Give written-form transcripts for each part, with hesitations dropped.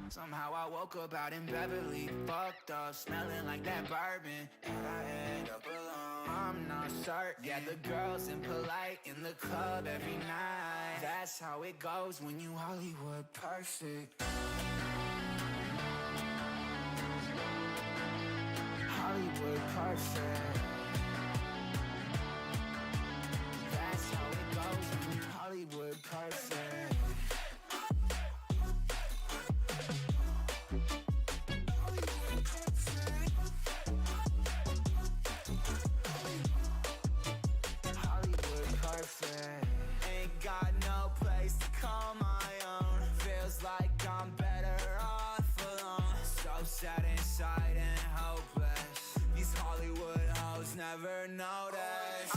Somehow I woke up out in Beverly, fucked up, smelling like that bourbon. And I end up alone, I'm not certain. Yeah, the girls impolite in the club every night. That's how it goes when you Hollywood perfect. Hollywood perfect. That's how it goes when you Hollywood perfect. Hollywood perfect. Ain't got no place to call my own. Feels like I'm better off alone. So sad inside and hopeless. These Hollywood hoes never notice.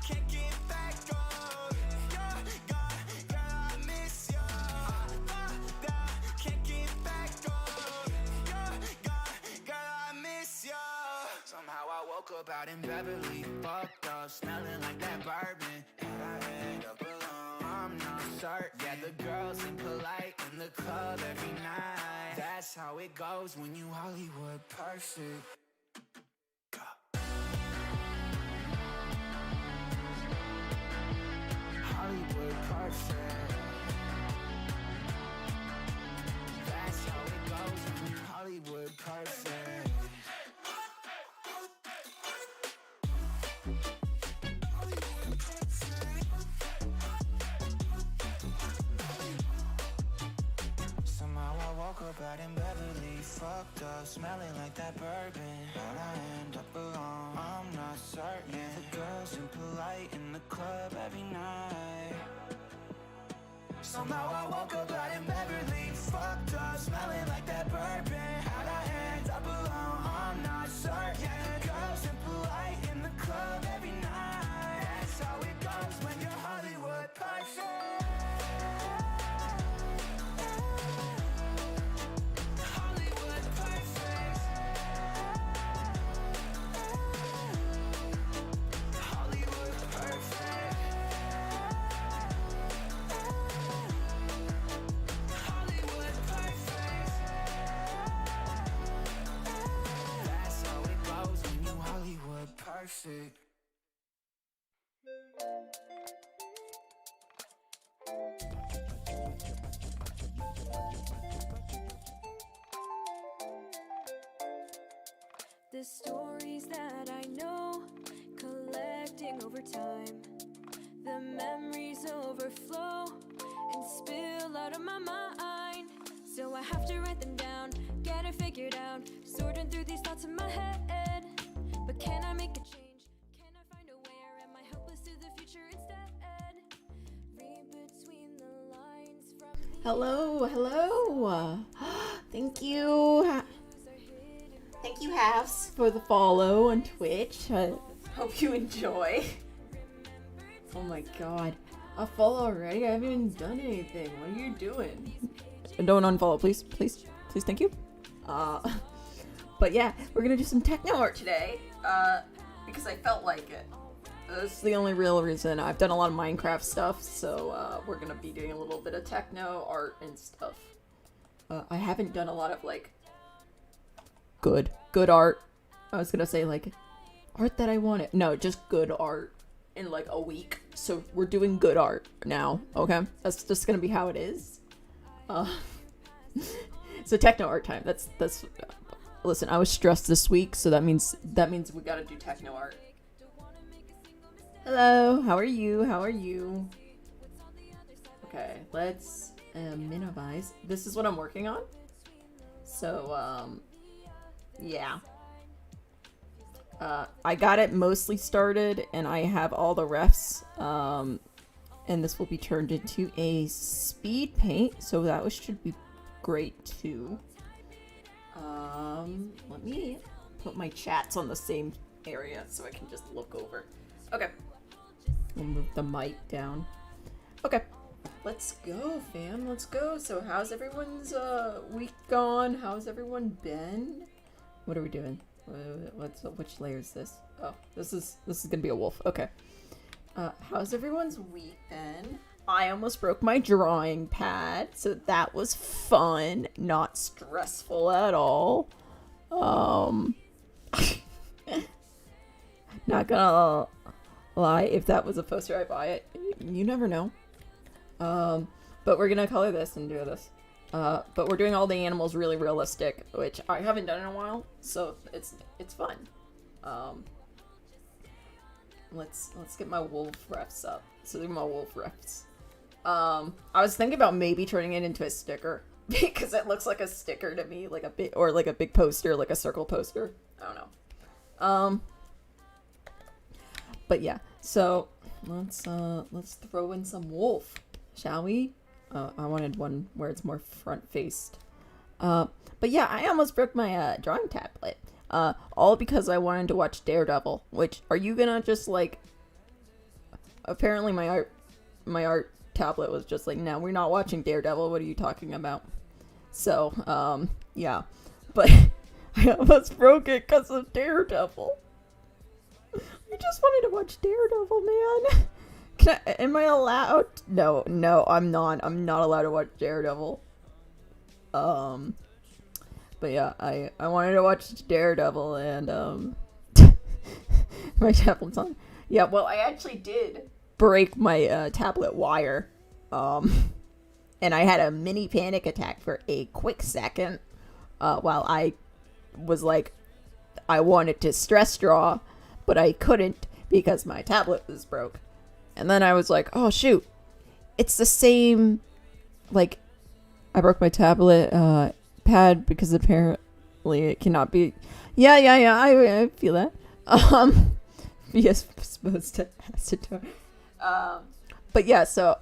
Can't get back on. You're gone, girl, I miss you. Can't get back on. You're gone, girl, I miss you. Somehow I woke up out in Beverly, fucked up, smelling like that bourbon. And I end up alone, I'm not certain. Yeah, the girls impolite in the club every night. That's how it goes when you Hollywood perfect. Hollywood perfect. That's how it goes when you Hollywood perfect. Somehow I woke up out in Beverly, fucked up, smelling like that bourbon. How'd I end up alone? I'm not certain. Yeah, the girls impolite in the club every night. Somehow I woke up out in Beverly, fucked up, smelling like that bourbon. How'd I end up alone? I'm not certain. Yeah, the girls impolite in the club every night. That's how it goes when you're Hollywood perfect. Hollywood perfect. Hollywood perfect. Hollywood perfect. That's how it goes when you Hollywood perfect. The stories that I know, collecting over time. The memories overflow and spill out of my mind. So I have to write them down, get it figured out. Sorting through these thoughts in my head. But can I make a change? Can I find a way, or am I helpless to the future instead? Read between the lines from the Hello. Thank you. Thank you, Halves, for the follow on Twitch. I hope you enjoy. Oh my god. A follow already? I haven't even done anything. What are you doing? Don't unfollow, please. Please, thank you. But yeah, we're gonna do some techno art today. Because I felt like it. That's the only real reason. I've done a lot of Minecraft stuff, so we're gonna be doing a little bit of techno art and stuff. I haven't done a lot of like good art. I was gonna say like art that I wanted. No, just good art in like a week. So we're doing good art now. Okay, that's just gonna be how it is. So techno art time. That's. Listen, I was stressed this week, so that means we gotta do techno art. Hello, how are you? Okay, let's minimize. This is what I'm working on. So yeah. I got it mostly started, and I have all the refs. And this will be turned into a speed paint, so that should be great too. Let me put my chats on the same area so I can just look over. Okay. I'll move the mic down. Okay. Let's go, fam. Let's go. So how's everyone's week gone? How's everyone been? What are we doing? Which layer is this? Oh, this is gonna be a wolf. Okay. How's everyone's week been? I almost broke my drawing pad, so that was fun, not stressful at all. Not gonna lie, if that was a poster, I'd buy it. You never know. But we're gonna color this and do this. But we're doing all the animals really realistic, which I haven't done in a while, so it's fun. Let's get my wolf refs up. So these are my wolf refs. I was thinking about maybe turning it into a sticker because it looks like a sticker to me, like a big big poster, like a circle poster. I don't know. But yeah, so let's throw in some wolf, shall we? I wanted one where it's more front faced. But yeah, I almost broke my drawing tablet. All because I wanted to watch Daredevil. Which, are you gonna just like? Apparently, my art tablet was just like, no, we're not watching Daredevil. What are you talking about? So, yeah, but I almost broke it because of Daredevil. I just wanted to watch Daredevil, man. Am I allowed? No, I'm not. I'm not allowed to watch Daredevil. But yeah, I wanted to watch Daredevil, and my tablet's on. Yeah, well, I actually did break my tablet wire, and I had a mini panic attack for a quick second, while I was like, I wanted to stress draw, but I couldn't because my tablet was broke. And then I was like, oh shoot, it's the same, like, I broke my tablet pad because apparently it cannot be. Yeah, I feel that. Be exposed to acetone. But yeah, so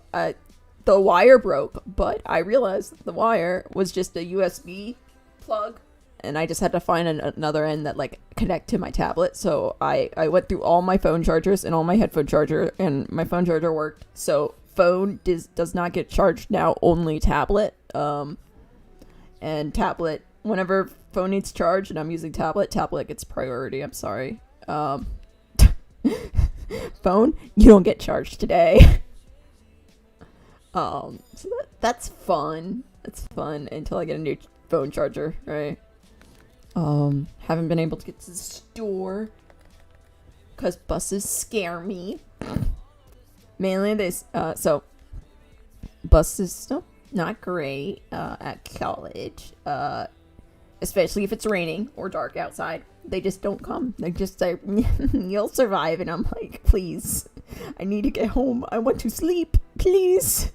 the wire broke, but I realized the wire was just a USB plug, and I just had to find another end that like connect to my tablet. So I went through all my phone chargers and all my headphone charger, and my phone charger worked. So phone does not get charged now, only tablet. And tablet, whenever phone needs charge and I'm using tablet gets priority. I'm sorry. Phone, you don't get charged today. So that's fun. That's fun until I get a new phone charger, right? Haven't been able to get to the store because buses scare me. Mainly this, so buses still not great at college, especially if it's raining or dark outside. They just don't come. They just say, you'll survive, and I'm like, please, I need to get home. I want to sleep, please.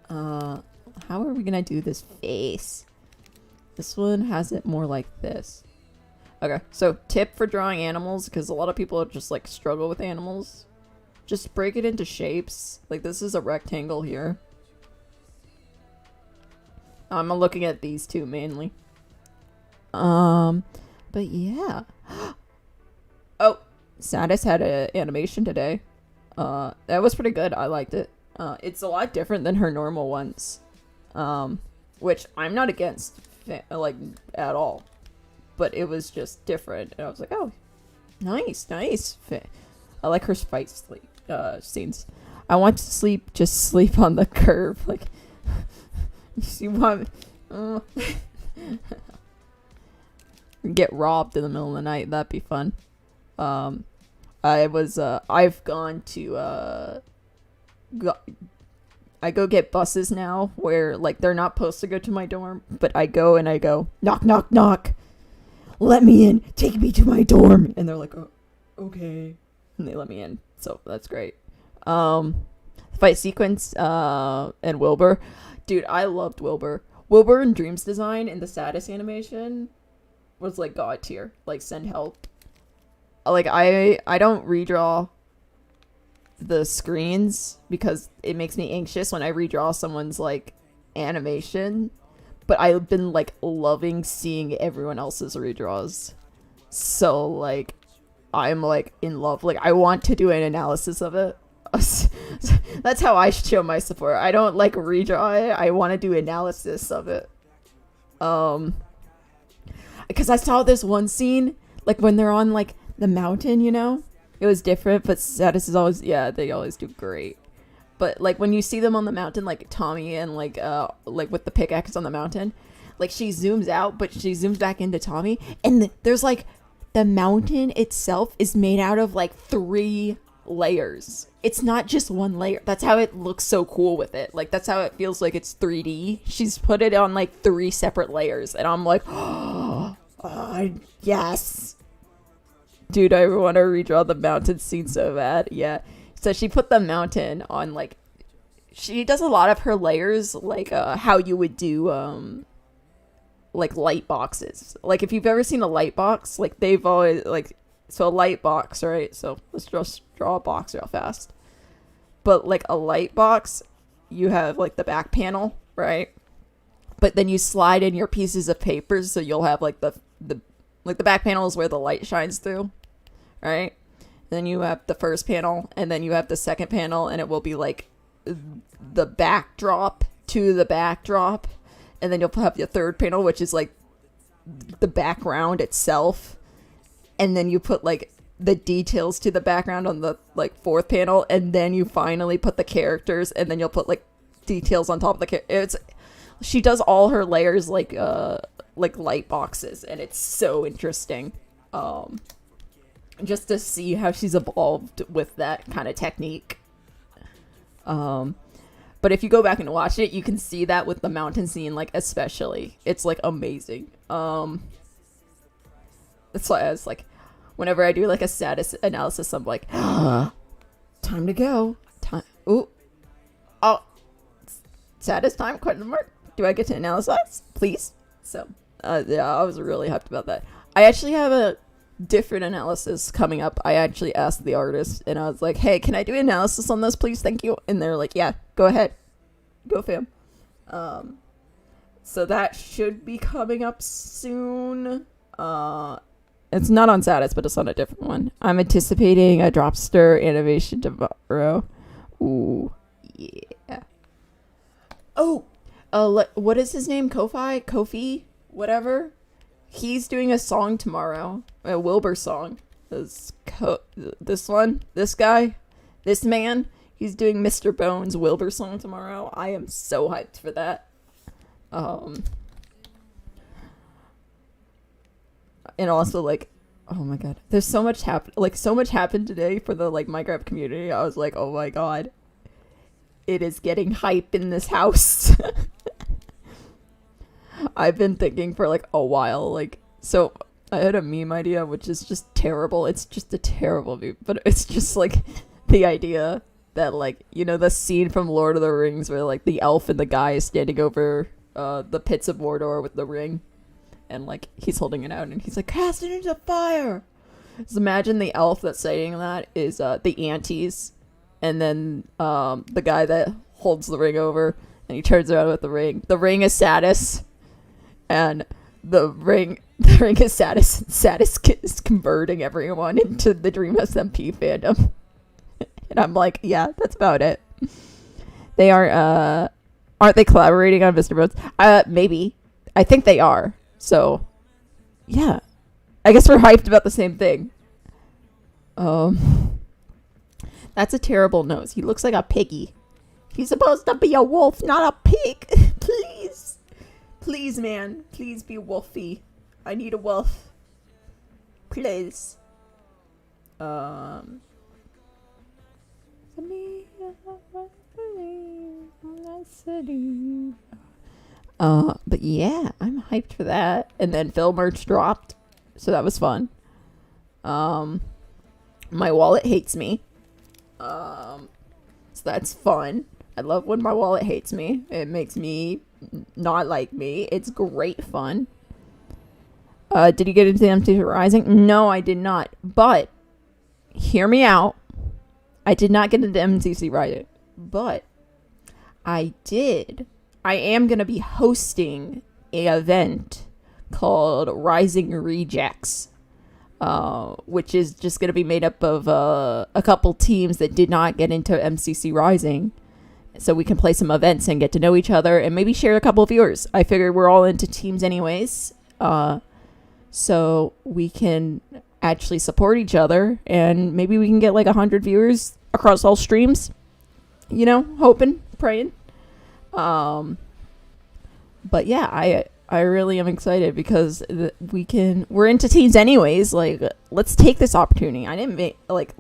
How are we gonna do this face? This one has it more like this. Okay, so tip for drawing animals, because a lot of people just like struggle with animals. Just break it into shapes. Like this is a rectangle here. I'm looking at these two mainly. But yeah. Oh, Satis had an animation today. That was pretty good. I liked it. It's a lot different than her normal ones. Which I'm not against, like, at all. But it was just different. And I was like, oh, nice. I like her fight scenes. I want to sleep, just sleep on the curb. Like, you want... get robbed in the middle of the night. That'd be fun. I've gone to, I go get buses now where, like, they're not supposed to go to my dorm, but I go and I go, knock, knock, knock. Let me in. Take me to my dorm. And they're like, oh, okay. And they let me in. So that's great. Fight sequence, and Wilbur. Dude, I loved Wilbur. Wilbur and Dream's design in the Satis animation was like god tier. Like, send help. Like, I don't redraw the screens because it makes me anxious when I redraw someone's like animation, but I've been like loving seeing everyone else's redraws. So like I'm like in love. Like, I want to do an analysis of it. That's how I show my support. I don't like redraw it. I want to do analysis of it. Because I saw this one scene, like when they're on like the mountain, you know, It was different, but Satis is always, yeah, they always do great. But like when you see them on the mountain, like Tommy and like with the pickaxe on the mountain, like she zooms out, but she zooms back into Tommy, and there's like the mountain itself is made out of like 3 layers. It's not just one layer. That's how it looks so cool with it. Like that's how it feels like it's 3D. She's put it on like 3 separate layers, and I'm like, oh, yes. Dude, I want to redraw the mountain scene so bad. Yeah. So she put the mountain on like, she does a lot of her layers like how you would do like light boxes. Like if you've ever seen a light box, like they've always like, so a light box, right? So let's just draw a box real fast. But like a light box, you have like the back panel, right? But then you slide in your pieces of paper, so you'll have like the back panel is where the light shines through, right? Then you have the first panel, and then you have the second panel, and it will be like the backdrop to the backdrop, and then you'll have your third panel, which is like the background itself, and then you put like the details to the background on the like fourth panel, and then you finally put the characters, and then you'll put like details on top of the characters. She does all her layers like light boxes, and it's so interesting. Just to see how she's evolved with that kind of technique. But if you go back and watch it, you can see that with the mountain scene, like especially, it's like amazing. That's why I was like, whenever I do like a status analysis, I'm like, time to go. Time. Ooh. Oh. Status time? Question mark. Do I get to analyze, please? So, yeah, I was really hyped about that. I actually have a different analysis coming up. I actually asked the artist, and I was like, hey, can I do analysis on this, please? Thank you. And they're like, yeah, go ahead. Go, fam. So that should be coming up soon. It's not on Satis, but it's on a different one. I'm anticipating a Dropster animation tomorrow. Ooh, yeah. Oh, what is his name? Kofi? Whatever. He's doing a song tomorrow. A Wilbur song. This guy. This man. He's doing Mr. Bones' Wilbur song tomorrow. I am so hyped for that. And also, like, oh my god. There's so much so much happened today for the, like, Minecraft community. I was like, oh my god. It is getting hype in this house. I've been thinking for like a while, like, so I had a meme idea, which is just terrible. It's just a terrible meme, but it's just like the idea that, like, you know, the scene from Lord of the Rings where like the elf and the guy is standing over the pits of Mordor with the ring, and like he's holding it out and he's like, cast it into fire. Just imagine the elf that's saying that is the aunties, and then the guy that holds the ring over, and he turns around with the ring. The ring is Satis. And the ring is Satis. Satis is converting everyone into the Dream SMP fandom. And I'm like, yeah, that's about it. They aren't they collaborating on Mr. Bones? Maybe. I think they are. So, yeah. I guess we're hyped about the same thing. That's a terrible nose. He looks like a piggy. He's supposed to be a wolf, not a pig. Please. Please, man. Please be wolfy. I need a wolf. Please. But yeah, I'm hyped for that. And then Phil merch dropped, so that was fun. My wallet hates me. So that's fun. I love when my wallet hates me. It makes me not like me. It's great fun. Did you get into MCC Rising? No, I did not. But hear me out. I did not get into MCC Rising, but I did. I am going to be hosting an event called Rising Rejects, which is just going to be made up of a couple teams that did not get into MCC Rising. So we can play some events and get to know each other and maybe share a couple of viewers. I figured we're all into teams anyways. So we can actually support each other, and maybe we can get like 100 viewers across all streams, you know, hoping, praying. But yeah, I really am excited because we're into teams anyways. Like, let's take this opportunity. I didn't make like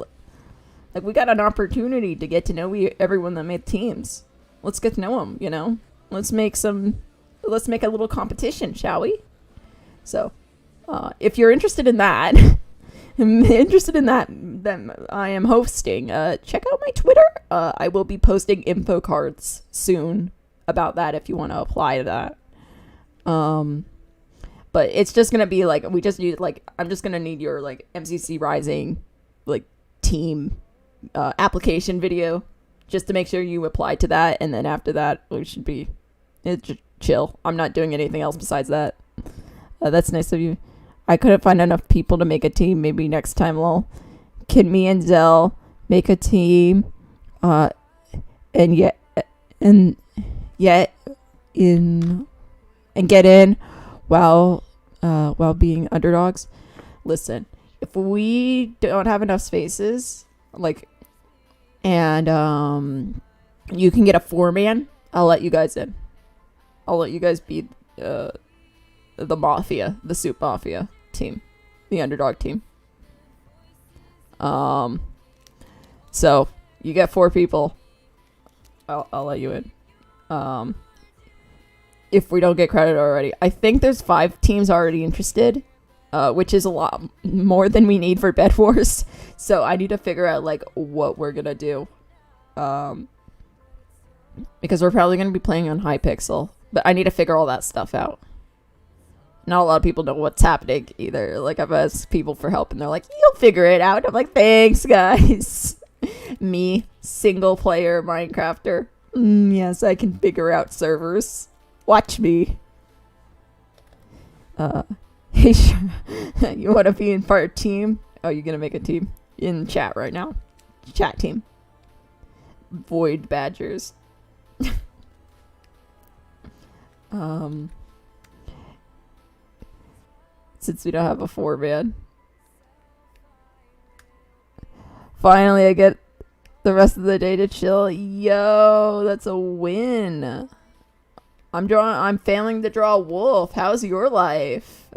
we got an opportunity to get to know everyone that made teams. Let's get to know them, you know. Let's make a little competition, shall we? So, if you're interested in that, that I am hosting, check out my Twitter. I will be posting info cards soon about that if you want to apply to that. But it's just gonna be like, we just need like, I'm just gonna need your like MCC Rising like team application video just to make sure you apply to that, and then after that we should be just chill. I'm not doing anything else besides that. That's nice of you. I couldn't find enough people to make a team. Maybe next time, lol. Can me and Zell make a team? And get in while being underdogs. Listen, if we don't have enough spaces, like, and you can get a 4-man, I'll let you guys in. I'll let you guys be the Mafia, the Soup Mafia team, the underdog team. So you get 4 people. I'll let you in. If we don't get credit already, I think there's 5 teams already interested, which is a lot more than we need for Bed Wars. So I need to figure out like what we're gonna do, because we're probably gonna be playing on Hypixel, but I need to figure all that stuff out. Not a lot of people know what's happening either. Like, I've asked people for help and they're like, you'll figure it out. I'm like, thanks guys. Me, single player Minecrafter. Yes, I can figure out servers. Watch me. Hey, you want to be in part team? Oh, you're gonna make a team in chat right now. Chat team. Void Badgers. Since we don't have a 4-man. Finally, I get the rest of the day to chill. Yo, that's a win. I'm failing to draw a wolf. How's your life?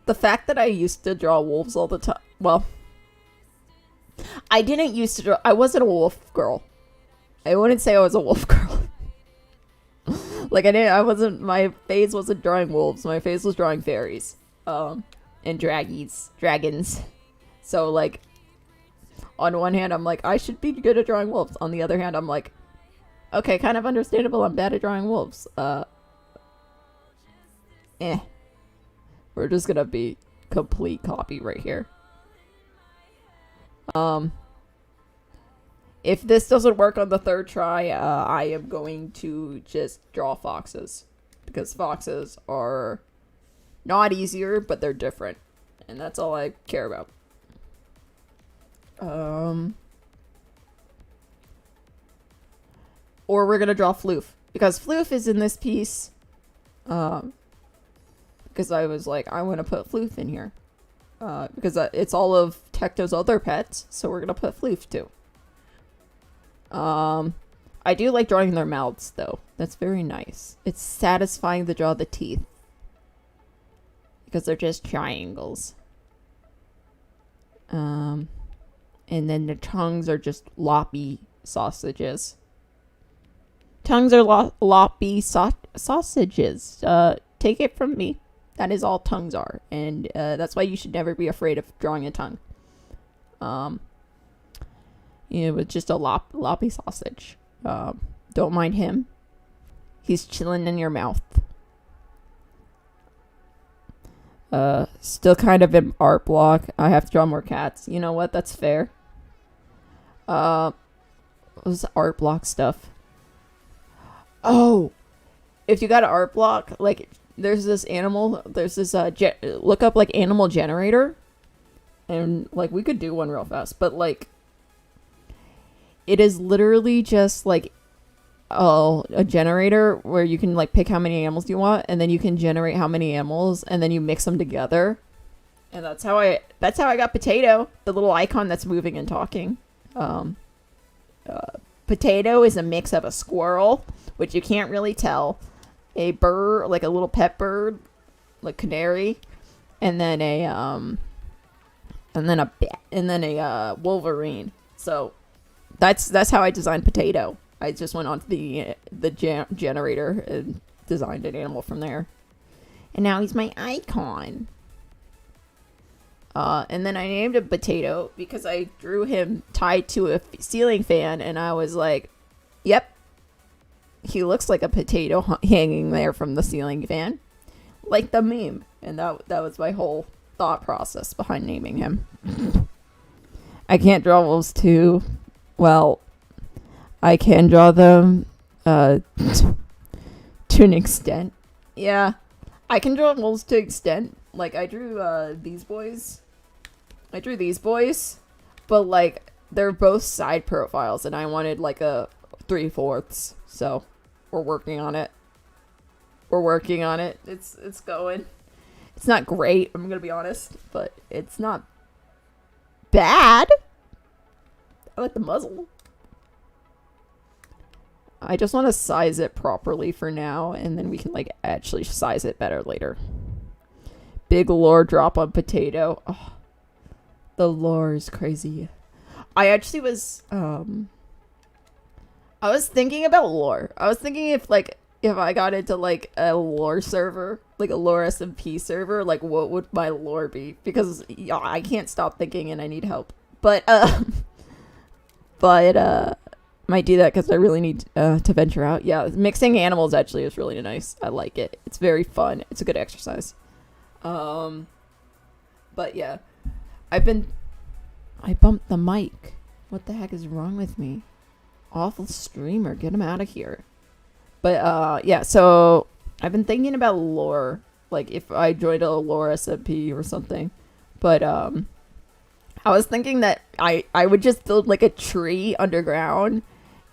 The fact that I used to draw wolves all the time. Well, I didn't used to draw. I wasn't a wolf girl. I wouldn't say I was a wolf girl. Like, my phase wasn't drawing wolves. My phase was drawing fairies. And dragons. So, like, on one hand, I'm like, I should be good at drawing wolves. On the other hand, I'm like, okay, kind of understandable. I'm bad at drawing wolves. We're just gonna be complete copy right here. If this doesn't work on the 3rd try, I am going to just draw foxes. Because foxes are not easier, but they're different. And that's all I care about. Or we're gonna draw Floof. Because Floof is in this piece. Because I was like, I want to put Floof in here. Because it's all of Techno's other pets. So we're gonna put Floof too. I do like drawing their mouths, though. That's very nice. It's satisfying to draw the teeth. Because they're just triangles. And then the tongues are just loppy sausages. Tongues are loppy sausages. Take it from me. That is all tongues are. And that's why you should never be afraid of drawing a tongue. With just a loppy sausage. Don't mind him. He's chilling in your mouth. Still kind of in art block. I have to draw more cats. You know what? That's fair. What was art block stuff? Oh! If you got an art block, like, there's this animal, look up, like, animal generator. And, like, we could do one real fast. But, like, it is literally just, like, a generator where you can like pick how many animals you want, and then you can generate how many animals, and then you mix them together. And that's how I got Potato, the little icon that's moving and talking. Potato is a mix of a squirrel, which you can't really tell, a bird, like a little pet bird, like canary, and then a wolverine. So that's how I designed Potato. I just went onto the generator and designed an animal from there. And now he's my icon. And then I named him Potato because I drew him tied to a ceiling fan, and I was like, yep, he looks like a potato hanging there from the ceiling fan, like the meme. And that was my whole thought process behind naming him. I can't draw wolves too well. I can draw them to an extent. Yeah, I can draw wolves to an extent. Like, I drew these boys. But, like, they're both side profiles, and I wanted, like, a 3/4. So, we're working on it. It's going. It's not great, I'm gonna be honest, but it's not bad. I like the muzzle. I just want to size it properly for now, and then we can, like, actually size it better later. Big lore drop on Potato. Oh, the lore is crazy. I actually was, I was thinking about lore. I was thinking if I got into, like, a lore server, like a lore SMP server, like, what would my lore be? Because I can't stop thinking and I need help. But might do that because I really need to venture out. Yeah, mixing animals actually is really nice. I like it. It's very fun. It's a good exercise. But yeah, I bumped the mic. What the heck is wrong with me? Awful streamer, get him out of here. But yeah, so I've been thinking about lore, like if I joined a lore SMP or something. But I was thinking that I would just build like a tree underground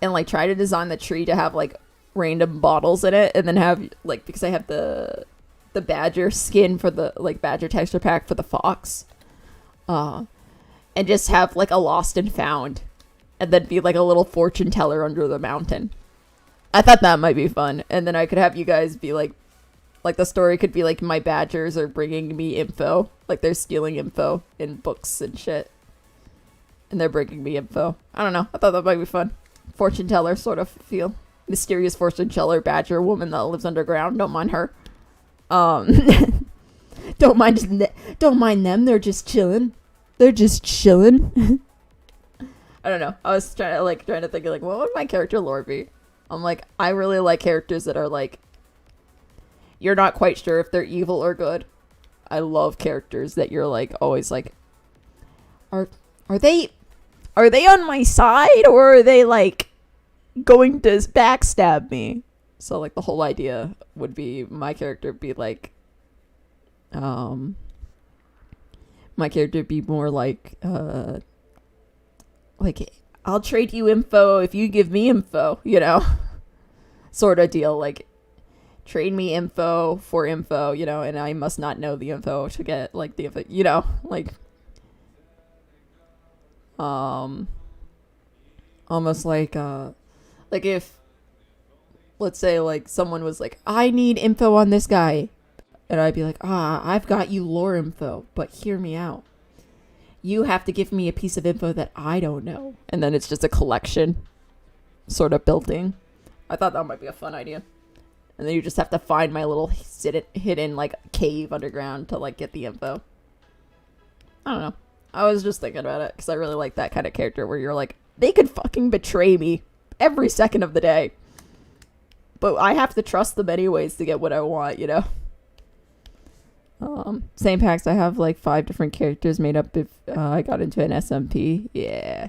and like try to design the tree to have like random bottles in it, and then have like, because I have the badger skin for the like badger texture pack for the fox, and just have like a lost and found, and then be like a little fortune teller under the mountain. I thought that might be fun, and then I could have you guys be like the story could be like my badgers are bringing me info, like they're stealing info in books and shit, and they're bringing me info. I don't know, I thought that might be fun. Fortune teller sort of feel. Mysterious fortune teller badger woman that lives underground. Don't mind her. Don't mind them. They're just chilling. I don't know. I was trying to think of like, what would my character lore be? I'm like, I really like characters that are like, you're not quite sure if they're evil or good. I love characters that you're like always like, are they on my side, or are they like going to backstab me? So like the whole idea would be my character be like, my character be more like I'll trade you info if you give me info, you know, sort of deal. Like, trade me info for info, you know, and I must not know the info to get like the info, you know, like almost like if, let's say like someone was like, I need info on this guy, and I'd be like, I've got you lore info, but hear me out. You have to give me a piece of info that I don't know. And then it's just a collection sort of building. I thought that might be a fun idea. And then you just have to find my little hidden like cave underground to like get the info. I don't know. I was just thinking about it because I really like that kind of character where you're like, they could fucking betray me every second of the day, but I have to trust them anyways to get what I want, you know? Same packs, I have like 5 different characters made up if I got into an SMP. Yeah.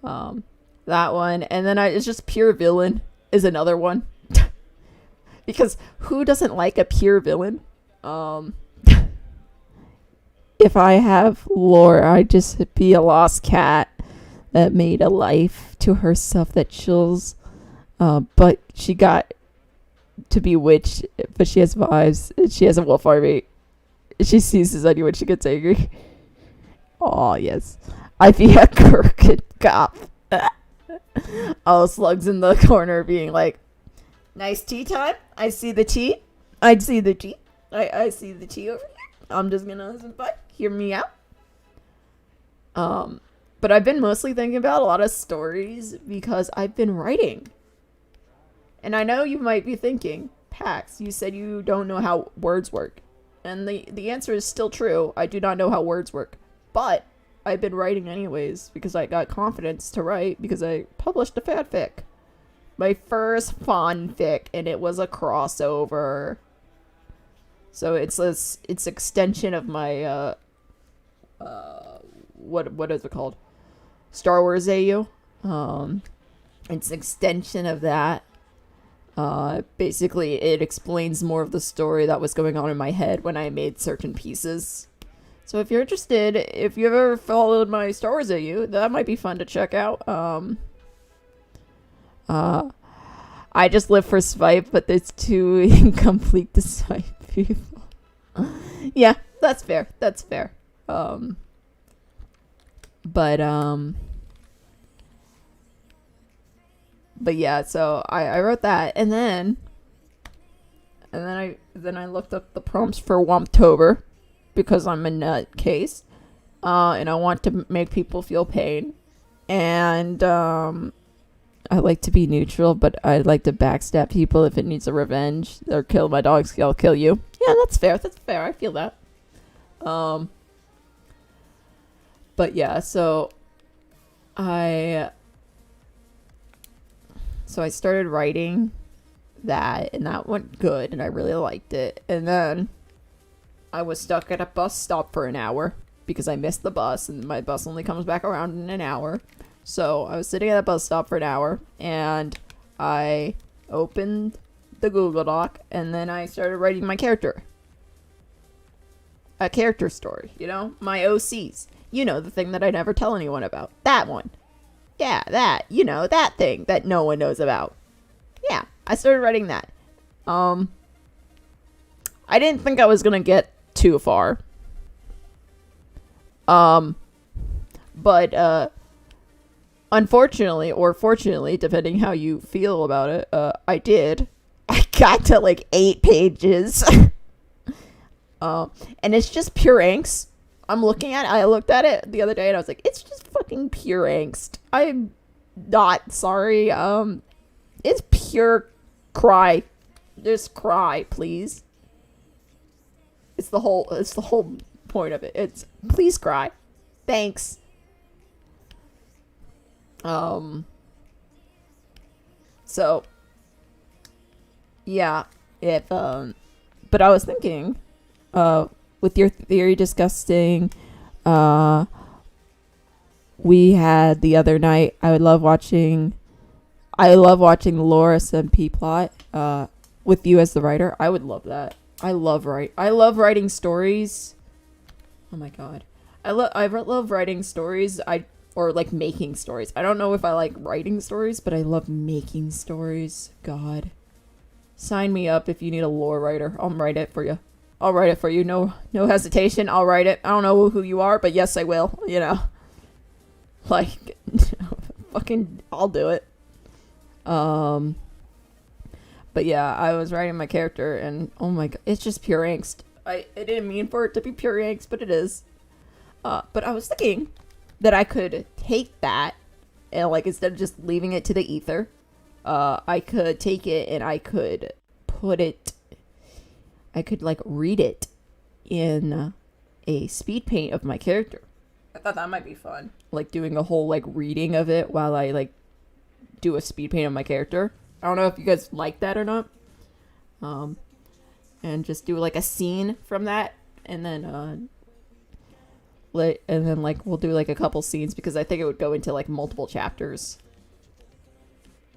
That one. And then it's just pure villain is another one. Because who doesn't like a pure villain? If I have lore, I'd just be a lost cat that made a life to herself that chills But she got to be witch, but she has vibes. She has a wolf army. She seizes on you when she gets angry. Oh, yes. I be a crooked cop. All slugs in the corner being like, nice tea time. I see the tea. I see the tea. I see the tea over here. I'm just gonna hear me out. But I've been mostly thinking about a lot of stories because I've been writing. And I know you might be thinking, Pax, you said you don't know how words work. And the answer is still true. I do not know how words work. But I've been writing anyways because I got confidence to write because I published a fanfic. My first fanfic, and it was a crossover. So it's extension of my what is it called? Star Wars AU. It's an extension of that. Basically it explains more of the story that was going on in my head when I made certain pieces. So if you're interested, if you've ever followed my Star Wars AU, that might be fun to check out. I just live for swipe, but it's too incomplete to swipe people. Yeah, that's fair. That's fair. But yeah, so I wrote that, and then I looked up the prompts for Womptober because I'm a nutcase, and I want to make people feel pain, and I like to be neutral, but I like to backstab people if it needs a revenge or kill my dogs. I'll kill you. Yeah, that's fair. That's fair. I feel that. But yeah, so I started writing that, and that went good, and I really liked it. And then I was stuck at a bus stop for an hour because I missed the bus, and my bus only comes back around in an hour. So I was sitting at a bus stop for an hour, and I opened the Google Doc, and then I started writing my character. A character story, you know? My OCs. You know, the thing that I never tell anyone about. That one. Yeah, that. You know, that thing that no one knows about. Yeah, I started writing that. I didn't think I was gonna get too far. But, unfortunately, or fortunately, depending how you feel about it, I did. I got to, like, 8 pages. And it's just pure angst. I looked at it the other day, and I was like, it's just fucking pure angst. I'm not sorry. It's pure cry. Just cry, please. It's the whole point of it. It's please cry. Thanks. So yeah, but I was thinking, with your theory discussing, we had the other night, I love watching the Laura SMP plot, with you as the writer. I would love that. I love writing stories. Oh my god. I love writing stories. Or like making stories. I don't know if I like writing stories, but I love making stories. God. Sign me up if you need a lore writer. I'll write it for you. No hesitation. I'll write it. I don't know who you are, but yes, I will. You know. Like, fucking, I'll do it. But yeah, I was writing my character, and oh my god, it's just pure angst. I didn't mean for it to be pure angst, but it is. But I was thinking that I could take that, and like, instead of just leaving it to the ether, I could take it and I could like read it in a speed paint of my character. I thought that might be fun. Like doing a whole like reading of it while I like do a speed paint of my character. I don't know if you guys like that or not. And just do like a scene from that, and then like we'll do like a couple scenes, because I think it would go into like multiple chapters.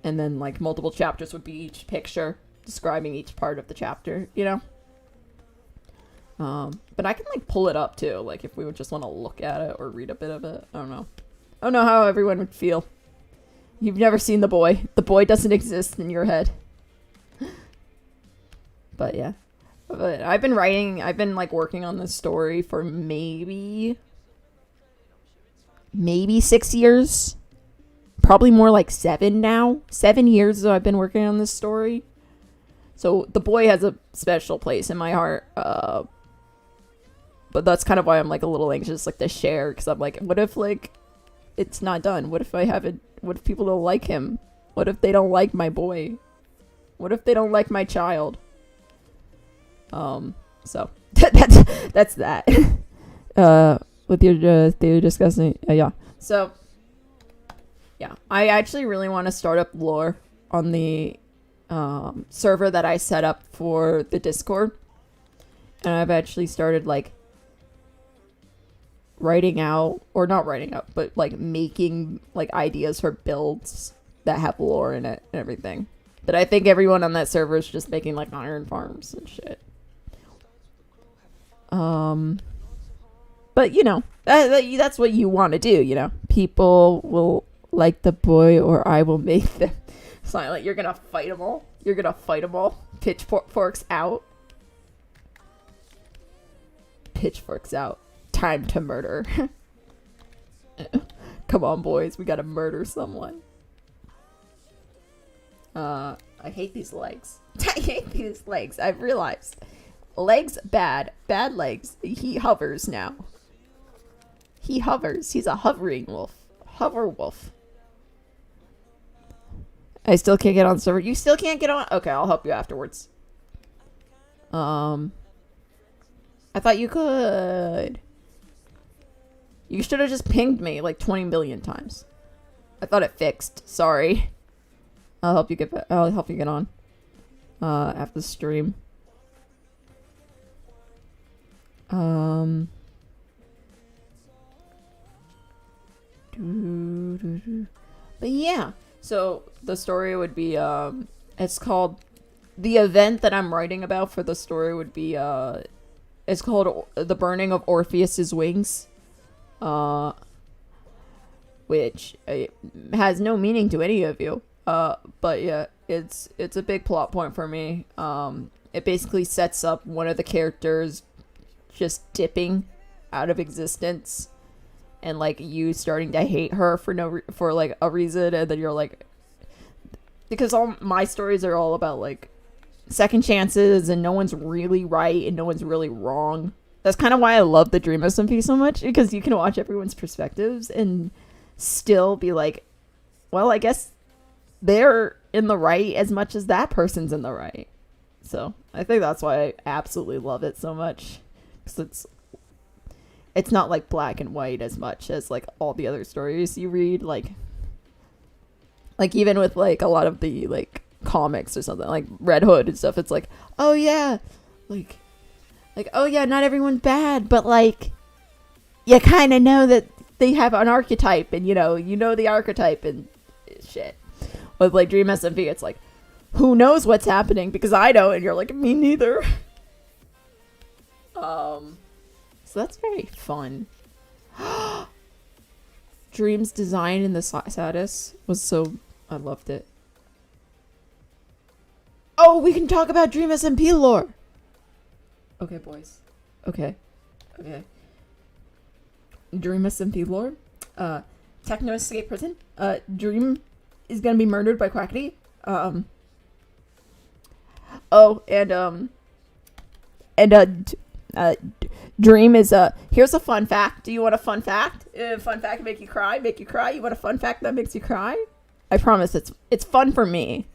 And then like multiple chapters would be each picture describing each part of the chapter, you know? But I can like pull it up too, like if we would just want to look at it or read a bit of it. I don't know how everyone would feel. You've never seen the boy. The boy doesn't exist in your head. But yeah. But I've been like working on this story for maybe 6 years. Probably more like 7 now. 7 years I've been working on this story. So the boy has a special place in my heart. But that's kind of why I'm like a little anxious like to share, because I'm like, what if like it's not done? What if people don't like him? What if they don't like my boy? What if they don't like my child? So that's that. With your theory discussing, yeah. So, yeah, I actually really want to start up lore on the server that I set up for the Discord, and I've actually started like not writing out, but like making like ideas for builds that have lore in it and everything. But I think everyone on that server is just making like iron farms and shit. But you know, that's what you want to do, you know. People will like the boy, or I will make them silent. You're gonna fight them all. Pitchforks out. Pitchforks out. Time to murder. Come on, boys. We gotta murder someone. I hate these legs. I hate these legs. I've realized. Legs bad. Bad legs. He hovers now. He hovers. He's a hovering wolf. Hover wolf. I still can't get on the server. You still can't get on? Okay, I'll help you afterwards. I thought you could. You should have just pinged me like 20 million times. I thought it fixed. Sorry. I'll help you get on. After the stream. But yeah, so the story would be it's called, the event that I'm writing about for the story would be it's called The Burning of Orpheus's Wings, which has no meaning to any of you, but yeah, it's a big plot point for me. It basically sets up one of the characters just dipping out of existence, and like you starting to hate her for like a reason, and then you're like, because all my stories are all about like second chances, and no one's really right and no one's really wrong. That's kind of why I love the Dream SMP so much, because you can watch everyone's perspectives and still be like, well, I guess they're in the right as much as that person's in the right. So I think that's why I absolutely love it so much, because it's not like black and white as much as like all the other stories you read, like even with like a lot of the like comics or something like Red Hood and stuff. It's like, oh yeah, like oh yeah, not everyone's bad, but like you kind of know that they have an archetype, and you know the archetype and shit. With like Dream SMP, it's like, who knows what's happening, because I know, and you're like, me neither. So that's very fun. Dream's design in the status was so, I loved it. Oh, we can talk about Dream SMP lore. Okay, boys. Okay. Dream SMP lore. Techno escape prison. Dream is gonna be murdered by Quackity. Dream is here's a fun fact. Do you want a fun fact? Fun fact make you cry? You want a fun fact that makes you cry? I promise it's fun for me.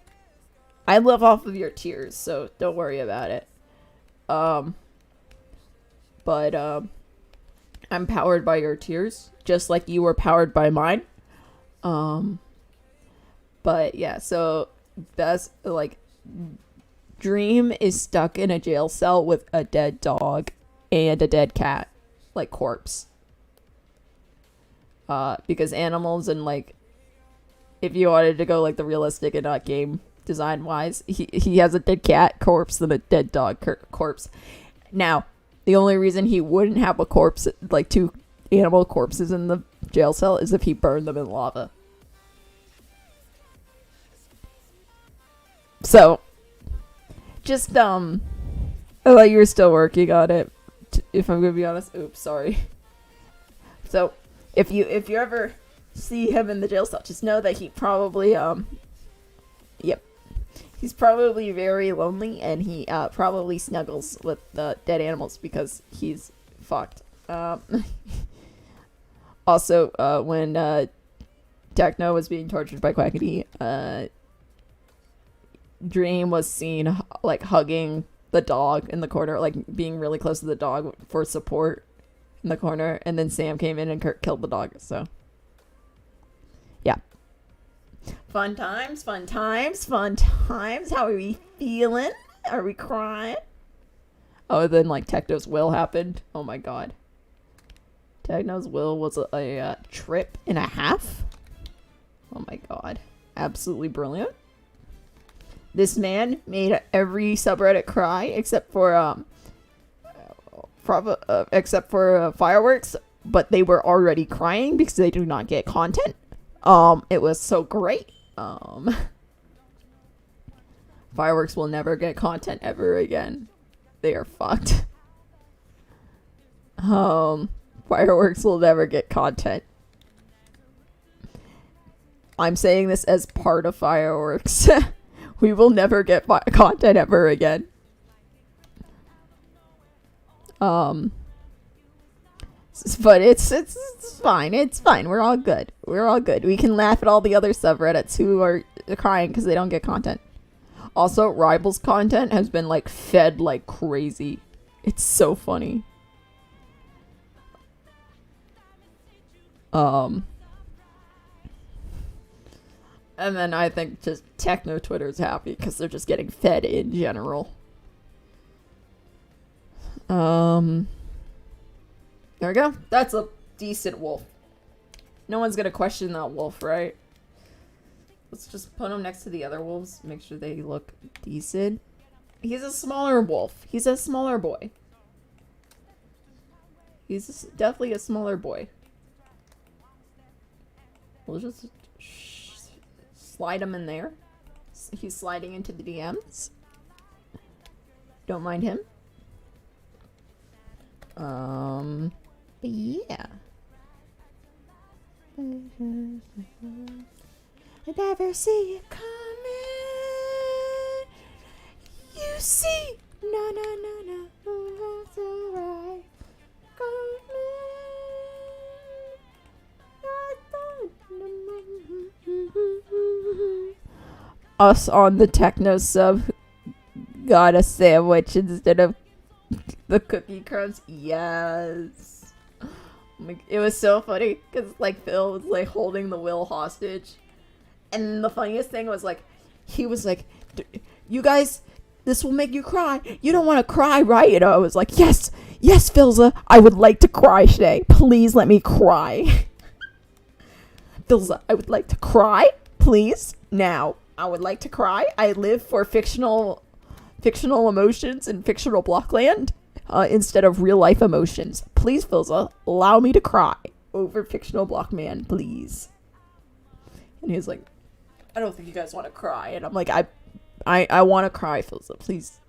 I live off of your tears, so don't worry about it. But I'm powered by your tears, just like you were powered by mine. But yeah, so that's like, Dream is stuck in a jail cell with a dead dog and a dead cat, like corpse. Because animals, and like, if you wanted to go like the realistic and not game design wise, he has a dead cat corpse and a dead dog corpse. Now, the only reason he wouldn't have a corpse, like 2 animal corpses in the jail cell, is if he burned them in lava. So, just, I thought you were still working on it, if I'm gonna be honest. Oops, sorry. So, if you ever see him in the jail cell, just know that he probably, yep. He's probably very lonely, and he, probably snuggles with, dead animals because he's fucked. Also, when, Techno was being tortured by Quackity, Dream was seen, like, hugging the dog in the corner, like, being really close to the dog for support in the corner, and then Sam came in and killed the dog, so. Yeah. Fun times, fun times, fun times. How are we feeling? Are we crying? Oh, then, like, Techno's will happened. Oh my god. Techno's will was a trip and a half. Oh my god. Absolutely brilliant. This man made every subreddit cry except for fireworks, but they were already crying because they do not get content. It was so great. Fireworks will never get content ever again. They are fucked. Fireworks will never get content. I'm saying this as part of Fireworks. We will never get content ever again. But it's fine. It's fine. We're all good. We're all good. We can laugh at all the other subreddits who are crying because they don't get content. Also, Rivals content has been, like, fed like crazy. It's so funny. And then I think just Techno Twitter's happy because they're just getting fed in general. There we go. That's a decent wolf. No one's gonna question that wolf, right? Let's just put him next to the other wolves. Make sure they look decent. He's a smaller wolf. He's a smaller boy. He's definitely a smaller boy. We'll just slide him in there. He's sliding into the DMs. Don't mind him. But yeah. I never see it coming. You see, no, no, no, no, that's alright. Us on the Techno sub got a sandwich instead of the cookie crumbs. Yes. It was so funny because, like, Phil was, like, holding the will hostage, and the funniest thing was, like, he was like, you guys, this will make you cry. You don't want to cry, right? And I was like, yes, Philza, I would like to cry today. Please let me cry. Philza, I would like to cry, please. Now, I would like to cry. I live for fictional emotions in fictional blockland. Instead of real life emotions. Please, Philza, allow me to cry over fictional Blockman, please. And he was like, I don't think you guys want to cry. And I'm like, I want to cry, Philza. Please,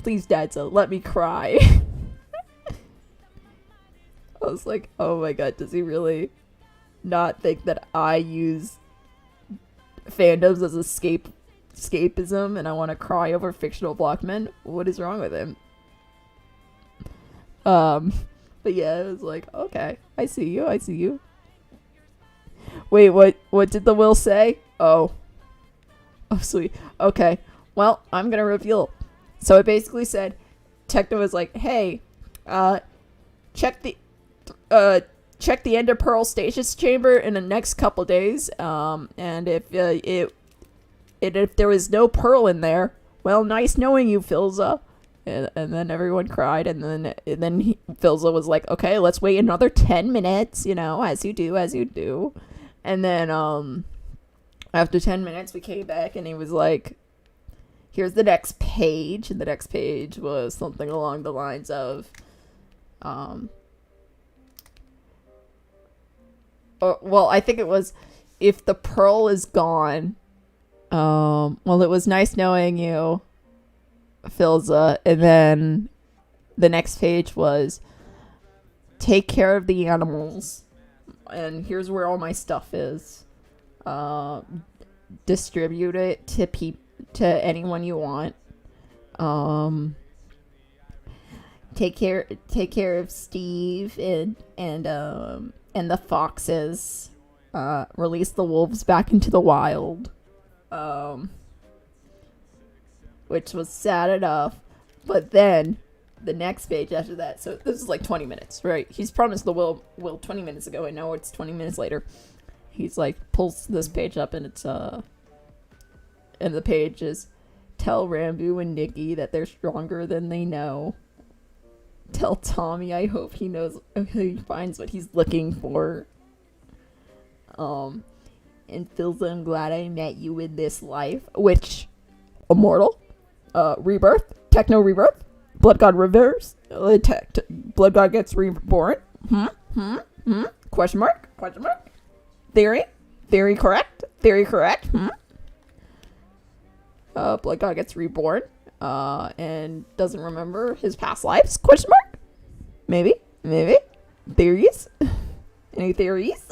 Dadza, let me cry. I was like, oh my god, does he really not think that I use fandoms as escapism and I want to cry over fictional Blockmen? What is wrong with him? But yeah, it was like, okay, I see you. Wait, what did the will say? Oh sweet. Okay, well, I'm gonna reveal. So it basically said, Techno was like, hey, check the Ender Pearl stasis chamber in the next couple days, and if there was no pearl in there, well, nice knowing you, Philza. And then everyone cried, and then Philza was like, okay, let's wait another 10 minutes, as you do. And then, after 10 minutes, we came back, and he was like, here's the next page. And the next page was something along the lines of, well, I think it was, if the pearl is gone, Well, it was nice knowing you, Philza. And then the next page was take care of the animals. And here's where all my stuff is. Distribute it to anyone you want. Take care of Steve and the foxes. Release the wolves back into the wild. Which was sad enough. But then the next page after that, so this is like 20 minutes, right? He's promised the will 20 minutes ago, and now it's 20 minutes later. He's like, pulls this page up, and it's and the page is, tell Rambo and Nikki that they're stronger than they know. Tell Tommy I hope he finds what he's looking for. And Philza, I'm glad I met you in this life. Which, Immortal, Rebirth, Techno Rebirth, Blood God Reverse, Blood God gets reborn. Question mark? Theory correct. Blood God gets reborn. And doesn't remember his past lives? Question mark? Maybe. Theories? Any theories?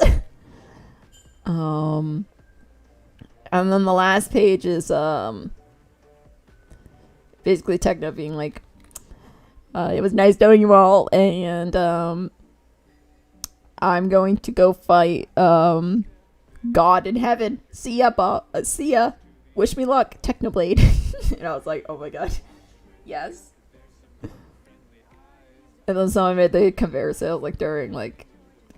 And then the last page is basically Techno being like, it was nice knowing you all, and I'm going to go fight God in heaven. See ya. Wish me luck, Technoblade. And I was like, oh my god, yes. And then someone made the comparison, like during like,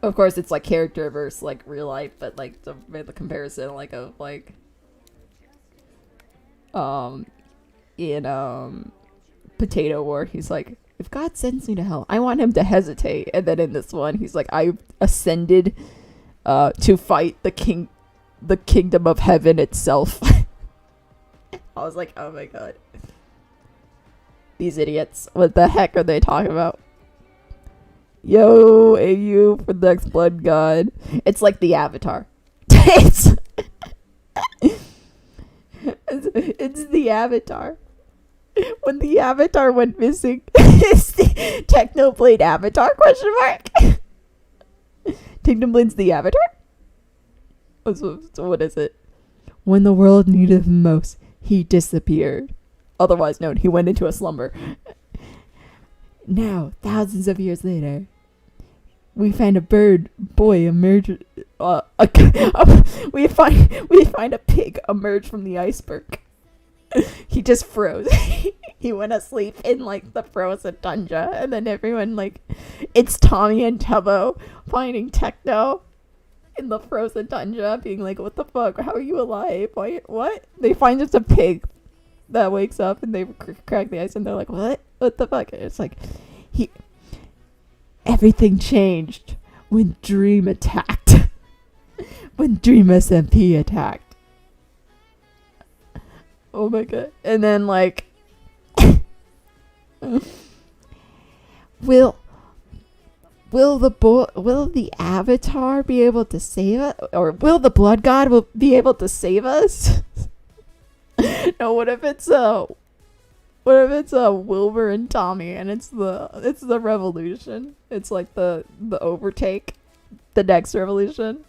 of course it's like character versus like real life, but like made the comparison like of like in Potato War, he's like, if God sends me to hell, I want him to hesitate. And then in this one, he's like, I ascended to fight the kingdom of heaven itself. I was like, oh my god. These idiots. What the heck are they talking about? Yo, AU for the next Blood God. It's like the Avatar. it's the Avatar. When the Avatar went missing, it's the Technoblade Avatar? Question mark. Technoblade's the Avatar? So what is it? When the world needed him most, he disappeared. Otherwise known, he went into a slumber. Now, thousands of years later, we find a bird boy emerge. We find a pig emerge from the iceberg. He just froze. He went asleep in like the frozen tundra, and then everyone like, it's Tommy and Tubbo finding Techno in the frozen tundra, being like, what the fuck? How are you alive? What? They find just a pig that wakes up, and they crack the ice, and they're like, what? What the fuck? It's like, everything changed when Dream attacked. When Dream SMP attacked. Oh my god. And then like, will the Avatar be able to save us, or will the Blood God be able to save us? No, what if it's Wilbur and Tommy, and it's the revolution? It's like the overtake, the next revolution.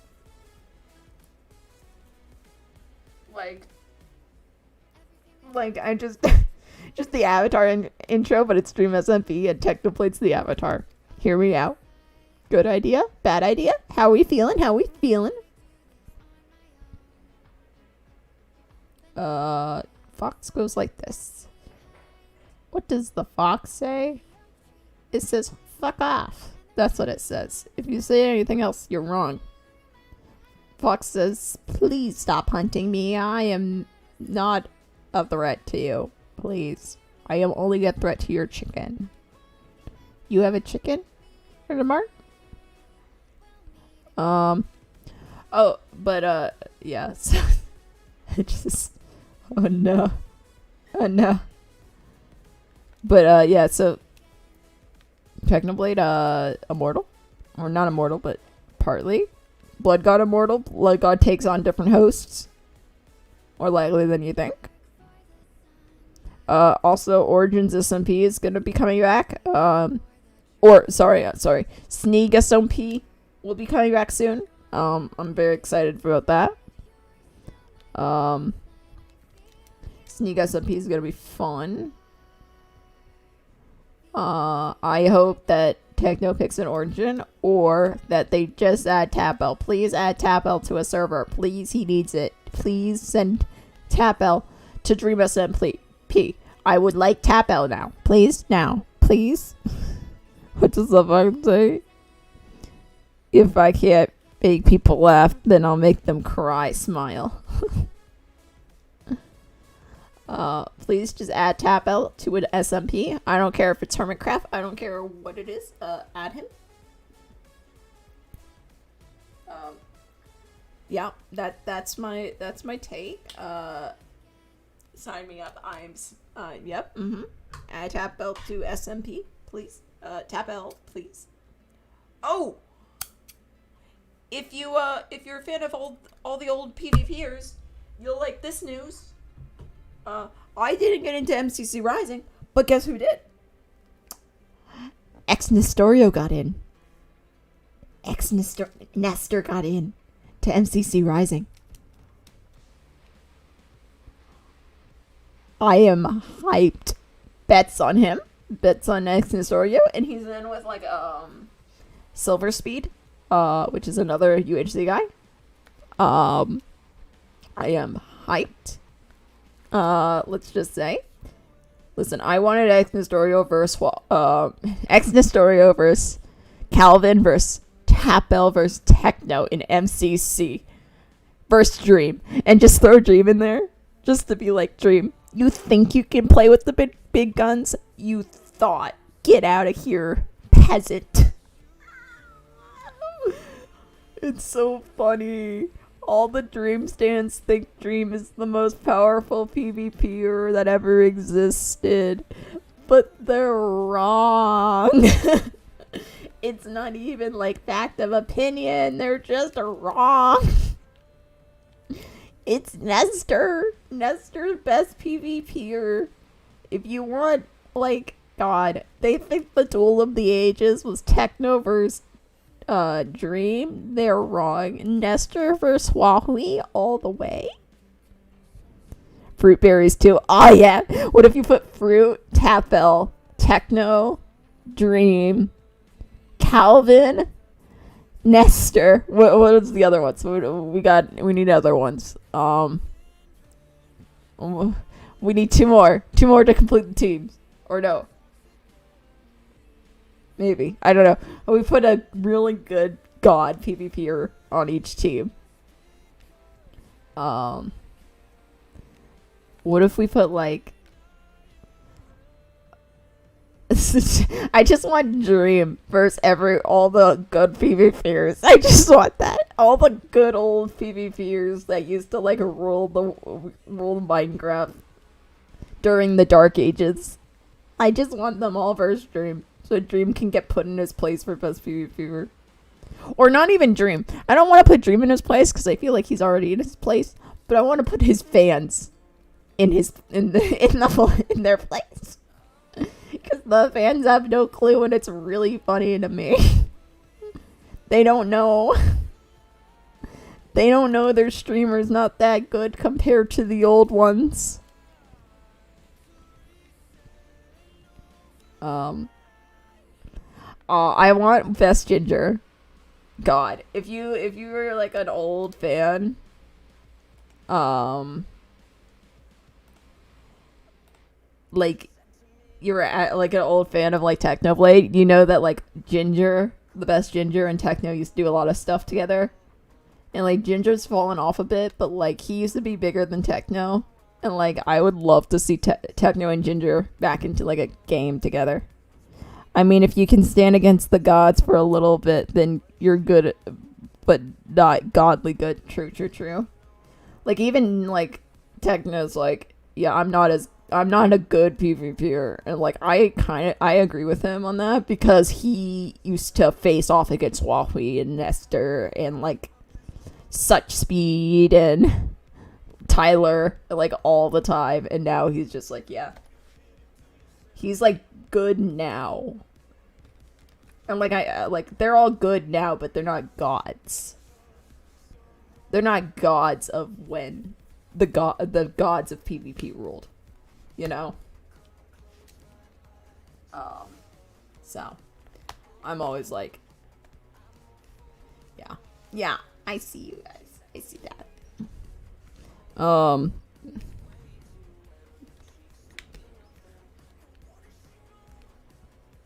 Like I just the Avatar intro, but it's Dream SMP and Technoblade's the Avatar. Hear me out. Good idea? Bad idea? How we feeling? Fox goes like this. What does the fox say? It says, fuck off. That's what it says. If you say anything else, you're wrong. Fox says, please stop hunting me. I am not a threat to you. Please. I am only a threat to your chicken. You have a chicken? Mark? Yes. It just, oh no. But, yeah, so, Technoblade, immortal? Or not immortal, but partly. Blood God immortal. Blood God takes on different hosts. more likely than you think. Also, Origins SMP is gonna be coming back. Sorry, Sneak SMP will be coming back soon. I'm very excited about that. Sneak SMP is gonna be fun. I hope that Techno picks an Origin, or that they just add Tapel. Please add Tapel to a server. Please, he needs it. Please send Tapel to Dream SMP. I would like Tapel now. Please, now. Please. What does the fuck say? If I can't make people laugh, then I'll make them cry. Smile. Please just add Tapel to an SMP. I don't care if it's Hermitcraft. I don't care what it is. Add him. Yeah, that's my take. Sign me up. Yep. Add Tapel to SMP, please. Tapel, please. Oh, if you're a fan of all the old PvPers, you'll like this news. I didn't get into MCC Rising, but guess who did? Nestorio got in. Nestor got in to MCC Rising. I am hyped. Bets on him. Bets on Nestorio, and he's in with like Silver Speed, which is another UHC guy. I am hyped. Let's just say. Listen, I wanted Nestorio versus Calvin versus Tapel versus Techno in MCC versus Dream, and just throw Dream in there just to be like, Dream, you think you can play with the big guns? You thought. Get out of here, peasant. It's so funny. All the Dream stands think Dream is the most powerful PvPer that ever existed. But they're wrong. It's not even like fact of opinion. They're just wrong. It's Nestor. Nestor's best PvPer. If you want, like, God, they think the Duel of the Ages was Techno versus Dream. They're wrong. Nestor versus Huawei all the way. Fruit berries too. Oh yeah. What if you put Fruit, Tapel, Techno, Dream, Calvin, Nestor? What is the other ones? We need other ones. We need two more to complete the teams. Or no. Maybe. I don't know. We put a really good God PvPer on each team. What if we put like... I just want Dream versus all the good PvPers. I just want that. All the good old PvPers that used to like rule Minecraft during the Dark Ages. I just want them all versus Dream. So Dream can get put in his place for best PvPer. Or not even Dream. I don't want to put Dream in his place because I feel like he's already in his place. But I want to put his fans in their place. Because the fans have no clue, and it's really funny to me. They don't know. They don't know their streamer's not that good compared to the old ones. I want Best Ginger. God, if you were like an old fan, like you're like an old fan of like Technoblade, you know that like Ginger, the Best Ginger, and Techno used to do a lot of stuff together, and like Ginger's fallen off a bit, but like he used to be bigger than Techno, and like I would love to see Techno and Ginger back into like a game together. I mean, if you can stand against the gods for a little bit, then you're good, but not godly good. True. Like, even, like, Techno's like, yeah, I'm not a good PvPer. And, like, I agree with him on that, because he used to face off against Huawei and Nestor and, like, such speed and Tyler like all the time, and now he's just like, yeah. He's like good now. And like they're all good now, but they're not gods. They're not gods of when the gods of PvP ruled, you know? So I'm always like, yeah, I see you guys. I see that.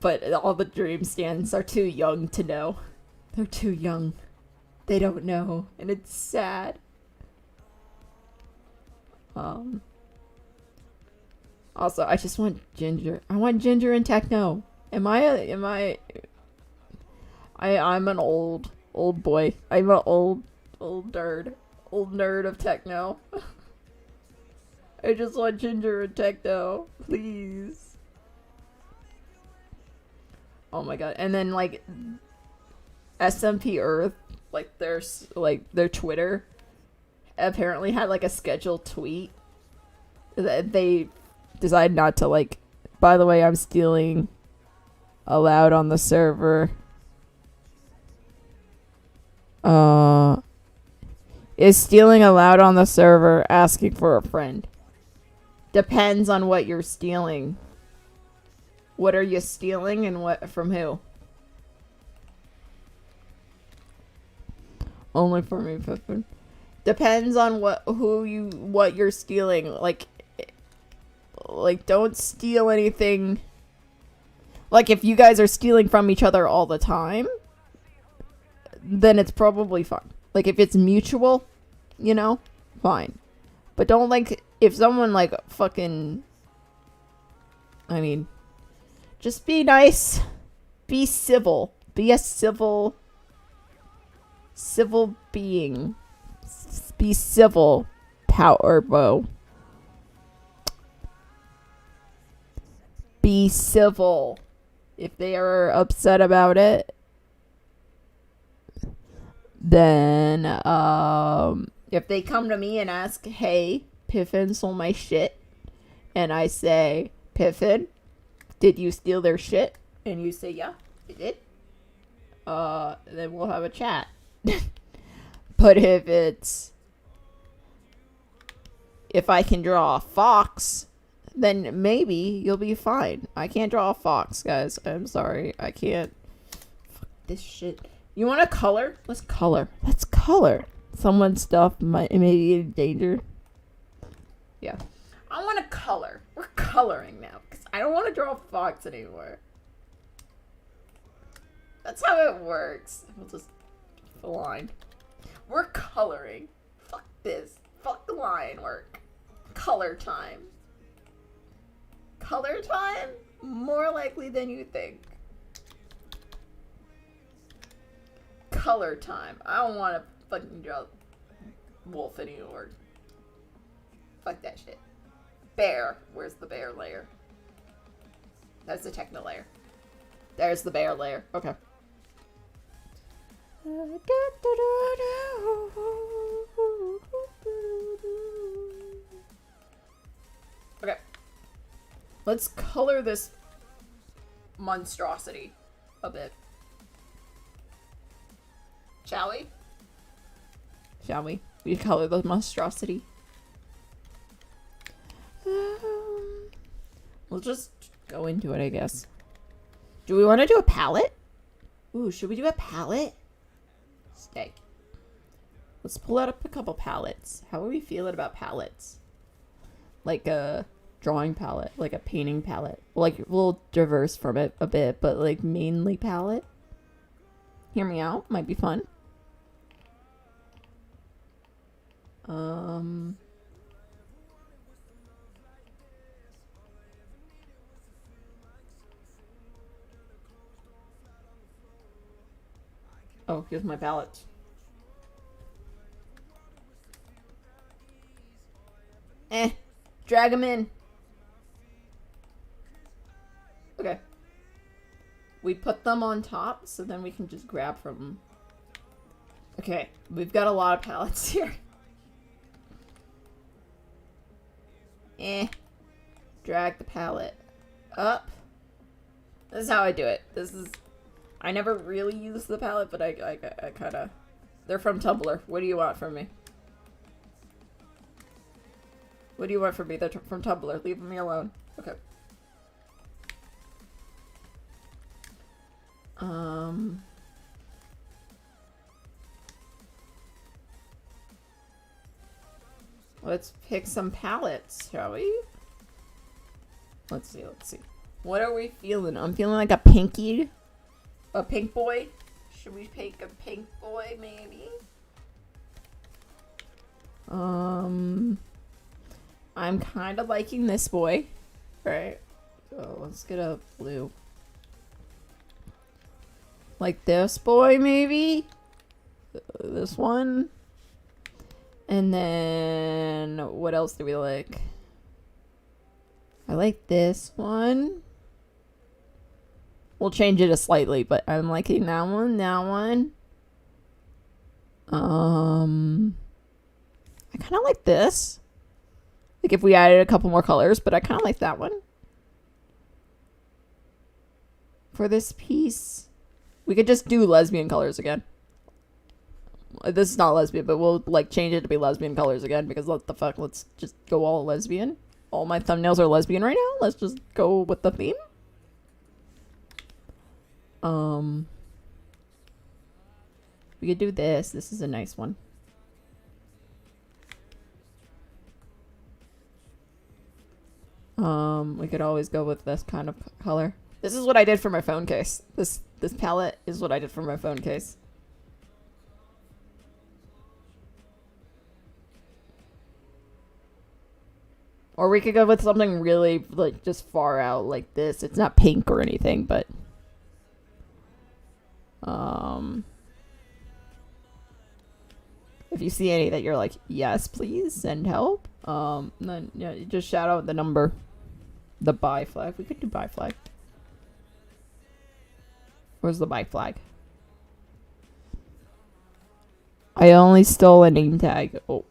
But all the dream stands are too young to know. They're too young. They don't know, and it's sad. Also, I just want Ginger. I want Ginger and Techno. I'm an old boy. I'm an old nerd of Techno. I just want Ginger and Techno, please. Oh my god. And then like SMP Earth, like their Twitter apparently had like a scheduled tweet that they decided not to like. By the way, I'm stealing allowed on the server. Is stealing allowed on the server? Asking for a friend. Depends on what you're stealing. What are you stealing and what from who? Only for me, Pippin. Depends on what you're stealing. Like don't steal anything. Like if you guys are stealing from each other all the time, then it's probably fine. Like if it's mutual, you know, fine. But don't like if someone like fucking, I mean, just be nice, be civil, be a civil being, be civil, power bow. Be civil. If they are upset about it, then if they come to me and ask, hey, Piffin stole my shit, and I say, Piffin, did you steal their shit? And you say, yeah, I did. Then we'll have a chat. But if I can draw a fox, then maybe you'll be fine. I can't draw a fox, guys. I'm sorry. I can't. Fuck this shit. You want to color? Let's color. Let's color. Someone's stuff may be in danger. Yeah. I want to color. We're coloring now. Because I don't want to draw a fox anymore. That's how it works. We'll just line. We're coloring. Fuck this. Fuck the line work. Color time. Color time? More likely than you think. Color time. I don't want to fucking draw wolf anymore. Fuck that shit. Bear. Where's the bear layer? That's the techno layer. There's the bear layer. Okay. Okay. Let's color this monstrosity a bit. Shall we? Shall we? We color the monstrosity. We'll just go into it, I guess. Do we want to do a palette? Ooh, should we do a palette? Stay. Let's pull out a couple palettes. How are we feeling about palettes? Like a drawing palette, like a painting palette. Like we'll diverse from it a bit, but like mainly palette. Hear me out. Might be fun. Oh, here's my palettes. Drag them in. Okay. We put them on top, so then we can just grab from them. Okay, we've got a lot of palettes here. Drag the palette up. This is how I do it. I never really use the palette, but I kind of... They're from Tumblr. What do you want from me? What do you want from me? They're from Tumblr. Leave me alone. Okay. Let's pick some palettes, shall we? Let's see. What are we feeling? I'm feeling like a pinky. A pink boy? Should we pick a pink boy, maybe? I'm kind of liking this boy. Right. So let's get a blue. Like this boy, maybe? This one? And then, what else do we like? I like this one. We'll change it slightly, but I'm liking that one, I kind of like this. Like if we added a couple more colors, but I kind of like that one. For this piece, we could just do lesbian colors again. This is not lesbian, but we'll like change it to be lesbian colors again because what the fuck, let's just go all lesbian. All my thumbnails are lesbian right now. Let's just go with the theme. We could do this. This is a nice one. We could always go with this kind of color. This is what I did for my phone case. This palette is what I did for my phone case. Or we could go with something really, like, just far out like this. It's not pink or anything, but... if you see any that you're like, yes, please, send help. Then, yeah, you just shout out the number. The buy flag. We could do buy flag. Where's the buy flag? I only stole a name tag. Oh.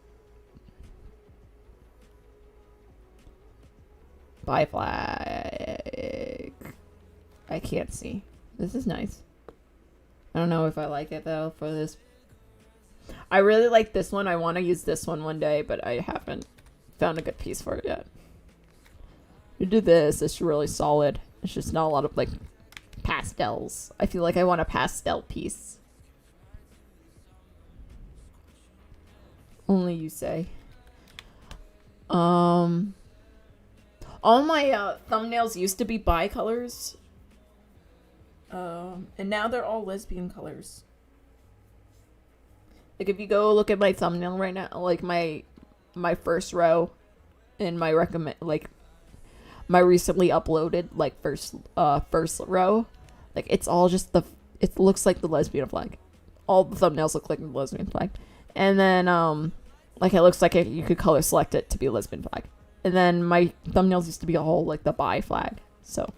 Buy flag. I can't see. This is nice. I don't know if I like it though for this. I really like this one. I want to use this one day, but I haven't found a good piece for it yet. We do this. It's really solid. It's just not a lot of like pastels. I feel like I want a pastel piece. Only you say. All my thumbnails used to be bi-colors. And now they're all lesbian colors. Like if you go look at my thumbnail right now, like my first row in my my recently uploaded like first row, like it's all just it looks like the lesbian flag. All the thumbnails look like the lesbian flag. And then like it looks like you could color select it to be a lesbian flag. And then my thumbnails used to be all like the bi flag. So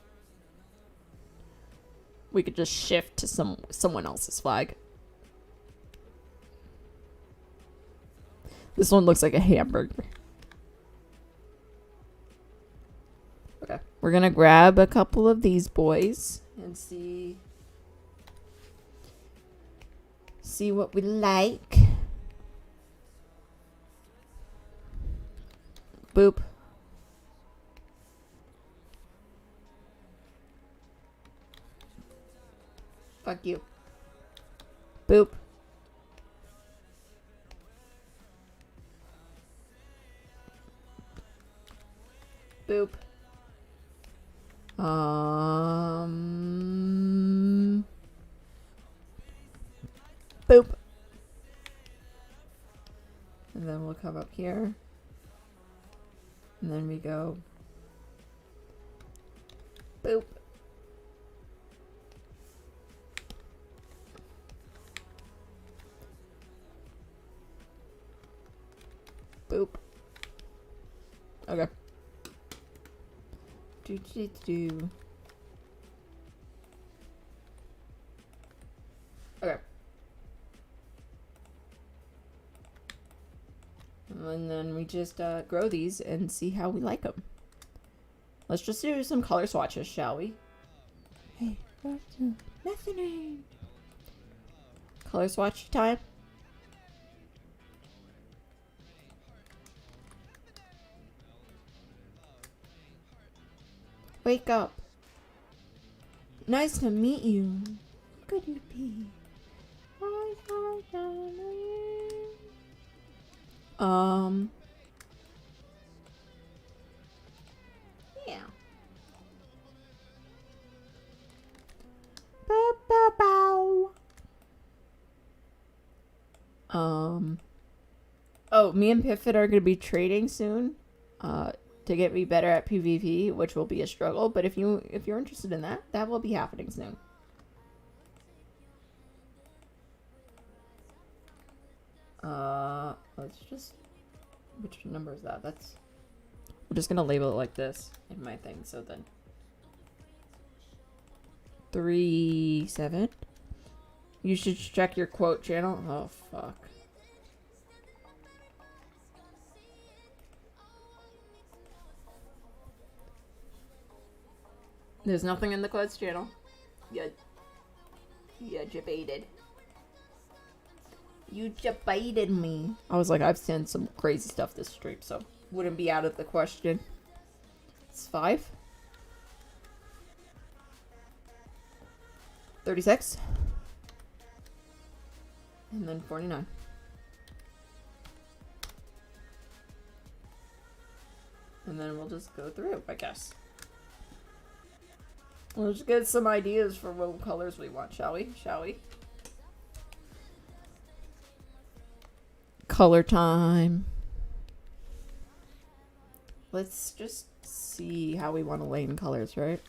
we could just shift to someone else's flag. This one looks like a hamburger. Okay. We're gonna grab a couple of these boys and see what we like. Boop. Fuck you. Boop. Boop. Boop. And then we'll come up here. And then we go. Boop. Boop. Okay. Do. Okay. And then we just grow these and see how we like them. Let's just do some color swatches, shall we? Hey, nothing. Color swatch time. Wake up. Nice to meet you. Could you be? Yeah. Bow. Oh, me and Piffet are gonna be trading soon. To get me better at PvP, which will be a struggle. But if you're interested in that, that will be happening soon. Let's just, which number is that? That's, we're just gonna label it like this in my thing. So then 3-7. You should check your quote channel. Oh fuck. There's nothing in the quotes channel. You debated. You debated me. I was like, I've seen some crazy stuff this stream, so wouldn't be out of the question. It's 5. 36. And then 49. And then we'll just go through, I guess. We'll just get some ideas for what colors we want, shall we? Color time. Let's just see how we want to lay in colors, right?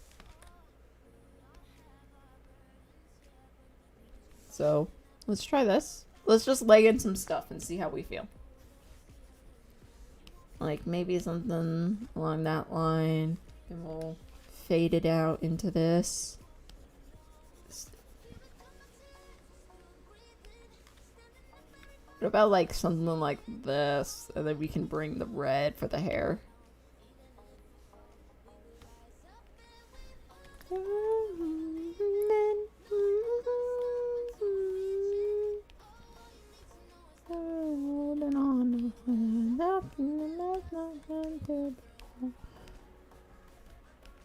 So, let's try this. Let's just lay in some stuff and see how we feel. Like, maybe something along that line. And we'll fade it out into this. What about like something like this, and then we can bring the red for the hair.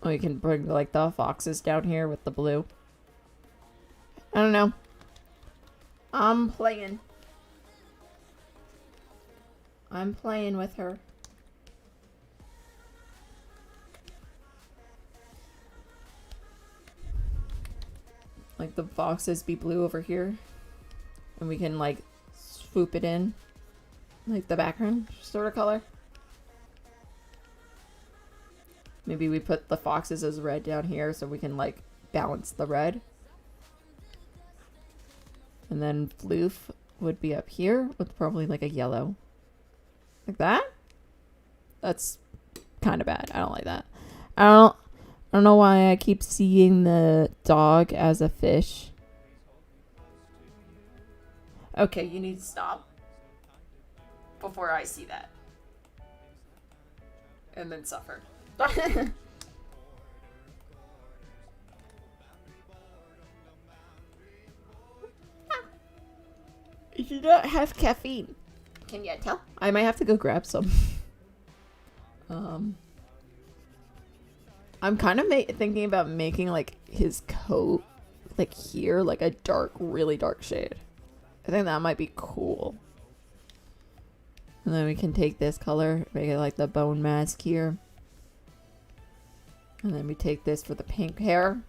We can bring like the foxes down here with the blue. I don't know. I'm playing with her. Like the foxes be blue over here. And we can like swoop it in. Like the background sort of color. Maybe we put the foxes as red down here so we can like balance the red. And then floof would be up here with probably like a yellow. Like that? That's kind of bad. I don't like that. I don't know why I keep seeing the dog as a fish. Okay, you need to stop before I see that. And then suffer. You don't have caffeine. Can you tell? I might have to go grab some. I'm kind of thinking about making like his coat like here like a dark, really dark shade. I think that might be cool. And then we can take this color, make it like the bone mask here. And then we take this for the pink hair.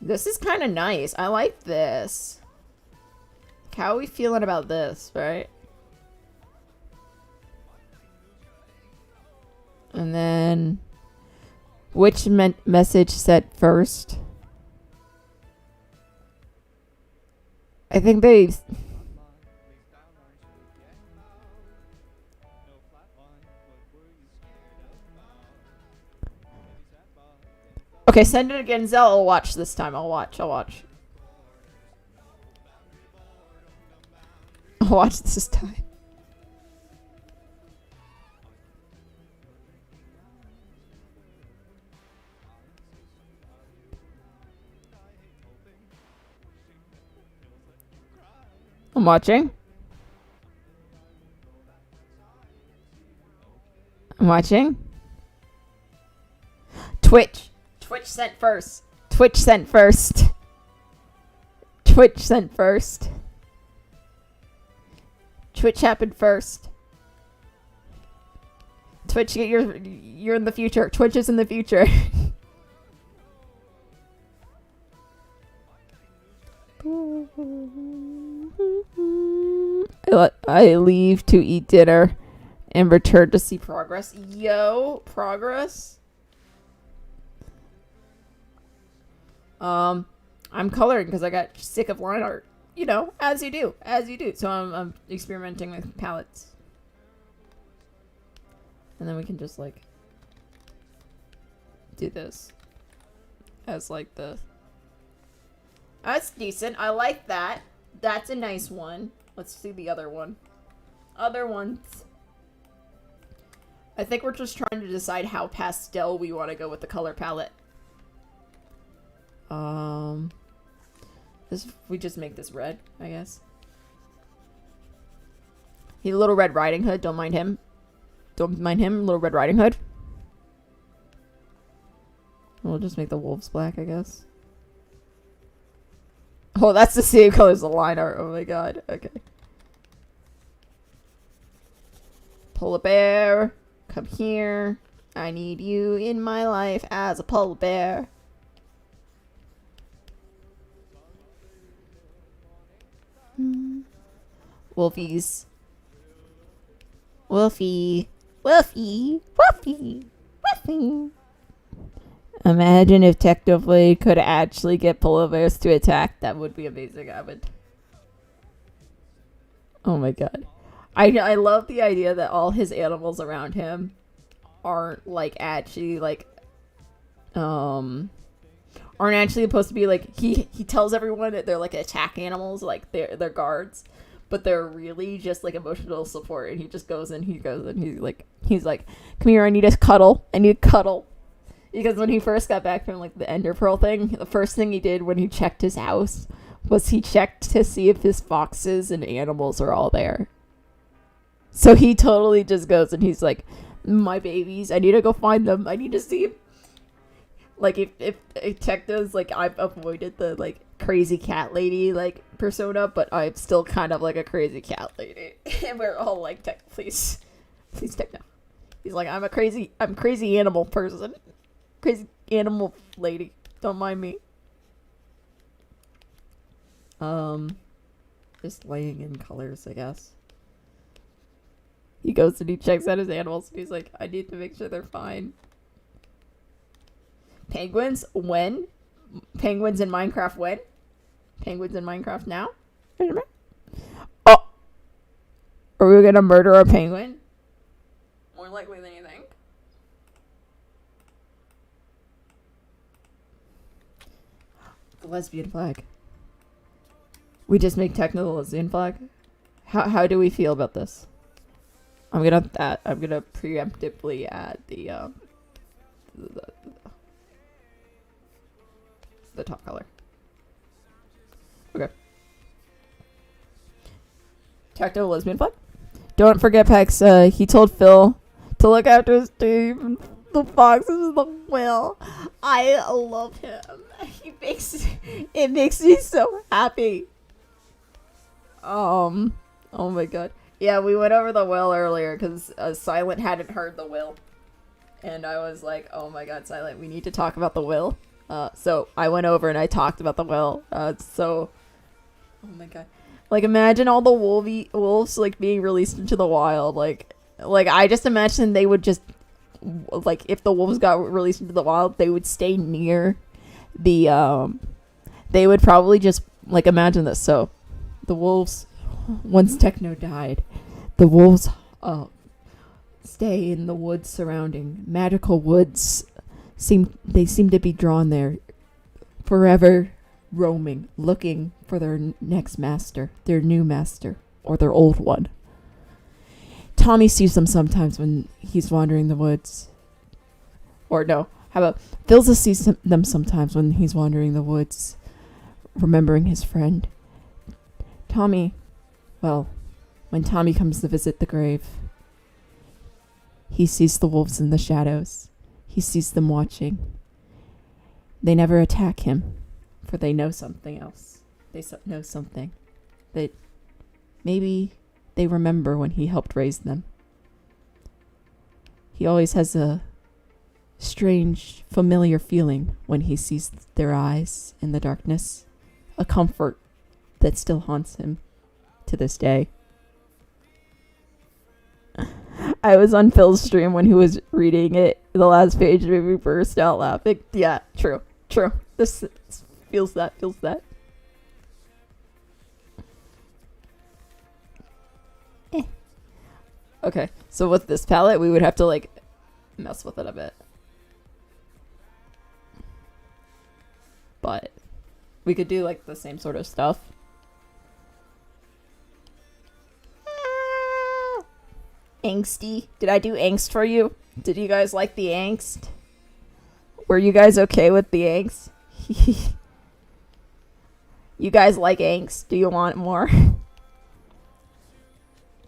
This is kind of nice. I like this. How are we feeling about this, right? And then which message set first? I think they... Okay, send it again, Zell. I'll watch this time. I'll watch. Watch this time. I'm watching. I'm watching. Twitch. Twitch sent first. Twitch sent first. Twitch sent first. Twitch happened first. Twitch, you're in the future. Twitch is in the future. I leave to eat dinner and return to see progress. Yo, progress. I'm coloring because I got sick of line art. You know, as you do. So I'm experimenting with palettes. And then we can just like do this as like the... That's decent. I like that. That's a nice one. Let's see the other one. Other ones. I think we're just trying to decide how pastel we want to go with the color palette. We just make this red, I guess. He's a Little Red Riding Hood. Don't mind him. Don't mind him. Little Red Riding Hood. We'll just make the wolves black, I guess. Oh, that's the same color as the line art. Oh my god. Okay. Polar bear, come here. I need you in my life as a polar bear. Wolfies. Wolfie. Wolfie. Wolfie. Wolfie. Imagine if Technoblade could actually get polar bears to attack. That would be amazing. I would. Oh my god. I love the idea that all his animals around him aren't like actually like aren't actually supposed to be like he tells everyone that they're like attack animals, like they're guards, but they're really just like emotional support, and he just goes and he's like, come here, I need a cuddle. Because when he first got back from like the Ender Pearl thing, the first thing he did when he checked his house was he checked to see if his foxes and animals are all there. So he totally just goes and he's like, my babies, I need to go find them. I need to see them. Like if Techno's like, I've avoided the like crazy cat lady like persona, but I'm still kind of like a crazy cat lady. And we're all like, please Techno. He's like, I'm crazy animal person. Crazy animal lady. Don't mind me. Just laying in colors, I guess. He goes and he checks out his animals and he's like, I need to make sure they're fine. Penguins? When? Penguins in Minecraft when? Penguins in Minecraft now? Oh! Are we gonna murder a penguin? More likely than you think. The lesbian flag. We just make Techno the lesbian flag? How do we feel about this? I'm gonna preemptively add the top color. Okay. Techno lesbian flag. Don't forget, Pex. He told Phil to look after his team. The foxes and the whale. I love him. It makes me so happy. Oh my god. Yeah, we went over the will earlier because Silent hadn't heard the will. And I was like, oh my god, Silent, we need to talk about the will. So I went over and I talked about the will. Oh my god. Like, imagine all the wolves, like, being released into the wild. Like, I just imagine they would just, like, if the wolves got released into the wild, they would stay near the, they would probably just, like, imagine this. So, the wolves, once Techno died, the wolves stay in the woods surrounding. Magical woods seem to be drawn there, forever roaming, looking for their next master, their new master. or their old one. Tommy sees them sometimes when he's wandering the woods. Or no, how about Philza sees them sometimes when he's wandering the woods, remembering his friend. Tommy, well, when Tommy comes to visit the grave, he sees the wolves in the shadows. He sees them watching. They never attack him, for they know something else. They know something that maybe they remember when he helped raise them. He always has a strange, familiar feeling when he sees their eyes in the darkness. A comfort that still haunts him to this day. I was on Phil's stream when he was reading it. The last page made me burst out laughing. Yeah, true. This feels that. Okay, so with this palette, we would have to, like, mess with it a bit. But we could do, like, the same sort of stuff. Angsty. Did I do angst for you? Did you guys like the angst? Were you guys okay with the angst? You guys like angst? Do you want more?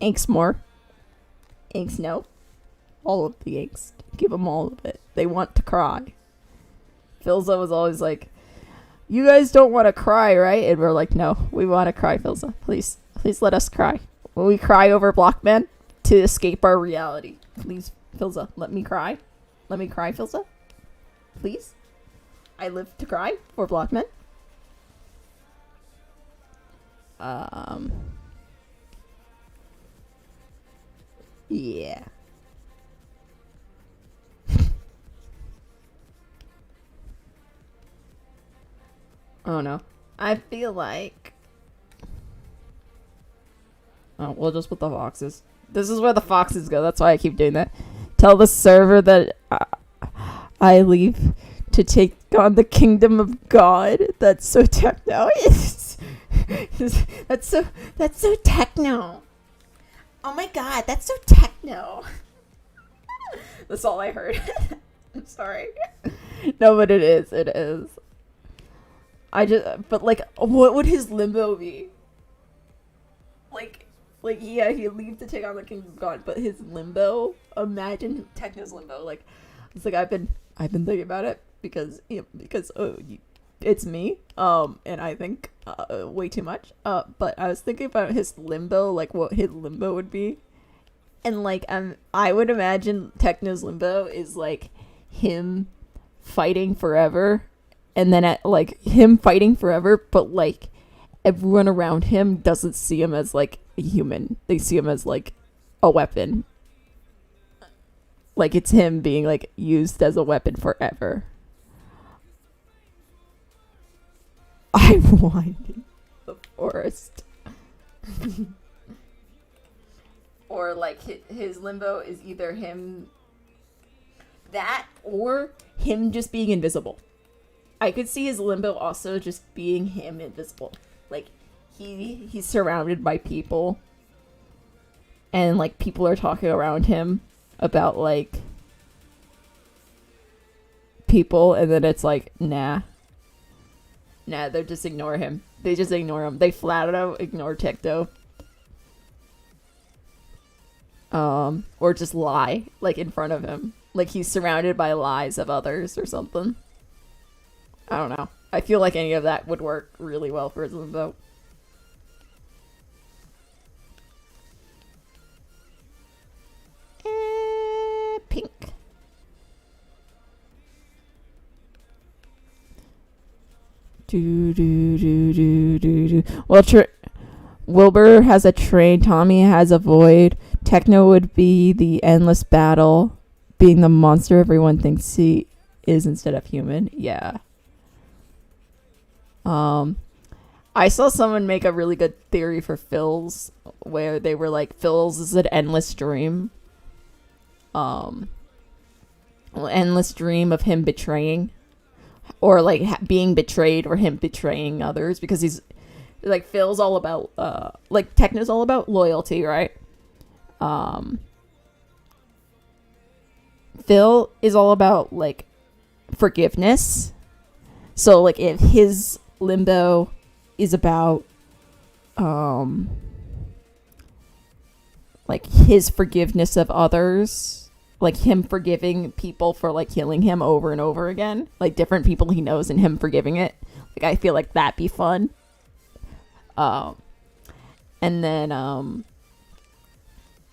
Angst more? Angst no? All of the angst. Give them all of it. They want to cry. Philza was always like, you guys don't want to cry, right? And we're like, no, we want to cry, Philza. Please let us cry. Will we cry over Blockman to escape our reality? Please, Philza, let me cry. Let me cry, Philza. Please. I live to cry for Blockman. Yeah. Oh no. I feel like... Oh, we'll just put the foxes. This is where the foxes go. That's why I keep doing that. Tell the server that I leave to take on the kingdom of God. That's so techno. That's so techno. Oh my god, that's so techno. That's all I heard. I'm sorry. No, but it is. But like, what would his limbo be? Like, yeah, he'd leave to take on the kingdom of God, but his limbo, imagine Techno's limbo. Like, it's like, I've been thinking about it because it's me, and I think, way too much, but I was thinking about his limbo, like, what his limbo would be, and, like, I would imagine Techno's limbo is, like, him fighting forever, and then him fighting forever, but, like, everyone around him doesn't see him as, like, a human. They see him as, like, a weapon. Like, it's him being, like, used as a weapon forever. I'm winding the forest. Or, like, his limbo is either him... that, or him just being invisible. I could see his limbo also just being him invisible. Like, he's surrounded by people. And, like, people are talking around him about, like, people. And then it's like, nah, they just ignore him. They just ignore him. They flat out ignore Tecto. Or just lie, like, in front of him. Like, he's surrounded by lies of others or something. I don't know. I feel like any of that would work really well for his limbo. Pink. Well, Wilbur has a train. Tommy has a void. Techno would be the endless battle, being the monster everyone thinks he is instead of human. Yeah. I saw someone make a really good theory for Phil's, where they were like, Phil's is an endless dream. Endless dream of him betraying, or like being betrayed, or him betraying others, because Like Phil's all about like Techno's all about loyalty, right? Phil is all about like forgiveness. So like if his limbo is about like his forgiveness of others, like him forgiving people for like killing him over and over again, like different people he knows and him forgiving it. Like I feel like that'd be fun. And then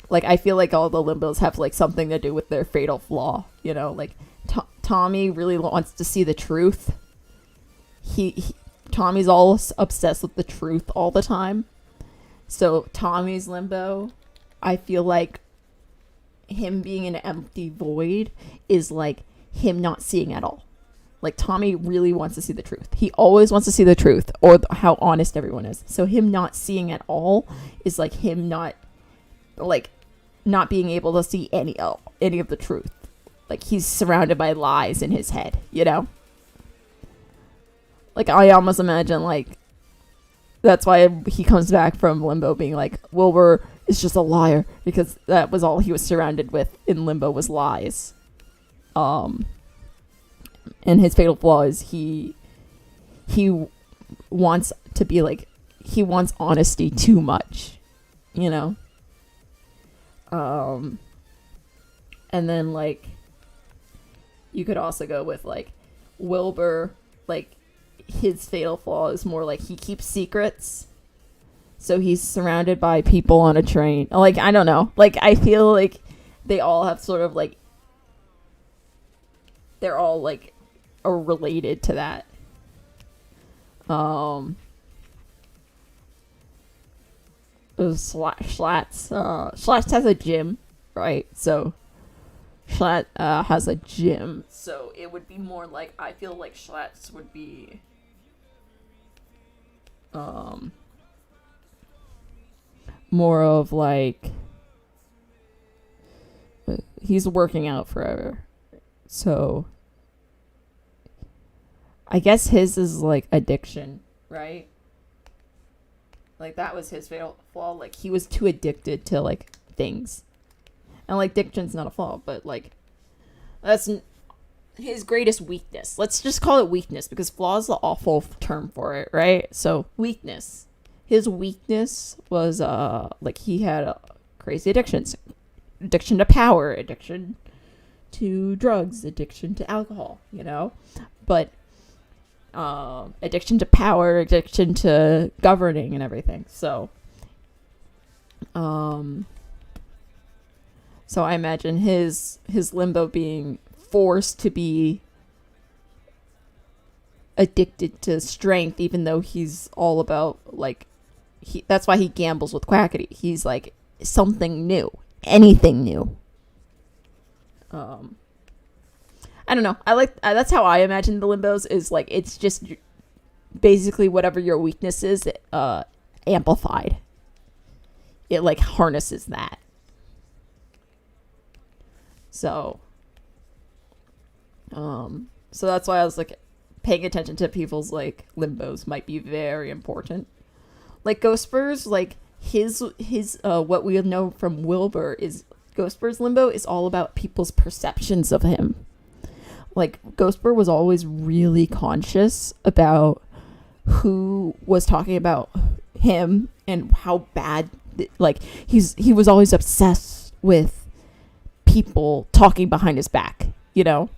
like I feel like all the limbos have like something to do with their fatal flaw, you know, like Tommy really wants to see the truth. Tommy's all obsessed with the truth all the time. So Tommy's limbo, I feel like him being an empty void is like him not seeing at all. Like Tommy really wants to see the truth. He always wants to see the truth or how honest everyone is. So him not seeing at all is like him not being able to see any of the truth. Like he's surrounded by lies in his head, you know? Like I almost imagine like that's why he comes back from limbo being like, Wilbur is just a liar, because that was all he was surrounded with in limbo was lies. And his fatal flaw is he wants to be like, he wants honesty too much, you know? And then like you could also go with like Wilbur, like his fatal flaw is more like he keeps secrets. So he's surrounded by people on a train. Like, I don't know. Like, I feel like they all have sort of like, they're all like are related to that. Schlatt's has a gym, right? So Schlatt has a gym. So it would be more like, I feel like Schlatt's would be more of like he's working out forever. So I guess his is like addiction, right? Like that was his fatal flaw. Like he was too addicted to like things. And like addiction's not a flaw, but like that's his greatest weakness. Let's just call it weakness because flaw is the awful term for it, right? So weakness. His weakness was like he had crazy addictions. Addiction to power, addiction to drugs, addiction to alcohol, you know? But addiction to power, addiction to governing and everything. So so I imagine his limbo being forced to be addicted to strength, even though he's all about like that's why he gambles with Quackity. He's like something new, anything new. I don't know. I like that's how I imagine the limbos is like it's just basically whatever your weakness is amplified. It like harnesses that. So so that's why I was like paying attention to people's like limbos might be very important. Like Ghostbur's like his what we know from Wilbur is Ghostbur's limbo is all about people's perceptions of him. Like Ghostbur was always really conscious about who was talking about him and how bad like he was always obsessed with people talking behind his back, you know?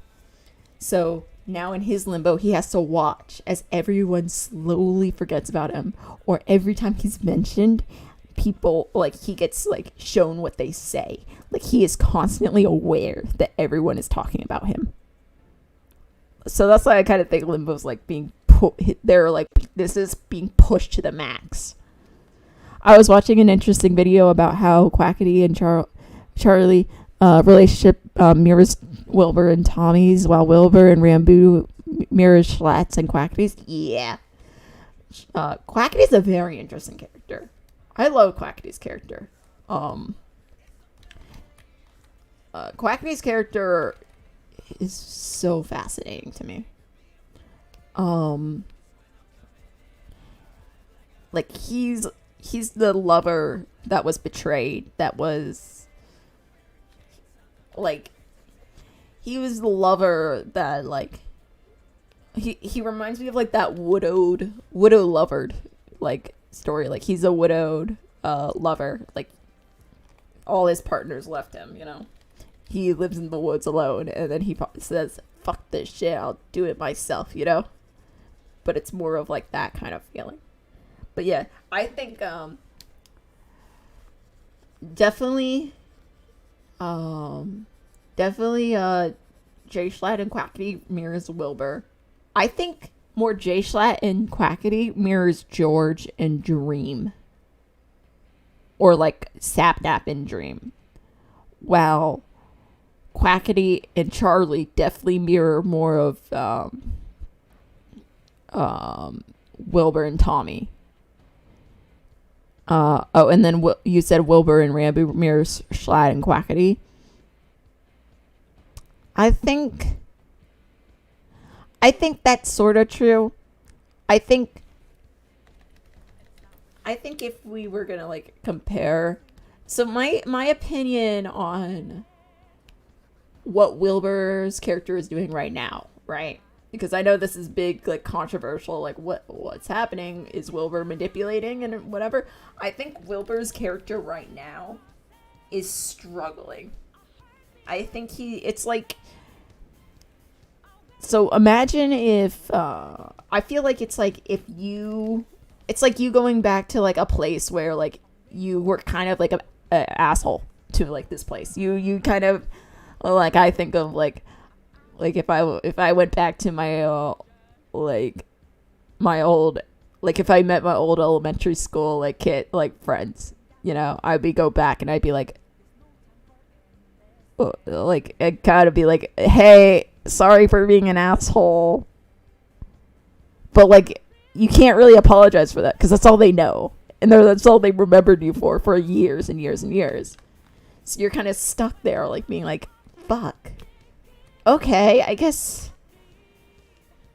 So now in his limbo, he has to watch as everyone slowly forgets about him, or every time he's mentioned, people like he gets like shown what they say. Like he is constantly aware that everyone is talking about him. So that's why I kind of think limbo's like being they're like this is being pushed to the max. I was watching an interesting video about how Quackity and Charlie relationship mirrors Wilbur and Tommy's, while Wilbur and Rambo mirrors Schlatt's and Quackity's. Yeah. Quackity's a very interesting character. I love Quackity's character. Quackity's character is so fascinating to me. like he's the lover that was betrayed, that was like he was the lover that like he reminds me of like that widow lovered like story. Like he's a widowed lover, like all his partners left him, you know. He lives in the woods alone, and then he says, fuck this shit, I'll do it myself, you know. But it's more of like that kind of feeling. But yeah, I think definitely Jay Schlatt and Quackity mirrors Wilbur. I think more Jay Schlatt and Quackity mirrors George and Dream. Or like Sapnap and Dream. While Quackity and Charlie definitely mirror more of Wilbur and Tommy. And then you said Wilbur and Rambo mirrors Schlatt and Quackity. I think that's sort of true. I think if we were gonna like compare, so my opinion on what Wilbur's character is doing right now, right? Because I know this is big, like controversial, like what's happening, is Wilbur manipulating and whatever. I think Wilbur's character right now is struggling. I think it's like, so imagine if I feel like it's like it's like you going back to like a place where like you were kind of like a asshole to like this place. You kind of like, I think of like if I went back to my like my old, like if I met my old elementary school like kid like friends, you know, I'd go back and I'd be like I'd kind of be like, hey, sorry for being an asshole, but like you can't really apologize for that because that's all they know, and that's all they remembered you for years and years and years. So you're kind of stuck there, like being like, fuck, okay, I guess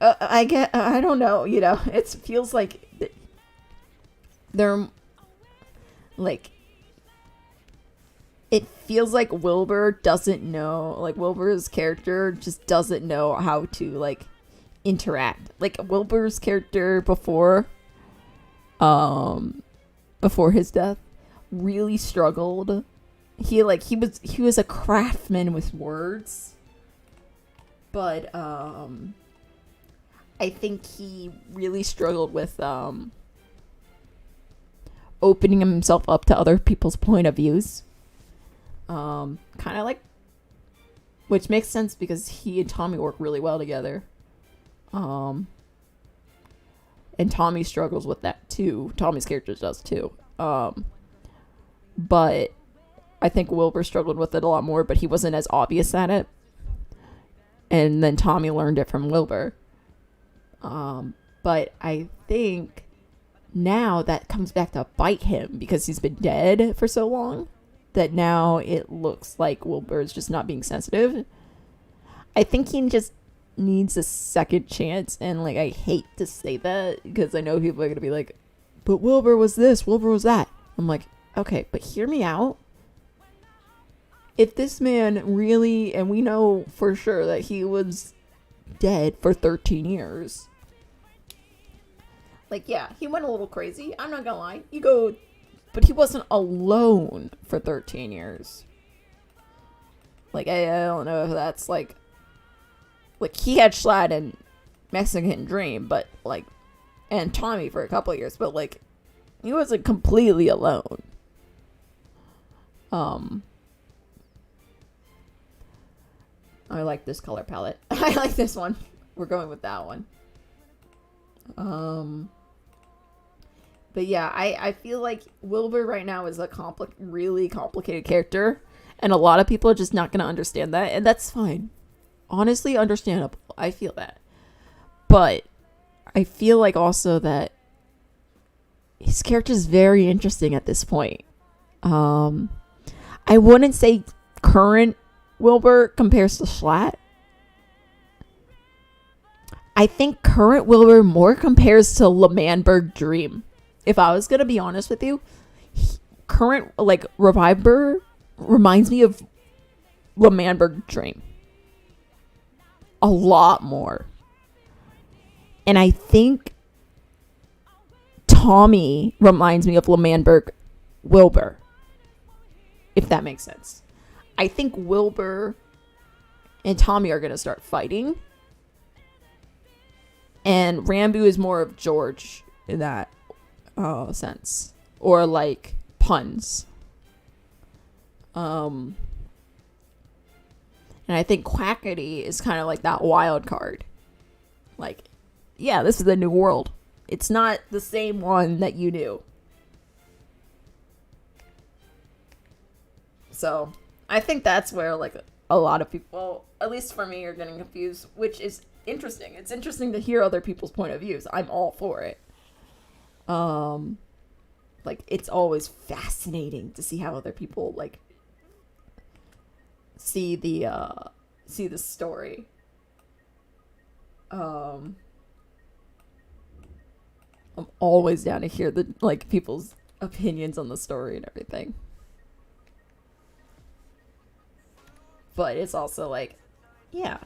I don't know, you know. It feels like they're like, it feels like Wilbur doesn't know, like Wilbur's character just doesn't know how to like interact. Like Wilbur's character before his death really struggled. He was a craftsman with words, but I think he really struggled with opening himself up to other people's point of views. Kind of like, which makes sense because he and Tommy work really well together. And Tommy struggles with that too. Tommy's character does too. But I think Wilbur struggled with it a lot more, but he wasn't as obvious at it. And then Tommy learned it from Wilbur. But I think now that comes back to bite him because he's been dead for so long, that now it looks like Wilbur's just not being sensitive. I think he just needs a second chance, and like I hate to say that because I know people are gonna be like, but Wilbur was this, Wilbur was that. I'm like, okay, but hear me out. If this man really, and we know for sure that he was dead for 13 years. Like, yeah, he went a little crazy. I'm not gonna lie. But he wasn't alone for 13 years. Like, I don't know if that's like he had Schlatt and Mexican Dream, but like, and Tommy for a couple of years, but like, he wasn't completely alone. I like this color palette. I like this one. We're going with that one. But yeah, I feel like Wilbur right now is a really complicated character, and a lot of people are just not going to understand that, and that's fine. Honestly, understandable. I feel that. But I feel like also that his character is very interesting at this point. I wouldn't say current Wilbur compares to Schlatt. I think current Wilbur more compares to L'Manberg Dream. if I was gonna be honest with you, current like Reviver reminds me of L'Manberg Dream a lot more. And I think Tommy reminds me of L'Manberg Wilbur, if that makes sense. I think Wilbur and Tommy are going to start fighting. And Rambu is more of George in that sense. Or like puns. And I think Quackity is kind of like that wild card. Like, yeah, this is a new world. It's not the same one that you knew. So, I think that's where, like, a lot of people, at least for me, are getting confused, which is interesting. It's interesting to hear other people's point of views. I'm all for it. Like, it's always fascinating to see how other people, like, see the story. I'm always down to hear the, like, people's opinions on the story and everything. But it's also like, yeah,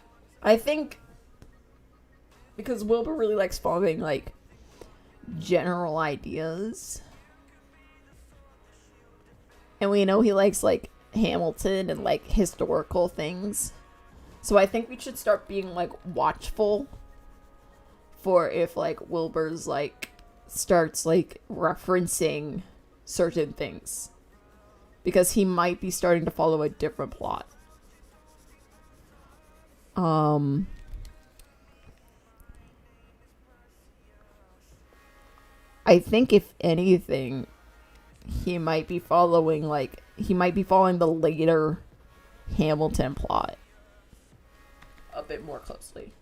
I think because Wilbur really likes following like general ideas, and we know he likes like Hamilton and like historical things, so I think we should start being like watchful for if like Wilbur's like starts like referencing certain things, because he might be starting to follow a different plot. I think if anything, he might be following the later Hamilton plot a bit more closely.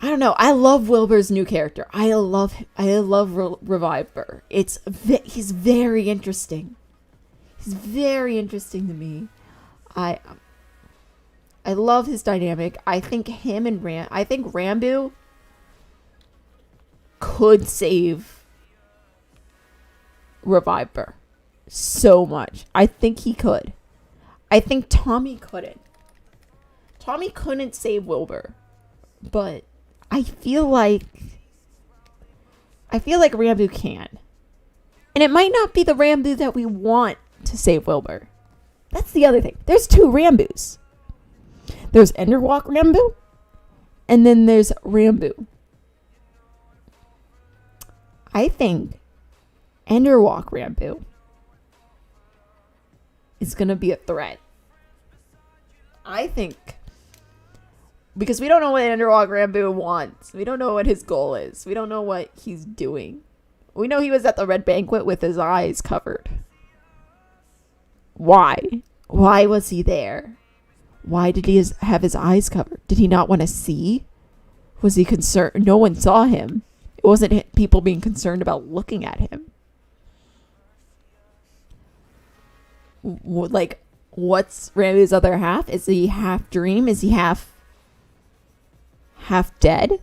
I don't know. I love Wilbur's new character. I love Reviver. He's very interesting. He's very interesting to me. I love his dynamic. I think Rambu could save Reviver so much. I think he could. I think Tommy couldn't. Tommy couldn't save Wilbur, but I feel like Rambu can. And it might not be the Rambu that we want to save Wilbur. That's the other thing. There's two Rambus. There's Enderwalk Rambu, and then there's Rambu. I think Enderwalk Rambu is going to be a threat. I think, because we don't know what Enderwalk Rambu wants. We don't know what his goal is. We don't know what he's doing. We know he was at the Red Banquet with his eyes covered. Why? Why was he there? Why did he have his eyes covered? Did he not want to see? Was he concerned? No one saw him. It wasn't people being concerned about looking at him. Like, what's Rambu's other half? Is he half dream? Is he half dead?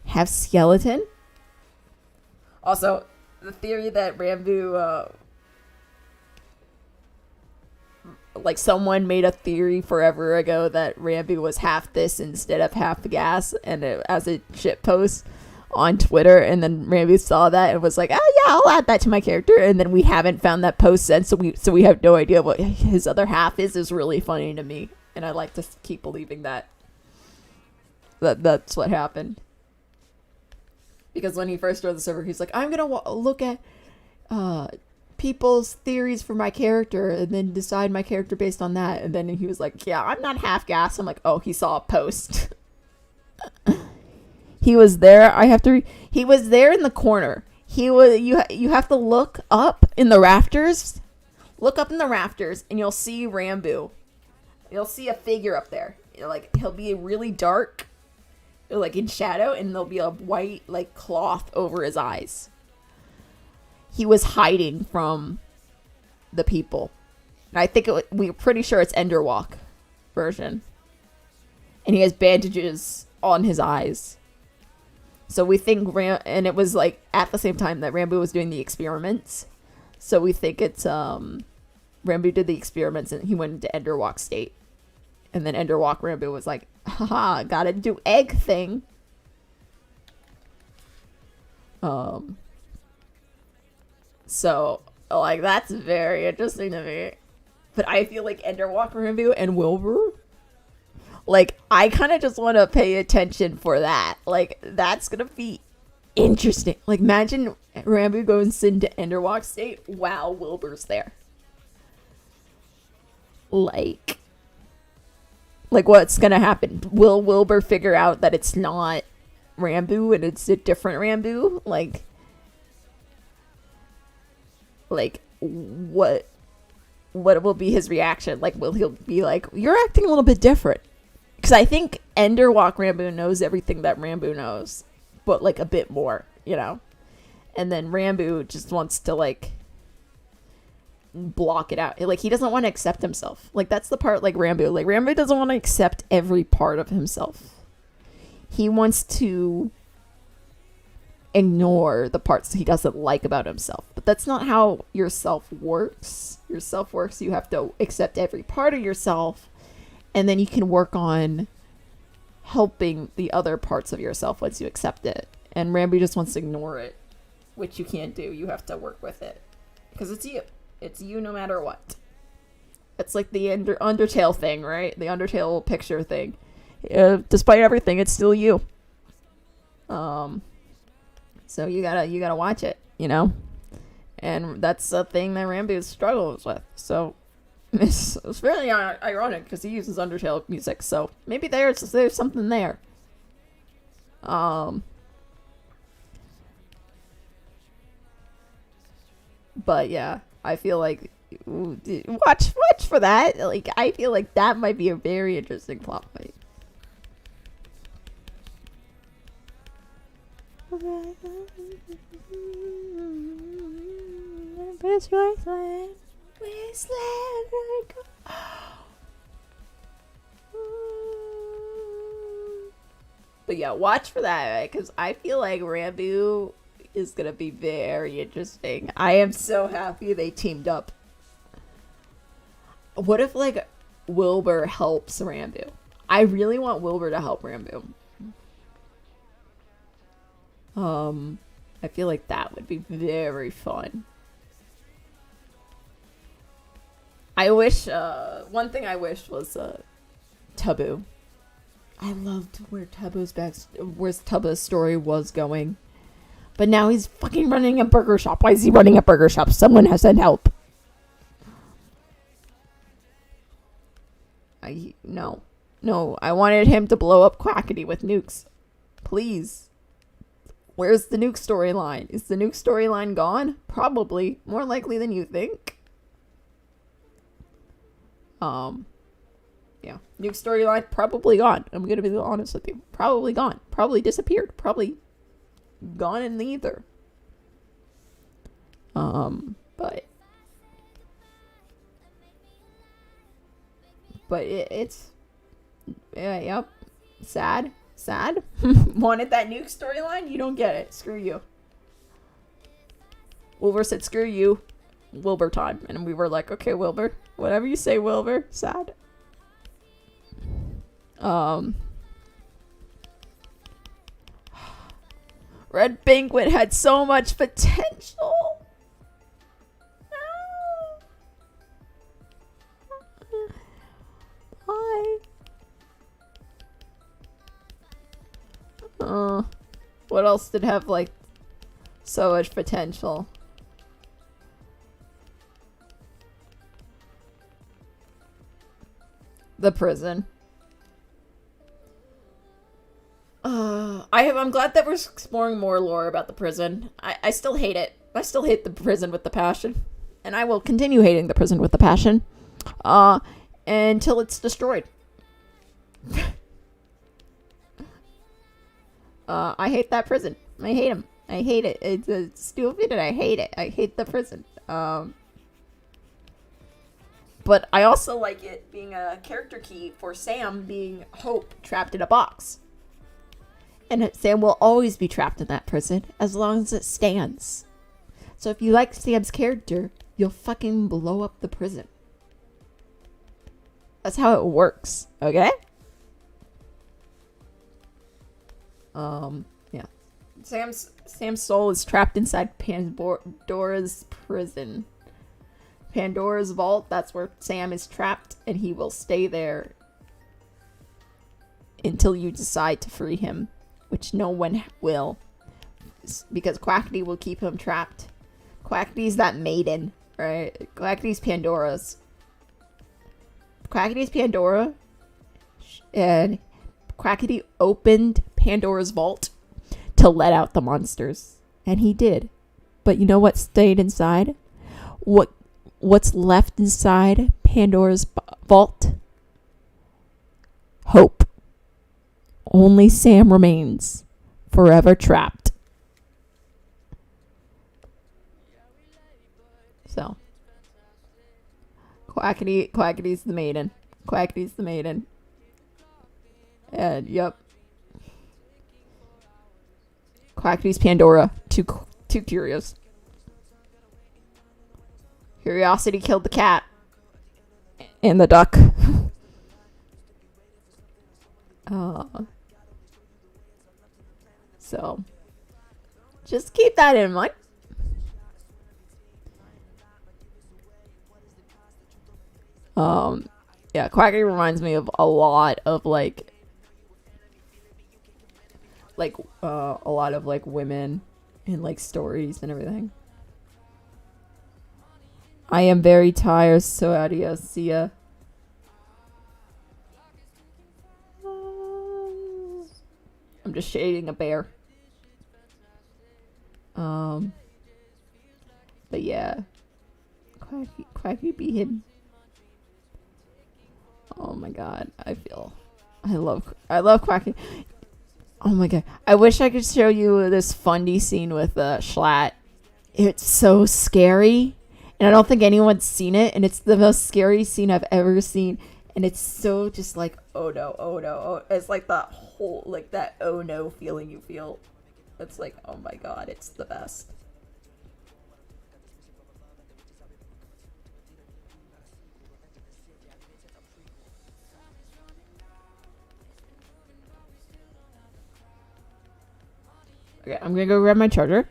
Half skeleton? Also, the theory that Rambu, like someone made a theory forever ago that Rambu was half this instead of half the gas, and as a shit post on Twitter, and then Rambu saw that and was like, oh yeah, I'll add that to my character, and then we haven't found that post since, so we have no idea what his other half is really funny to me, and I like to keep believing that's what happened. Because when he first joined the server, he's like, I'm gonna look at people's theories for my character and then decide my character based on that. And then he was like, yeah, I'm not half gas. I'm like, oh, he saw a post. He was there. He was there in the corner. You have to look up in the rafters. Look up in the rafters and you'll see Rambu. You'll see a figure up there. Like, he'll be really dark, like in shadow, and there'll be a white like cloth over his eyes. He was hiding from the people. And I think we're pretty sure it's Enderwalk version. And he has bandages on his eyes. So we think and it was like at the same time that Rambo was doing the experiments. So we think it's Rambo did the experiments and he went into Enderwalk state. And then Enderwalk Rambo was like, haha, gotta do egg thing. So like that's very interesting to me. But I feel like Enderwalk Rambo and Wilbur, like I kind of just want to pay attention for that. Like that's gonna be interesting. Like imagine Rambo goes into Enderwalk state while Wilbur's there. Like what's gonna happen? Will Wilbur figure out that it's not Rambo and it's a different Rambo? Like what will be his reaction? Like will he be like, you're acting a little bit different? Because I think Enderwalk Rambo knows everything that Rambo knows, but like a bit more, you know? And then Rambo just wants to like block it out. Like he doesn't want to accept himself. Like that's the part like Rambo doesn't want to accept every part of himself. He wants to ignore the parts he doesn't like about himself. But that's not how your self works. Your self works, you have to accept every part of yourself, and then you can work on helping the other parts of yourself once you accept it. And Rambo just wants to ignore it, which you can't do. You have to work with it because it's you. It's you no matter what. It's like the Undertale thing, right? The Undertale picture thing. Despite everything, it's still you. So you gotta watch it, you know? And that's a thing that Rambo struggles with. So it's really ironic because he uses Undertale music. So maybe there's something there. But yeah, I feel like watch for that. Like I feel like that might be a very interesting plot point. But yeah, watch for that, right? Because I feel like Rambo is gonna be very interesting. I am so happy they teamed up. What if like Wilbur helps Rambo? I really want Wilbur to help Rambo. I feel like that would be very fun. I wish, one thing I wish was, Taboo. I loved where Taboo's story was going. But now he's fucking running a burger shop. Why is he running a burger shop? Someone has sent help. No, I wanted him to blow up Quackity with nukes. Please. Where's the nuke storyline? Is the nuke storyline gone? Probably. More likely than you think. Yeah. Nuke storyline probably gone. I'm gonna be honest with you. Probably gone. Probably disappeared. Probably gone in the ether. But it's yep. Sad. Wanted that nuke storyline? You don't get it. Screw you. Wilbur said, screw you. Wilbur time. And we were like, okay, Wilbur. Whatever you say, Wilbur. Sad. Red Banquet had so much potential. Why? What else did have like so much potential? The prison. I'm glad that we're exploring more lore about the prison. I still hate it. I still hate the prison with the passion. And I will continue hating the prison with the passion. Until it's destroyed. I hate that prison. I hate him. I hate it. It's stupid and I hate it. I hate the prison. But I also like it being a character key for Sam being Hope trapped in a box. And Sam will always be trapped in that prison as long as it stands. So if you like Sam's character, you'll fucking blow up the prison. That's how it works, okay? Yeah. Sam's soul is trapped inside Pandora's prison. Pandora's vault, that's where Sam is trapped, and he will stay there until you decide to free him, which no one will, because Quackity will keep him trapped. Quackity's that maiden, right? Quackity's Pandora, and Quackity opened Pandora's vault to let out the monsters, and he did. But you know what stayed inside? What's left inside Pandora's vault? Hope. Only Sam remains, forever trapped. So, Quackity's the maiden. Quackity's the maiden. And, yep. Quackity's Pandora. Too curious. Curiosity killed the cat. And the duck. So, just keep that in mind. Yeah, Quackity reminds me of a lot of like a lot of like women in like stories and everything. I am very tired, so adios, see ya. I'm just shading a bear. But yeah, Quacky be hidden. Oh my god, I love Quacky. Oh my god, I wish I could show you this fundy scene with Schlatt. It's so scary, and I don't think anyone's seen it, and it's the most scary scene I've ever seen, and it's so just like, oh no, oh no, oh, it's like that whole, like that oh no feeling you feel. It's like, oh my god, it's the best. Okay, I'm gonna go grab my charger.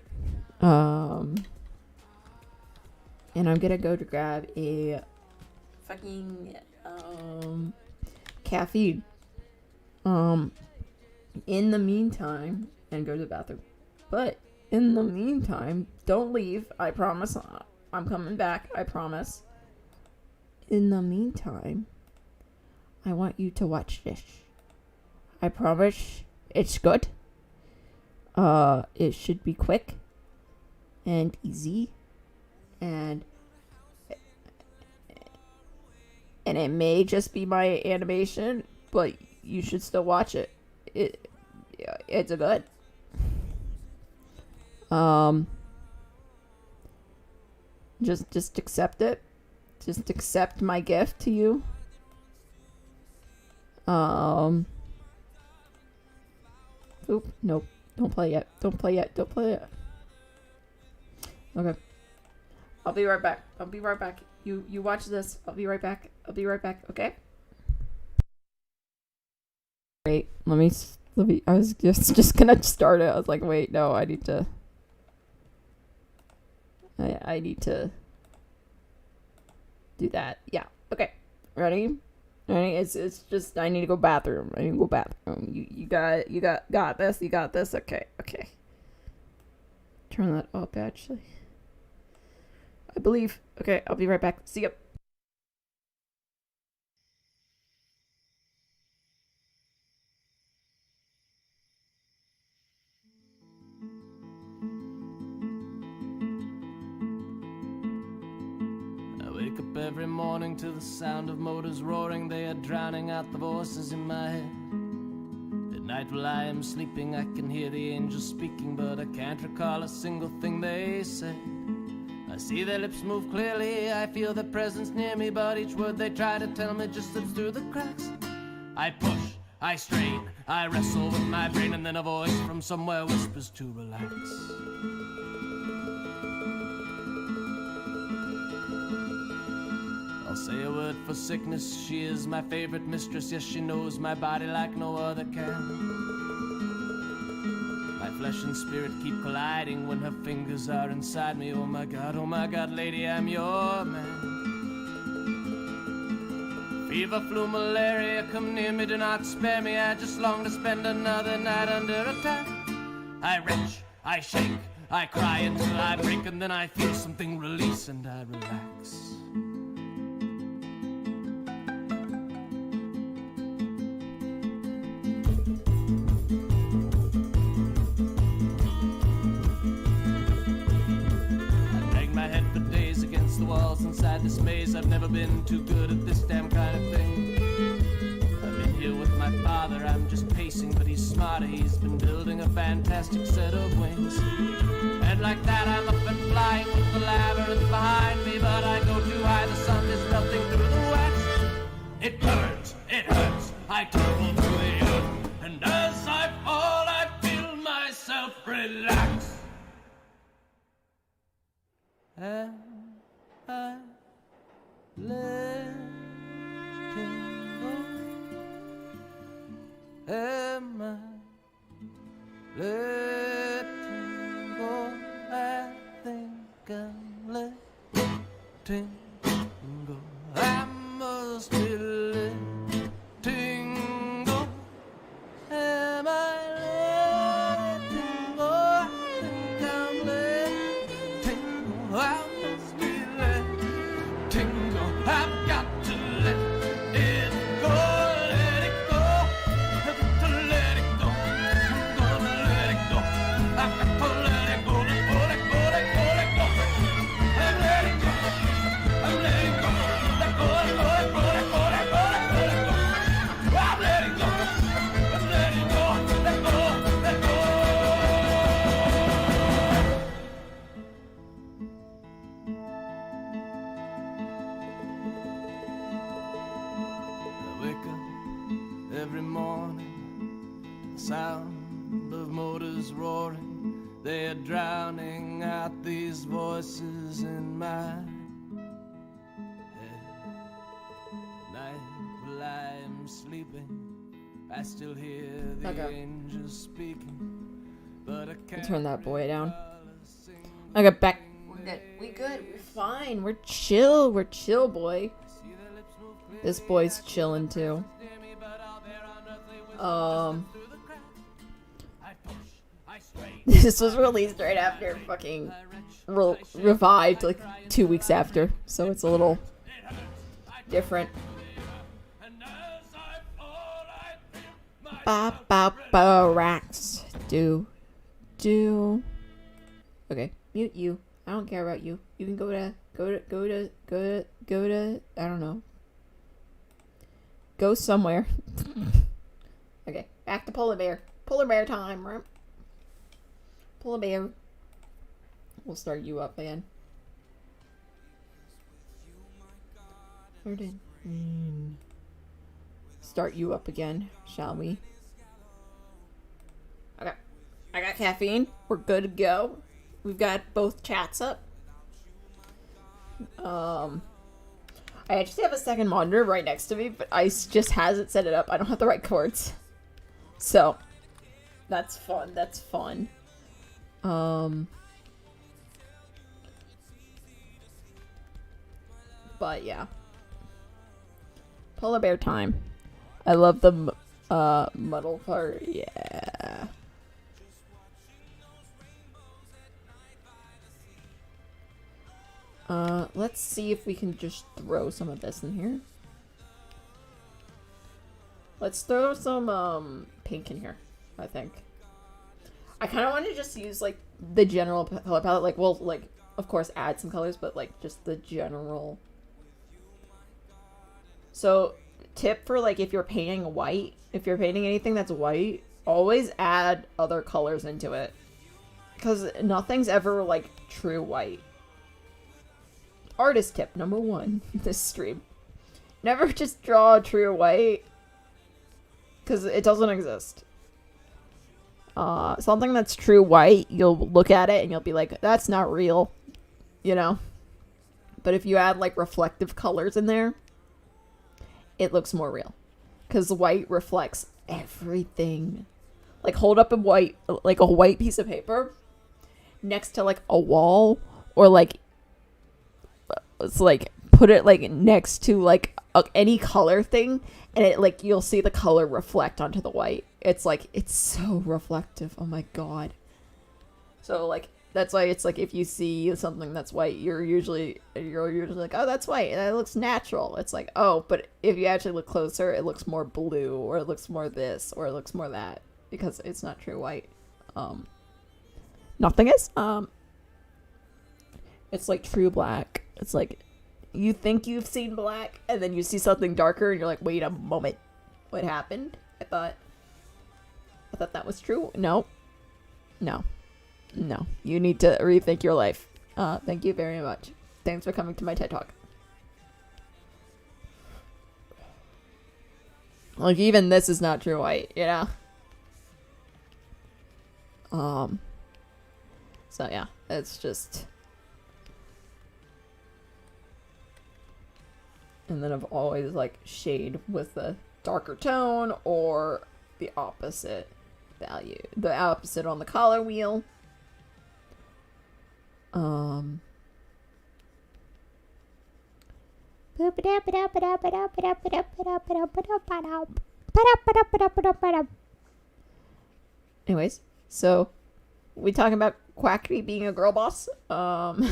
And I'm gonna go to grab a fucking caffeine. In the meantime, and go to the bathroom. But in the meantime, don't leave. I promise. I'm coming back. I promise. In the meantime, I want you to watch this. I promise it's good. It should be quick and easy, and it may just be my animation, but you should still watch it. It's a good. Just accept it. Just accept my gift to you. Oop, nope. Don't play yet. Don't play yet. Don't play yet. Okay. I'll be right back. I'll be right back. You watch this. I'll be right back. I'll be right back. Okay? Wait, let me I was just gonna start it. I was like, wait, no, I need to do that. Yeah. Okay. Ready? It's just I need to go bathroom. You got this. You got this. Okay. Turn that up actually. I believe. Okay, I'll be right back. See ya. Every morning to the sound of motors roaring, they are drowning out the voices in my head. At night while I am sleeping, I can hear the angels speaking, but I can't recall a single thing they said. I see their lips move clearly, I feel their presence near me, but each word they try to tell me just slips through the cracks. I push, I strain, I wrestle with my brain and then a voice from somewhere whispers to relax. I'll say a word for sickness, she is my favorite mistress. Yes, she knows my body like no other can. My flesh and spirit keep colliding when her fingers are inside me. Oh my God, lady, I'm your man. Fever, flu, malaria, come near me, do not spare me. I just long to spend another night under attack. I retch, I shake, I cry until I break, and then I feel something release and I relax. Inside this maze, I've never been too good at this damn kind of thing. I've been here with my father, I'm just pacing, but he's smarter. He's been building a fantastic set of wings. And like that, I'm up and flying with the labyrinth behind me. But I go too high, the sun is melting through the west. It burns, it hurts, I tumble through the earth. And as I fall, I feel myself relax. And I let it go. Am I letting go? I think I'm letting go. I must be letting go. Am I letting go? I think I'm letting go. I must be letting go. I've got to let it go. Let it go. I've got to let it go. I'm gonna let it go. I've got to let it go. Let go, let go, let go, let go. I'm letting go. I'm letting go. Let go, let go, let go, let go, let go, let go, let go. I'm letting go. I'm letting go. Let go, let go. I wake up every morning, the sound of motors roaring. They are drowning out these voices in my head. Night while I am sleeping, I still hear the Okay. angels speaking, but I can't Turn that boy down. Okay, back. We're good. We're fine. We're chill, boy. This boy's chilling too. This was released right after fucking revived, like 2 weeks after, so it's a little different. Ba ba ba racks. Do. Okay, mute you. I don't care about you. You can go to I don't know. Go somewhere. Okay, back to polar bear. Polar bear time, right? Polar bear. We'll start you up again. Where did start you up again, shall we? Okay. I got caffeine. We're good to go. We've got both chats up. I actually have a second monitor right next to me, but Ice just hasn't set it up. I don't have the right cords. So, that's fun. That's fun. But yeah. Polar bear time. I love the muddle part. Yeah. Let's see if we can just throw some of this in here. Let's throw some pink in here, I think. I kind of want to just use like the general color palette. Like, we'll like of course add some colors, but like just the general. So, tip for like if you're painting white, if you're painting anything that's white, always add other colors into it. Because nothing's ever like true white. Artist tip number 1 this stream. Never just draw a true white. because it doesn't exist. Something that's true white, you'll look at it and you'll be like, that's not real, you know? But if you add like reflective colors in there, it looks more real. Because white reflects everything. Like hold up a white piece of paper next to like a wall, or like it's like put it like next to like any color thing, and it like you'll see the color reflect onto the white. It's like, it's so reflective. Oh my god. So like that's why it's like if you see something that's white, you're usually like, oh, that's white, that looks natural. It's like, oh, but if you actually look closer, it looks more blue, or it looks more this, or it looks more that, because it's not true white. Nothing is. It's like true black. It's like you think you've seen black, and then you see something darker, and you're like, wait a moment, what happened? I thought that was true. No. You need to rethink your life. Thank you very much. Thanks for coming to my TED Talk. Like, even this is not true white, you know? So yeah, it's just... And then I've always, like, shade with the darker tone or the opposite value. The opposite on the color wheel. Anyways, so we talking about Quackity being a girl boss. Quackity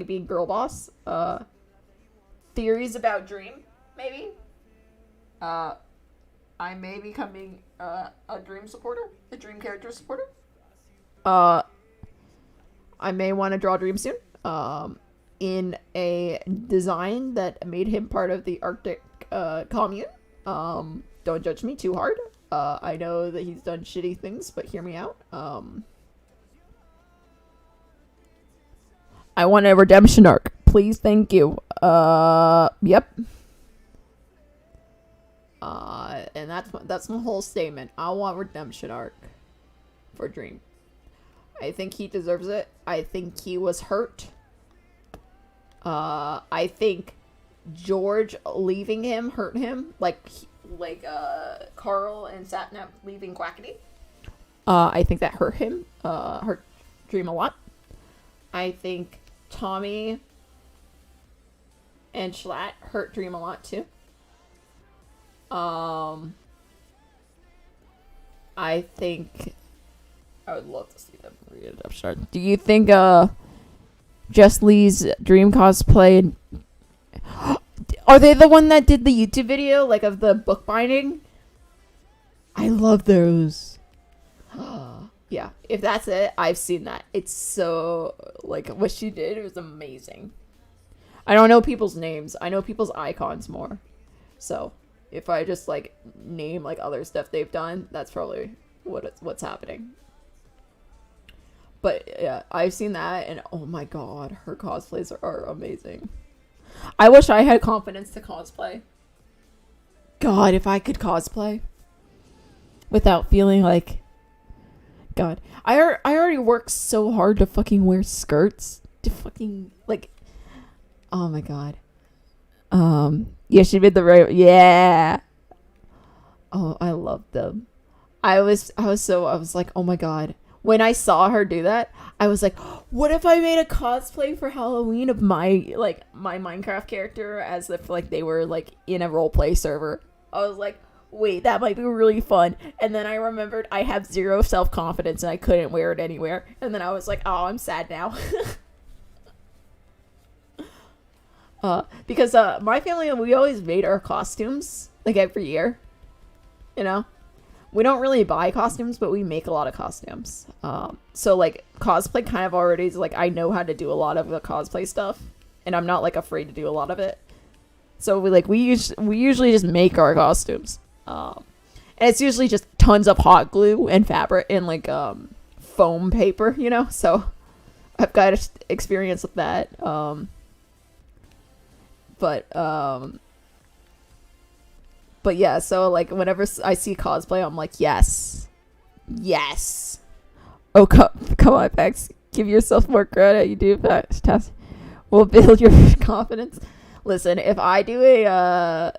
being girl boss. Theories about Dream, maybe. I may be becoming a Dream supporter, a Dream character supporter. I may want to draw Dream soon. In a design that made him part of the Arctic commune. Don't judge me too hard. I know that he's done shitty things, but hear me out. I want a redemption arc. Please, thank you. Yep. And that's my whole statement. I want redemption arc for Dream. I think he deserves it. I think he was hurt. I think George leaving him hurt him, like Carl and Satnap leaving Quackity. I think that hurt him. Hurt Dream a lot. I think Tommy and Schlatt hurt Dream a lot too. I think I would love to see them redemption arc. Do you think Jess Lee's Dream cosplay? Are they the one that did the YouTube video, like, of the book binding? I love those. Yeah, if that's it, I've seen that. It's so, like, what she did was amazing. I don't know people's names. I know people's icons more. So, if I just, like, name, like, other stuff they've done, that's probably what's happening. But, yeah, I've seen that, and oh my god, her cosplays are amazing. I wish I had confidence to cosplay. God, if I could cosplay without feeling like... God, I already work so hard to fucking wear skirts. To fucking, like... Oh my god. Yeah, she did the right... Yeah! Oh, I loved them. I was like, oh my god. When I saw her do that, I was like, what if I made a cosplay for Halloween of my Minecraft character as if, like, they were, like, in a roleplay server? I was like, wait, that might be really fun. And then I remembered I have zero self-confidence and I couldn't wear it anywhere. And then I was like, oh, I'm sad now. Because my family, we always made our costumes, like, every year. You know? We don't really buy costumes, but we make a lot of costumes. So, like, cosplay kind of already is, like, I know how to do a lot of the cosplay stuff. And I'm not, like, afraid to do a lot of it. So, we usually just make our costumes. And it's usually just tons of hot glue and fabric and, like, foam paper, you know? So, I've got experience with that. But yeah, so like whenever I see cosplay, I'm like, yes. Yes. Oh, come on, Pax. Give yourself more credit. You do that. Will build your confidence. Listen, if I do a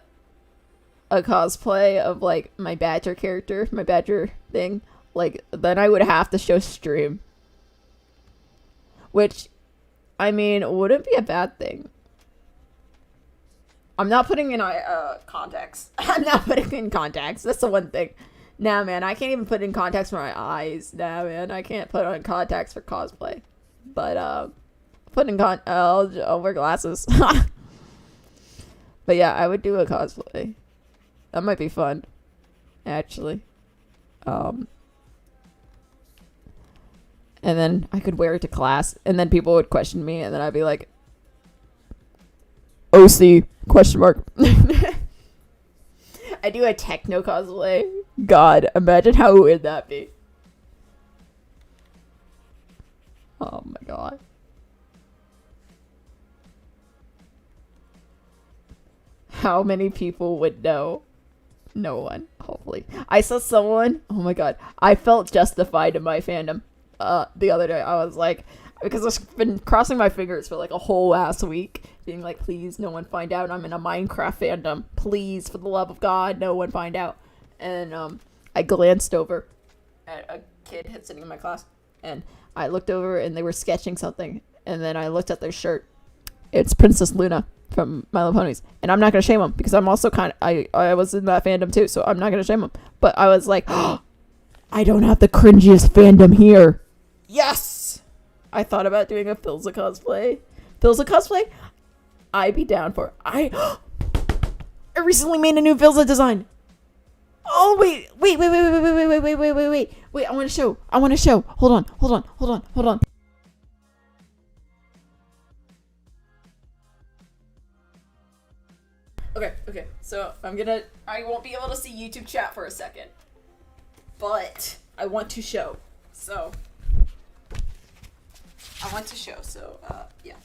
cosplay of like my Badger character, my Badger thing, like then I would have to show stream. Which, I mean, wouldn't be a bad thing. I'm not putting in contacts. I'm not putting in contacts. That's the one thing. Nah, man, I can't even put in contacts for my eyes. Nah, man, I can't put on contacts for cosplay. But, I'll wear glasses. But yeah, I would do a cosplay. That might be fun, actually. And then I could wear it to class, and then people would question me, and then I'd be like, OC, question mark. I do a techno cosplay. God, imagine how weird that be. Oh my god. How many people would know? No one, hopefully. I saw someone, oh my god, I felt justified in my fandom the other day. I was like, because I've been crossing my fingers for like a whole ass week, being like, please, no one find out I'm in a Minecraft fandom. Please, for the love of God, no one find out. And I glanced over at a kid sitting in my class, and I looked over and they were sketching something, and then I looked at their shirt. It's Princess Luna from My Little Ponies, and I'm not gonna shame them because I'm also I was in that fandom too, so I'm not gonna shame them. But I was like, oh, I don't have the cringiest fandom here. Yes, I thought about doing a Philza cosplay. I'd be down for. I recently made a new Philza design. Oh wait! I want to show. Hold on. Okay. So I won't be able to see YouTube chat for a second, but I want to show. So yeah.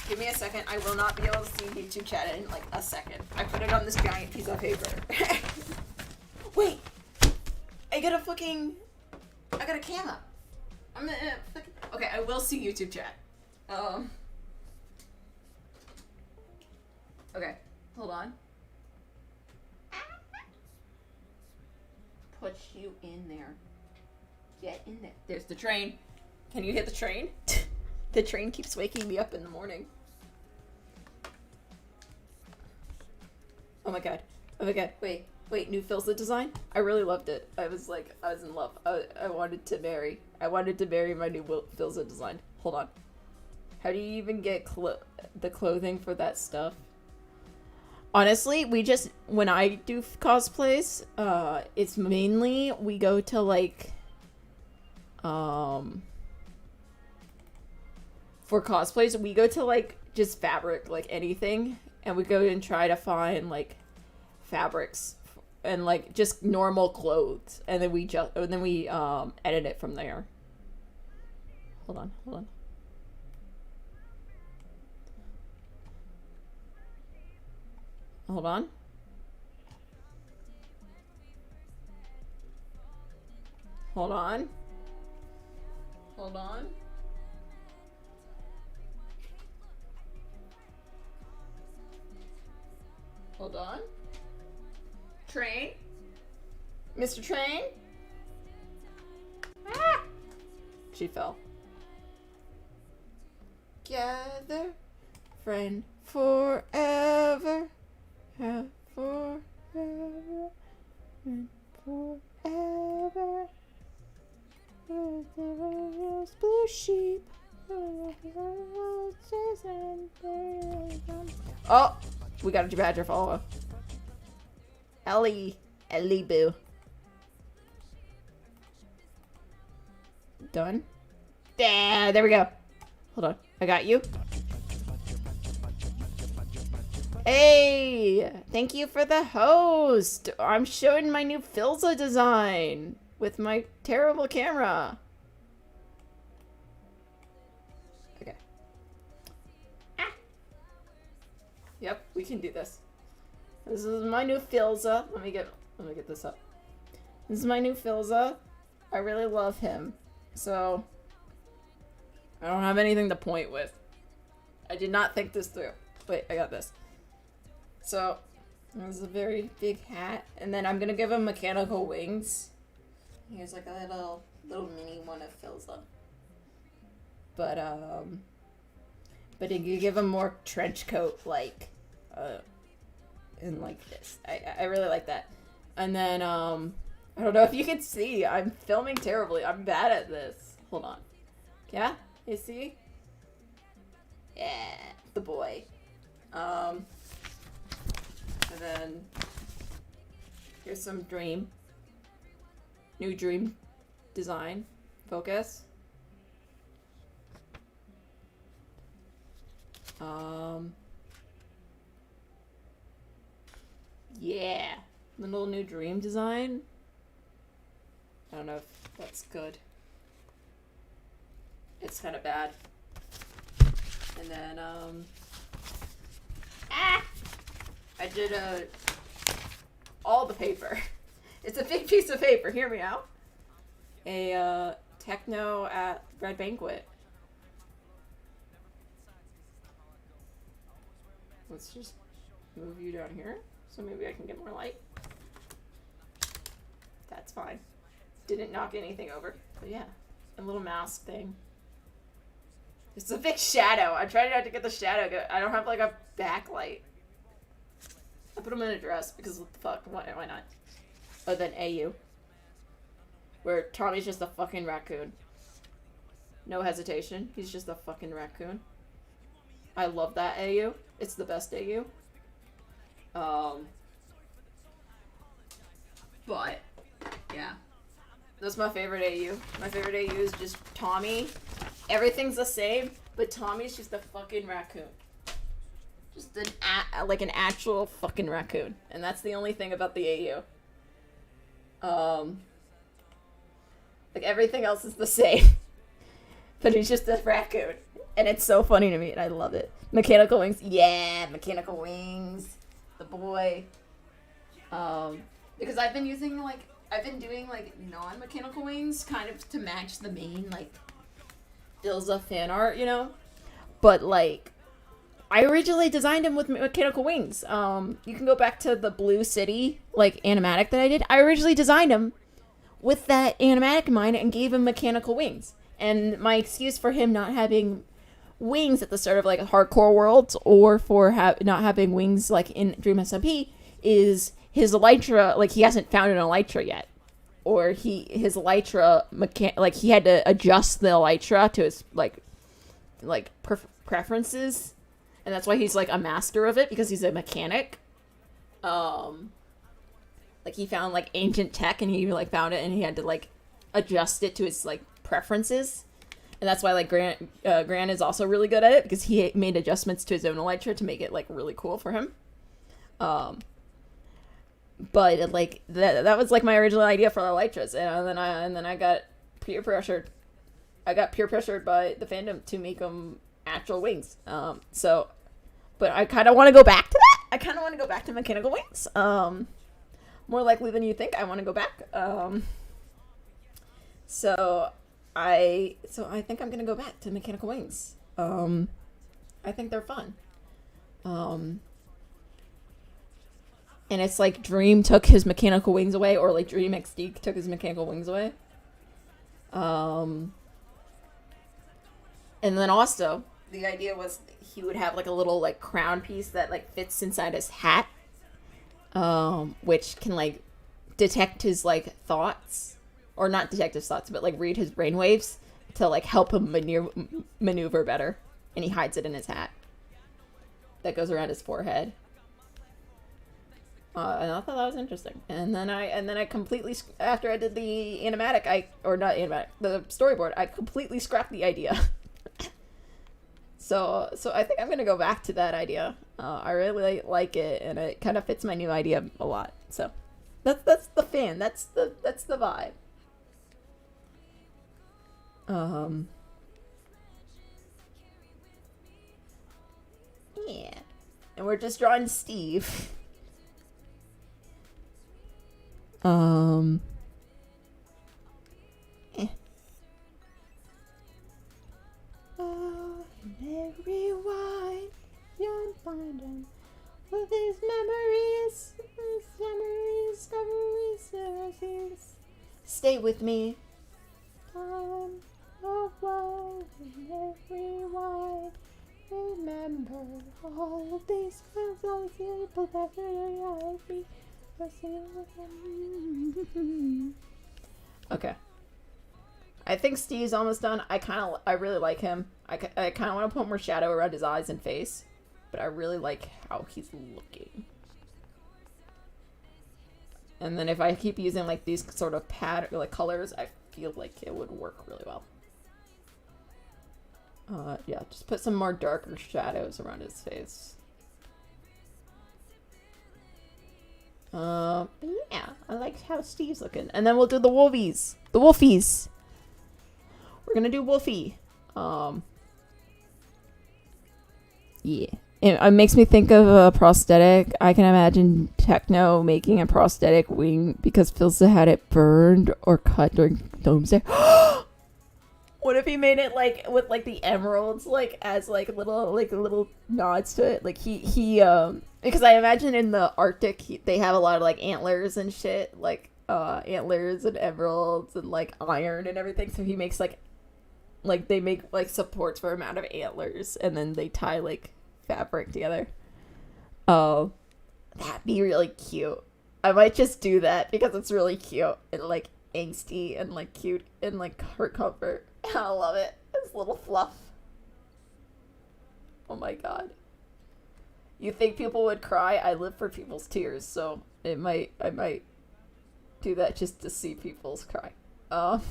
Give me a second. I will not be able to see YouTube chat in like a second. I put it on this giant piece of paper. Wait. I got a camera. Okay, I will see YouTube chat. Okay, hold on. Put you in there. Get in there. There's the train. Can you hit the train? The train keeps waking me up in the morning. Oh my god. Wait, new Philza design? I really loved it. I was in love. I wanted to marry my new Philza design. Hold on. How do you even get the clothing for that stuff? Honestly, when I do cosplays, it's mainly, we go to like, for cosplays, we go to like just fabric, like anything, and we go and try to find like fabrics and like just normal clothes, and then we edit it from there. Hold on. Hold on. Train? Mr. Train? Ah! She fell. Gather, friend, forever. Forever and forever. Blue sheep. Oh, we got a badger follow. Ellie boo. Done. Yeah, there we go. Hold on, I got you. Hey, thank you for the host. I'm showing my new Philza design with my terrible camera. Okay. Ah. Yep, we can do this. This is my new Filza. Let me get this up. This is my new Filza. I really love him. So I don't have anything to point with. I did not think this through. Wait, I got this. So this is a very big hat, and then I'm gonna give him mechanical wings. Here's like a little mini one of Filza. But you give him more trench coat like and like this. I really like that. And then I don't know if you can see, I'm filming terribly. I'm bad at this. Hold on. Yeah? You see? Yeah, the boy. And then here's some new dream design. Focus. Yeah, little new dream design. I don't know if that's good. It's kind of bad. And then I did all the paper. It's a big piece of paper. Hear me out. A techno at Red Banquet. Let's just move you down here so maybe I can get more light. That's fine. Didn't knock anything over. But yeah, a little mask thing. It's a big shadow. I tried not to get the shadow. I don't have like a backlight. I put him in a dress because what the fuck? Why not? Other than AU. Where Tommy's just a fucking raccoon. No hesitation. He's just a fucking raccoon. I love that AU. It's the best AU. But yeah, that's my favorite AU. My favorite AU is just Tommy. Everything's the same, but Tommy's just a fucking raccoon. Just like an actual fucking raccoon, and that's the only thing about the AU. Like everything else is the same, but he's just a raccoon, and it's so funny to me, and I love it. Mechanical wings, yeah, mechanical wings, the boy. Because I've been doing like non-mechanical wings, kind of to match the main like Filza fan art, you know. But like, I originally designed him with mechanical wings. You can go back to the Blue City like animatic that I did. I originally designed him with that animatic in mind and gave him mechanical wings. And my excuse for him not having wings at the start of like Hardcore Worlds or for not having wings like in Dream SMP is his elytra, like he hasn't found an elytra yet, or his elytra like he had to adjust the elytra to his like preferences, and that's why he's like a master of it, because he's a mechanic. Like he found like ancient tech and he like found it and he had to like adjust it to his like preferences. And that's why like Grant is also really good at it, because he made adjustments to his own elytra to make it like really cool for him. But like that was like my original idea for the elytras, and then I got peer pressured. I got peer pressured by the fandom to make them actual wings. So, but I kind of want to go back to that. I kind of want to go back to mechanical wings. More likely than you think, I want to go back. So I think I'm gonna go back to mechanical wings. I think they're fun. And it's like Dream took his mechanical wings away, or like Dream XD took his mechanical wings away. And then also the idea was he would have like a little like crown piece that like fits inside his hat, which can like detect his like thoughts. Or not detect his thoughts, but like read his brainwaves to like help him maneuver better. And he hides it in his hat that goes around his forehead. And I thought that was interesting. And then I completely, after I did the the storyboard, I completely scrapped the idea. So I think I'm gonna go back to that idea. I really like it, and it kind of fits my new idea a lot. So that's the fan. That's the vibe. Yeah. And we're just drawing Steve. Oh, and everyone you'll find them with these memories, memories. Stay with me. Oh, and everyone remember all of these people that me. Okay. I think Steve's almost done. I really like him. I kind of want to put more shadow around his eyes and face, but I really like how he's looking. And then if I keep using like these sort of pattern, like colors, I feel like it would work really well. Yeah, just put some more darker shadows around his face. But yeah, I like how Steve's looking. And then we'll do the wolfies. The wolfies. We're gonna do Wolfie. Yeah. It makes me think of a prosthetic. I can imagine Techno making a prosthetic wing because Philza had it burned or cut during Doomsday. What if he made it like with like the emeralds like as like little nods to it? Like he because I imagine in the Arctic they have a lot of like antlers and shit, like antlers and emeralds and like iron and everything. So he makes like they make like supports for a amount of antlers and then they tie like fabric together. Oh, that'd be really cute. I might just do that because it's really cute and like angsty and like cute and like heart comfort. I love it. This little fluff. Oh my god. You think people would cry? I live for people's tears, so I might do that just to see people's cry. But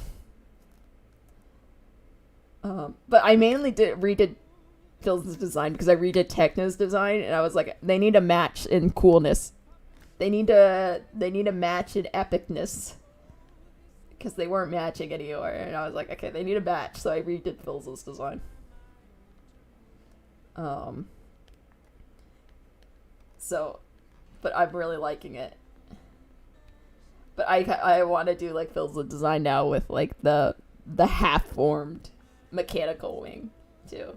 I mainly redid Phil's design because I redid Techno's design and I was like, they need a match in coolness. They need a match in epicness. Because they weren't matching anywhere. And I was like, okay, they need a match. So I redid Phil's design. But I'm really liking it. But I want to do like Phil's design now with like the half-formed mechanical wing too.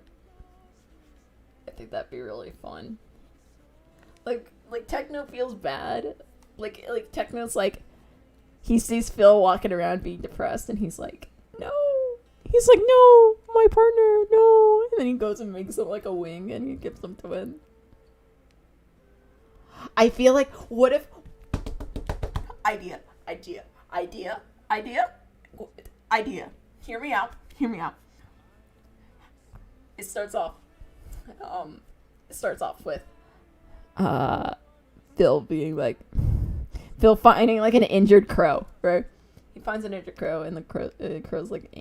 I think that'd be really fun. Like Techno feels bad. Like Techno's like, he sees Phil walking around being depressed and he's like, no. He's like, no, my partner, no. And then he goes and makes him like a wing and he gives him to him. I feel like, what if... Idea. Hear me out. It starts off with Phil being like... Phil finding like an injured crow, right? He finds an injured crow and the crow's like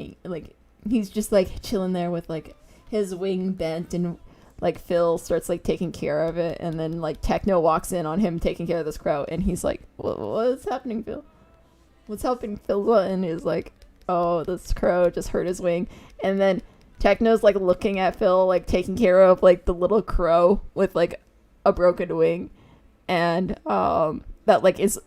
he's just like chilling there with like his wing bent and like Phil starts like taking care of it and then like Techno walks in on him taking care of this crow and he's like, what's happening, Phil? What's helping Phil? And he's like, oh, this crow just hurt his wing. And then Techno's like looking at Phil like taking care of like the little crow with like a broken wing and that like is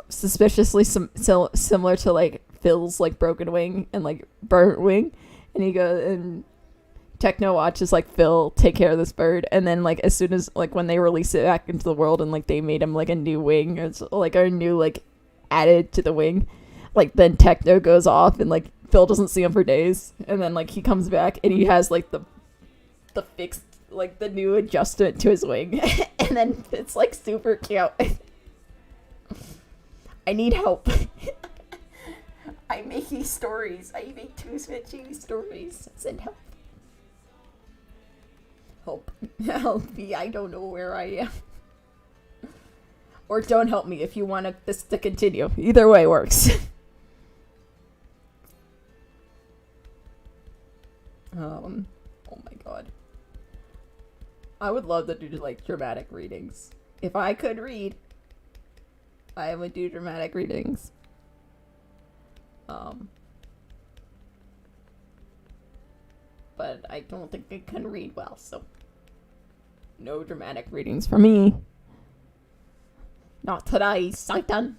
suspiciously similar to like Phil's like broken wing and like burnt wing, and he goes and Techno watches like Phil take care of this bird, and then like as soon as like when they release it back into the world and like they made him like a new wing, it's like a new like added to the wing, like then Techno goes off and like Phil doesn't see him for days, and then like he comes back and he has like the fixed like the new adjustment to his wing and then it's like super cute. I need help. I'm making stories. I make too switchy stories. Send help. Help me. I don't know where I am. Or don't help me if you want this to continue. Either way works. Oh my god. I would love to do like dramatic readings. If I could read, I would do dramatic readings. But I don't think I can read well, so No dramatic readings for me. Not today, Satan.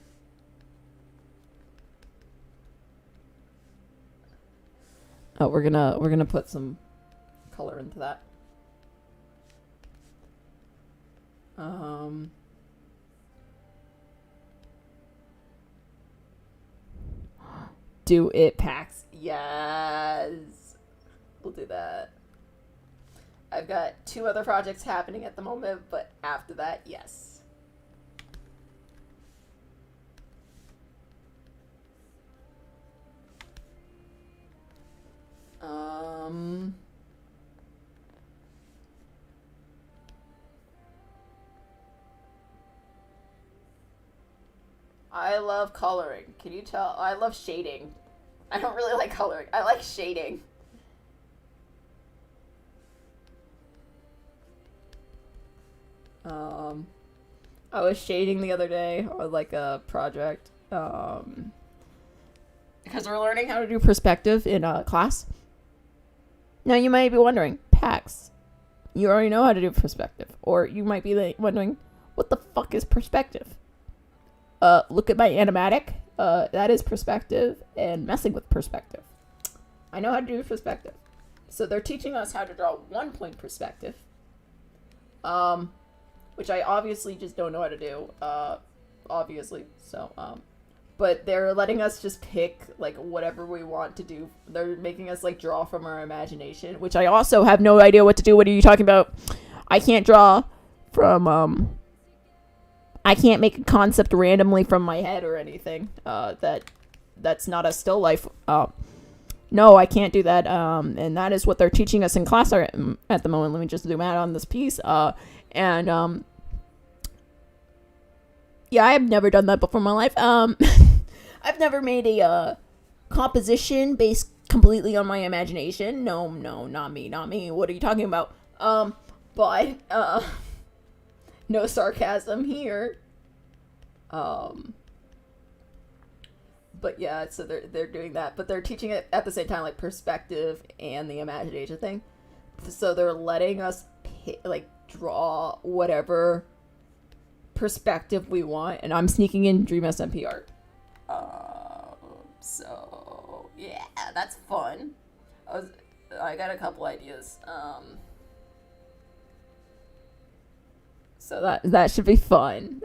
Oh, we're gonna put some color into that. Do it, Pax. Yes. We'll do that. I've got 2 other projects happening at the moment, but after that, yes. I love coloring. Can you tell? I love shading. I don't really like coloring. I like shading. I was shading the other day on like a project. Because we're learning how to do perspective in class. Now you might be wondering, Pax, you already know how to do perspective. Or you might be like wondering, what the fuck is perspective? Look at my animatic. That is perspective and messing with perspective. I know how to do perspective. So they're teaching us how to draw 1-point perspective. Which I obviously just don't know how to do. Obviously. So, but they're letting us just pick, like, whatever we want to do. They're making us, like, draw from our imagination, which I also have no idea what to do. What are you talking about? I can't draw from, I can't make a concept randomly from my head or anything. That's not a still life. No, I can't do that. And that is what they're teaching us in class at the moment. Let me just zoom out on this piece. Yeah, I've never done that before in my life. I've never made a composition based completely on my imagination. No, not me. What are you talking about? But no sarcasm here. But yeah, so they're doing that, but they're teaching it at the same time, like perspective and the imagination thing. So they're letting us draw whatever perspective we want, and I'm sneaking in Dream SMP art. So yeah, that's fun. I got a couple ideas. So that should be fun.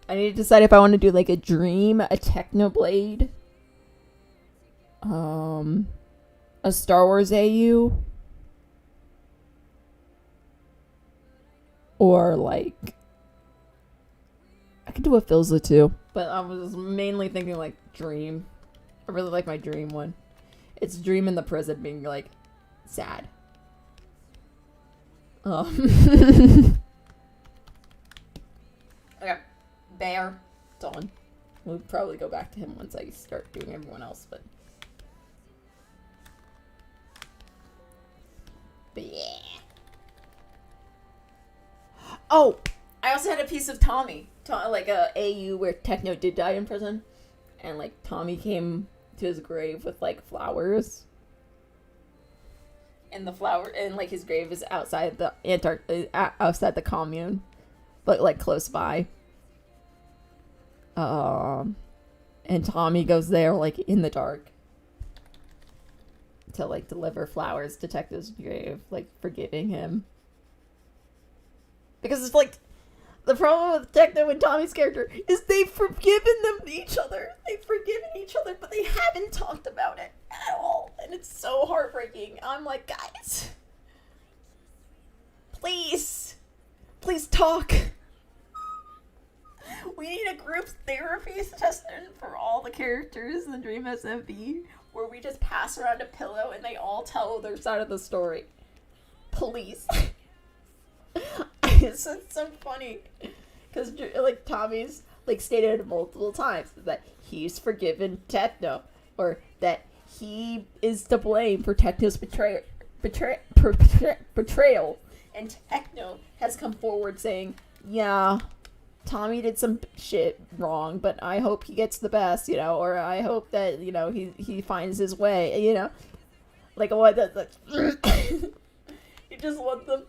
I need to decide if I want to do like a Dream, a Technoblade, a Star Wars AU, or like I could do a Filza too, but I was mainly thinking like Dream. I really like my Dream one. It's Dream in the prison being like sad. Okay. Bear. Done. We'll probably go back to him once I start doing everyone else, but yeah. Oh, I also had a piece of Tommy. Like a AU where Techno did die in prison. And like Tommy came to his grave with like flowers. And like his grave is outside the outside the commune. But like close by. And Tommy goes there like in the dark to like deliver flowers to Techno's grave, like forgiving him. Because it's like the problem with Techno and Tommy's character is they've forgiven each other, but they haven't talked about it at all, and it's so heartbreaking. I'm like, guys, please talk. We need a group therapy session for all the characters in the Dream SMP where we just pass around a pillow and they all tell their side of the story. Please. It's so funny because like Tommy's like stated multiple times that he's forgiven Techno, or that he is to blame for Techno's betrayal, and Techno has come forward saying, yeah, Tommy did some shit wrong, but I hope he gets the best, or I hope that, he finds his way, like what just want them.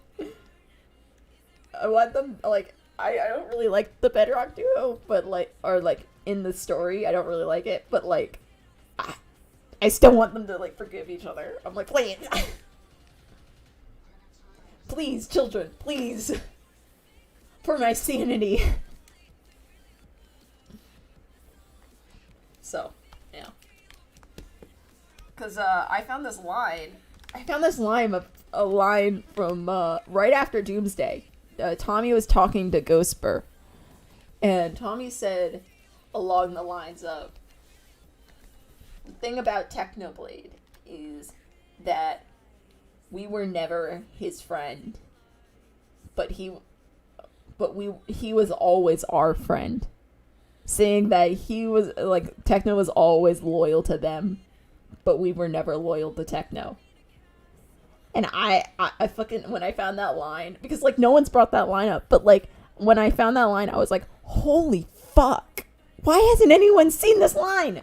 I want them, like, I don't really like the Bedrock duo, but, like, or, like, in the story, I don't really like it, but, like, I still want them to, like, forgive each other. I'm like, please. Please, children, please. For my sanity. So, yeah. Because, I found this line. A line from, right after Doomsday. Tommy was talking to Ghostbur. And Tommy said, along the lines of, the thing about Technoblade is that we were never his friend, but he was always our friend. Saying that he was, like, Techno was always loyal to them, but we were never loyal to Techno. And I fucking, when I found that line, because, like, no one's brought that line up, but, like, when I found that line, I was like, holy fuck. Why hasn't anyone seen this line?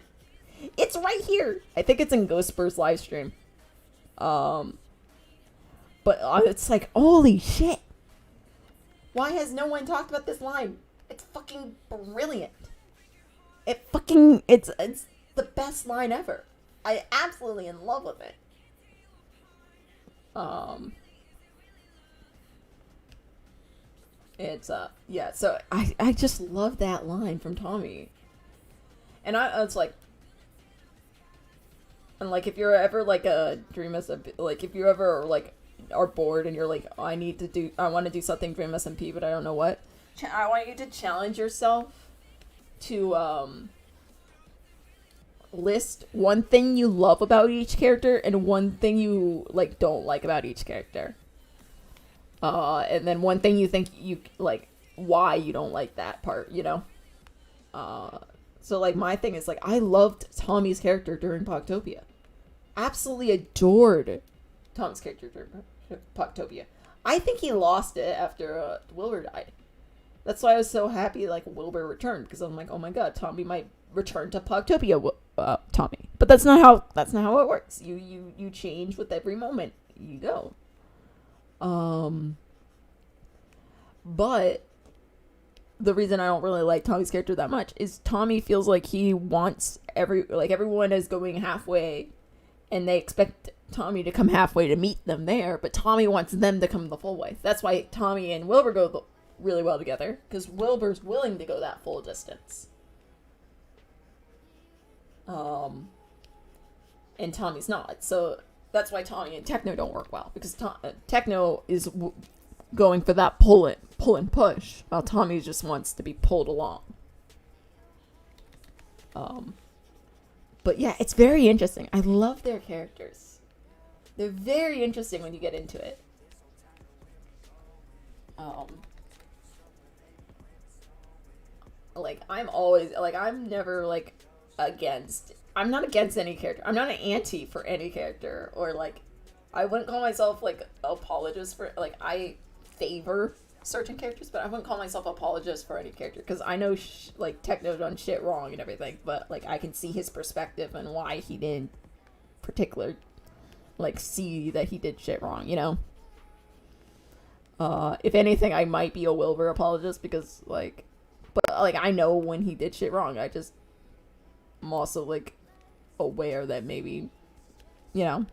It's right here. I think it's in Ghostbur's live stream. But it's like, holy shit. Why has no one talked about this line? It's fucking brilliant. It's the best line ever. I absolutely in love with it. It's, yeah, so I just love that line from Tommy. And it's like, and, like, if you're ever, like, a Dream SMP, like, if you ever, like, are bored and you're like, oh, I want to do something Dream SMP, but I don't know what, I want you to challenge yourself to, list one thing you love about each character and one thing you, like, don't like about each character. And then one thing you think you, like, why you don't like that part, you know? So, like, my thing is, like, I loved Tommy's character during Pogtopia. Absolutely adored Tommy's character during Pogtopia. I think he lost it after Wilbur died. That's why I was so happy, like, Wilbur returned, because I'm like, oh my god, Tommy might return to Pogtopia, Tommy. But that's not how it works. You change with every moment you go. But the reason I don't really like Tommy's character that much is Tommy feels like he wants everyone is going halfway and they expect Tommy to come halfway to meet them there, but Tommy wants them to come the full way. That's why Tommy and Wilbur go really well together, because Wilbur's willing to go that full distance. And Tommy's not. So that's why Tommy and Techno don't work well, because Techno is going for that pull and push, while Tommy just wants to be pulled along. But yeah, it's very interesting. I love their characters. They're very interesting when you get into it. Like, I'm never, like, I'm not against any character. I'm not an anti for any character, or, like, I wouldn't call myself, like, apologist for, like, I favor certain characters, but I wouldn't call myself apologist for any character, because I know, like, Techno done shit wrong and everything, but, like, I can see his perspective and why he didn't like, see that he did shit wrong, you know? If anything, I might be a Wilbur apologist, because, like, but, like, I know when he did shit wrong. I'm also, like, aware that maybe, you know,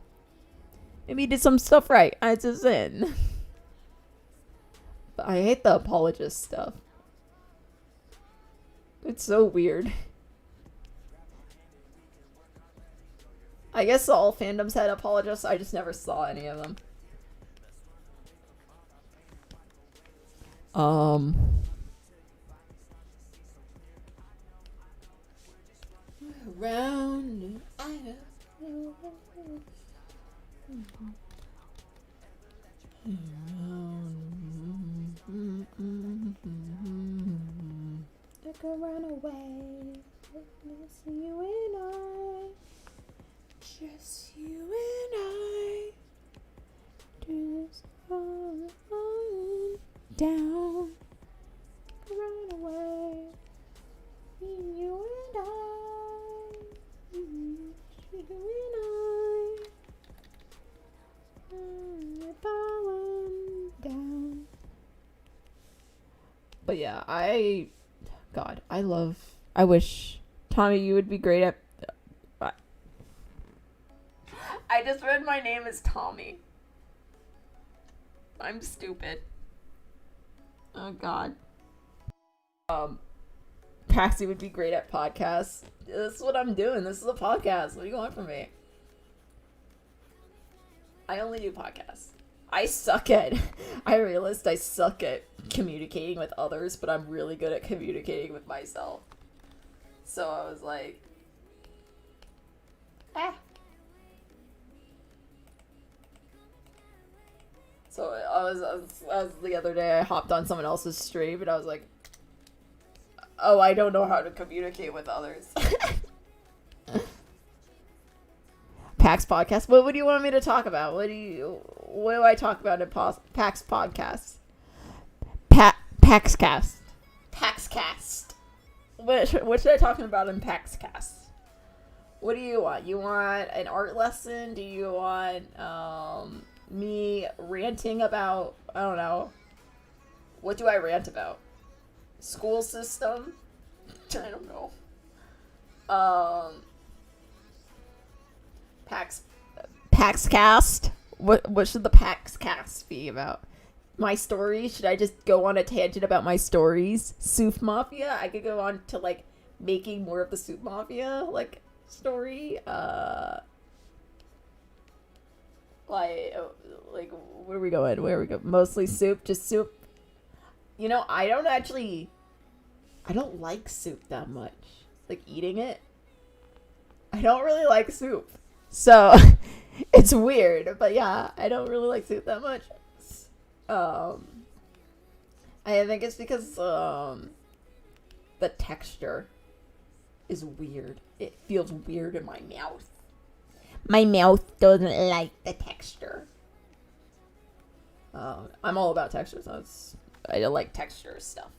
maybe he did some stuff right. It's a sin. But I hate the apologist stuff. It's so weird. I guess all fandoms had apologists. I just never saw any of them. Around Like a runaway, just you and I, just you and I, do this all down, run away, you and I, you and I, power. But yeah, I wish, Tommy, you would be great at... I just read my name as Tommy. I'm stupid. Oh, God. Paxi would be great at podcasts. This is what I'm doing. This is a podcast. What do you want from me? I only do podcasts. I realized I suck at communicating with others, but I'm really good at communicating with myself. So I was like, So I was the other day, I hopped on someone else's stream, and I was like, oh, I don't know how to communicate with others. PAX podcast. What do you want me to talk about? What do I talk about in PAX podcast? PAXcast. PAXcast. What should I talk about in PAXcast? What do you want? You want an art lesson? Do you want me ranting about, I don't know. What do I rant about? School system? I don't know. PAXcast? What should the PAXcast be about? My stories? Should I just go on a tangent about my stories? Soup Mafia? I could go on to, like, making more of the Soup Mafia, like, story. Like, where are we going? Mostly soup? Just soup? You know, I don't like soup that much. Like, eating it. I don't really like soup. So, it's weird. But yeah, I don't really like soup that much. I think it's because, the texture is weird. It feels weird in my mouth. My mouth doesn't like the texture. I'm all about texture, so I like texture stuff.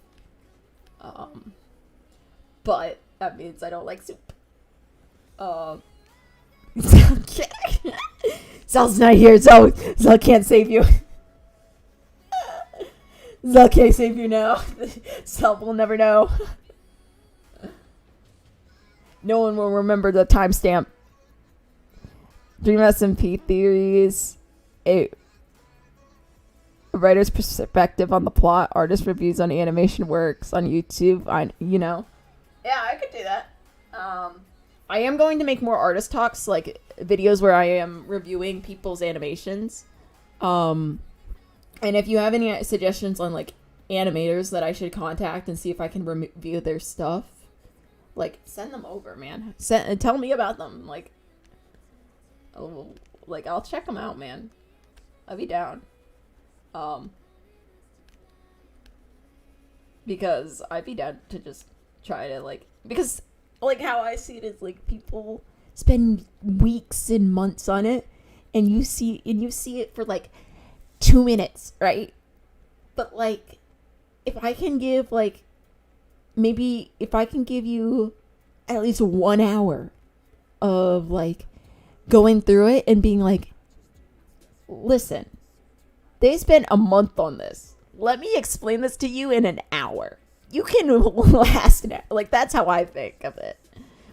But that means I don't like soup. Zell's not here, Zell can't save you. Zell can't save you now. Zell will never know. No one will remember the timestamp. DSMP theories. A writer's perspective on the plot. Artist reviews on animation works on YouTube. Yeah, I could do that. I am going to make more artist talks, like videos where I am reviewing people's animations. And if you have any suggestions on like animators that I should contact and see if I can review their stuff, like send them over, man. Tell me about them. Like I'll check them out, man. I'll be down. Because I'd be down to just try to because how I see it is like people spend weeks and months on it, and you see it for like 2 minutes, right? But like, if I can give give you at least 1 hour of like going through it and being like, listen, they spent a month on this. Let me explain this to you in an hour. You can last an hour. Like, that's how I think of it.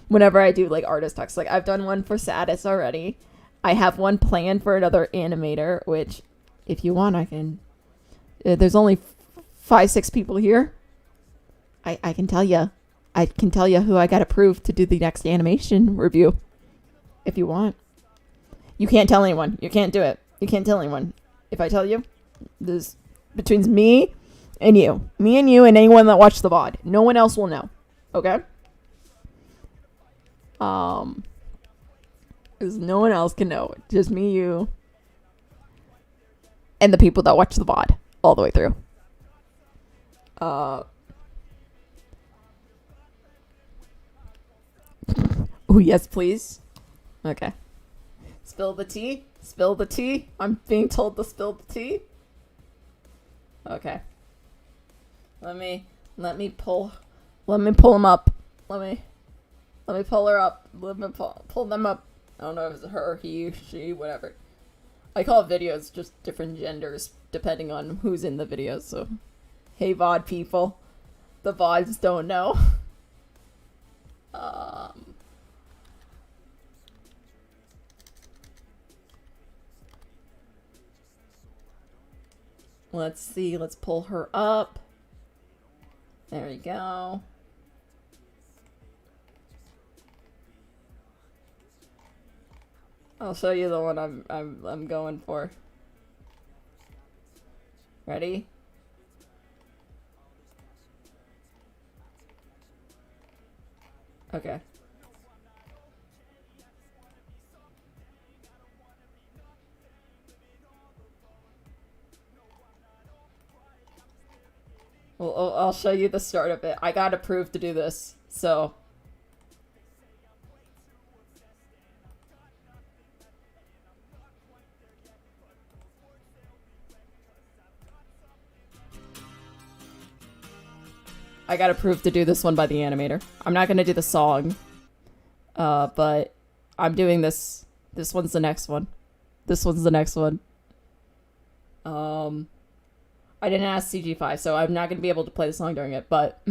Whenever I do like artist talks, like I've done one for Satis already. I have one planned for another animator, which if you want, I can. There's only 5-6 people here. I can tell you. I can tell you who I got approved to do the next animation review. If you want. You can't tell anyone. You can't do it. You can't tell anyone. If I tell you, this between me and you. Me and you and anyone that watched the VOD. No one else will know. Okay? Because no one else can know. Just me, you, and the people that watch the VOD all the way through. Oh, yes, please. Okay. Spill the tea. Spill the tea. I'm being told to spill the tea. Okay. Let me pull them up. Let me pull her up. Let me pull them up. I don't know if it's her, he, she, whatever. I call videos just different genders depending on who's in the videos. So, hey VOD people, The vibes don't know. Let's see. Let's pull her up. There we go. I'll show you the one I'm going for. Ready? Okay. Well, I'll show you the start of it. I got approved to do this, so. I got approved to do this one by the animator. I'm not gonna do the song, but I'm doing this. This one's the next one. This one's the next one. I didn't ask CG5, so I'm not gonna be able to play the song during it. But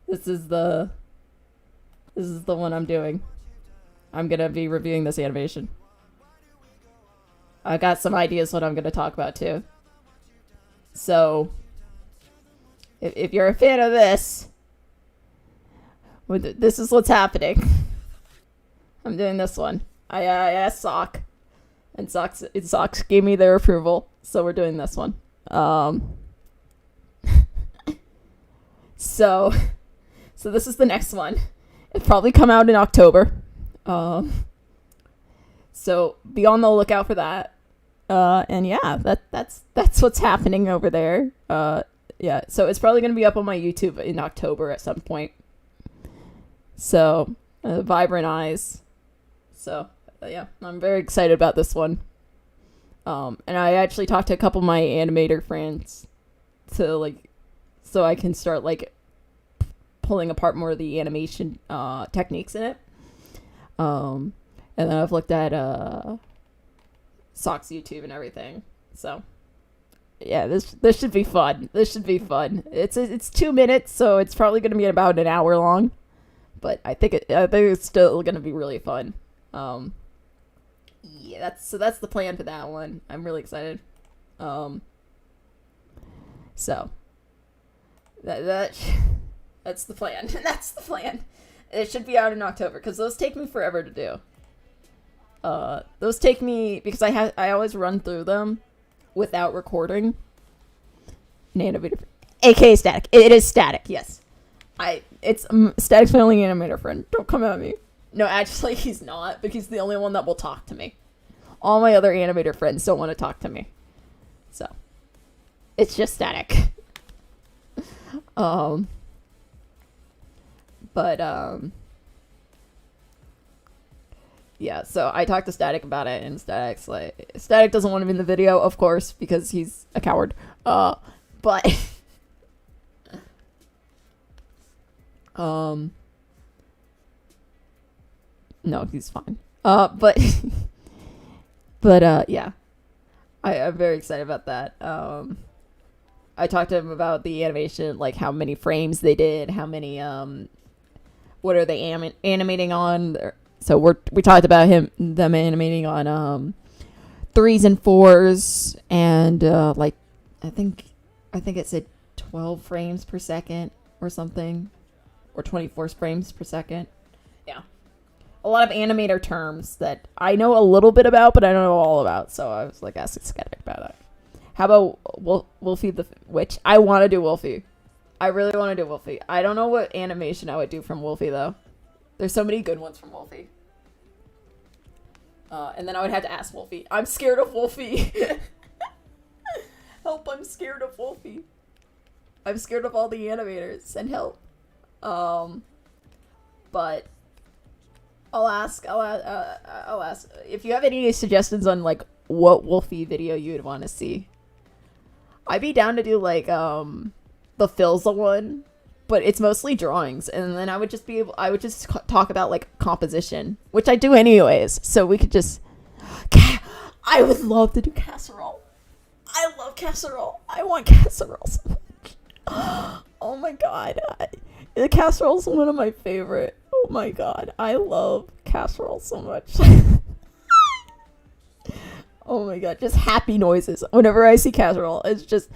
this is the one I'm doing. I'm gonna be reviewing this animation. I got some ideas what I'm gonna talk about too. So. If you're a fan of this, this is what's happening. I'm doing this one. I asked Sock, and Sock gave me their approval, so we're doing this one. So this is the next one. It'll probably come out in October. So be on the lookout for that. And yeah, that's what's happening over there. Yeah, so it's probably going to be up on my YouTube in October at some point. So, Vibrant Eyes. So, yeah, I'm very excited about this one. And I actually talked to a couple of my animator friends to, like, so I can start, like, pulling apart more of the animation techniques in it. And then I've looked at Sock's YouTube and everything. So. Yeah, this should be fun. This should be fun. It's 2 minutes, so it's probably going to be about an hour long, but I think it's still going to be really fun. Yeah, that's the plan for that one. I'm really excited. So that's the plan. That's the plan. It should be out in October because those take me forever to do. Those take me because I always run through them without recording an animator, aka static. It is static, yes. It's Static's my only animator friend. Don't come at me. No, actually, he's not, because he's the only one that will talk to me. All my other animator friends don't want to talk to me, so it's just Static. Yeah, so I talked to Static about it, and Static doesn't want him in the video, of course, because he's a coward. But no, he's fine. Yeah, I'm very excited about that. I talked to him about the animation, like how many frames they did, how many what are they animating on. So we talked about them animating on 3s and 4s, and like I think it said 12 frames per second or something, or 24 frames per second. Yeah, a lot of animator terms that I know a little bit about, but I don't know all about. So I was like asking Static about it. How about Wolfie the Witch? I want to do Wolfie. I really want to do Wolfie. I don't know what animation I would do from Wolfie though. There's so many good ones from Wolfie. And then I would have to ask Wolfie. I'm scared of Wolfie. Help, I'm scared of Wolfie. I'm scared of all the animators. Send help. But I'll ask if you have any suggestions on like what Wolfie video you would want to see. I'd be down to do like the Philza one, but it's mostly drawings, and then I would just talk about like composition, which I do anyways. So we could just I would love to do casserole. I love casserole. I want casserole so much. Oh my god. The casserole is one of my favorite. Oh my god. I love casserole so much. Oh my god. Just happy noises. Whenever I see casserole, it's just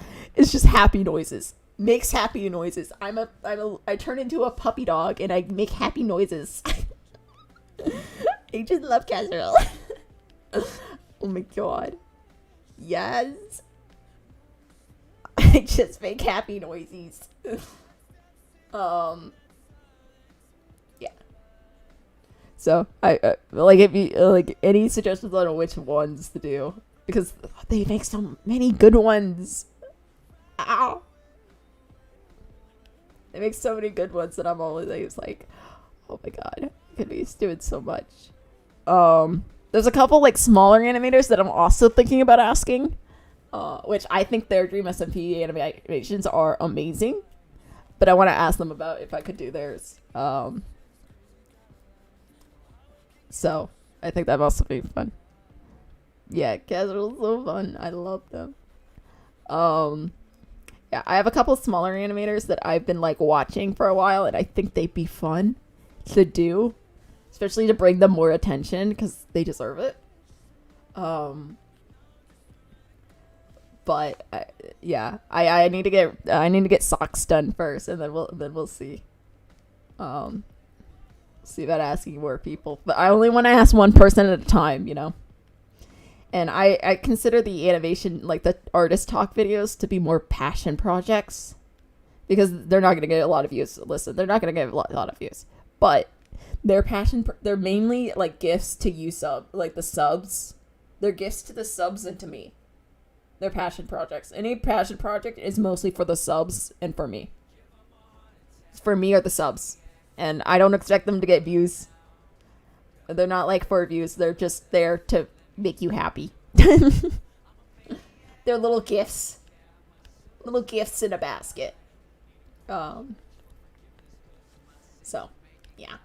happy noises. Makes happy noises. I turn into a puppy dog and I make happy noises. I just love casserole. Oh my god. Yes. I just make happy noises. Yeah. So I like, if you like any suggestions on which ones to do, because they make so many good ones. Ow. They make so many good ones that I'm always like, oh my god, I could be doing so much. There's a couple like smaller animators that I'm also thinking about asking, which I think their Dream SMP animations are amazing, but I want to ask them about if I could do theirs. So I think that must be fun. Yeah, Casserole's so fun. I love them. Yeah, I have a couple smaller animators that I've been like watching for a while, and I think they'd be fun to do, especially to bring them more attention because they deserve it. But yeah, I need to get socks done first, and then we'll see. See about asking more people, but I only want to ask one person at a time, you know. And I consider the animation, like the artist talk videos, to be more passion projects, because they're not going to get a lot of views. Listen, they're not going to get a lot of views, but they're mainly like gifts to you like the subs. They're gifts to the subs and to me. They're passion projects. Any passion project is mostly for the subs and for me. For me are the subs, and I don't expect them to get views. They're not like for views. They're just there to make you happy. They're little gifts in a basket. So yeah,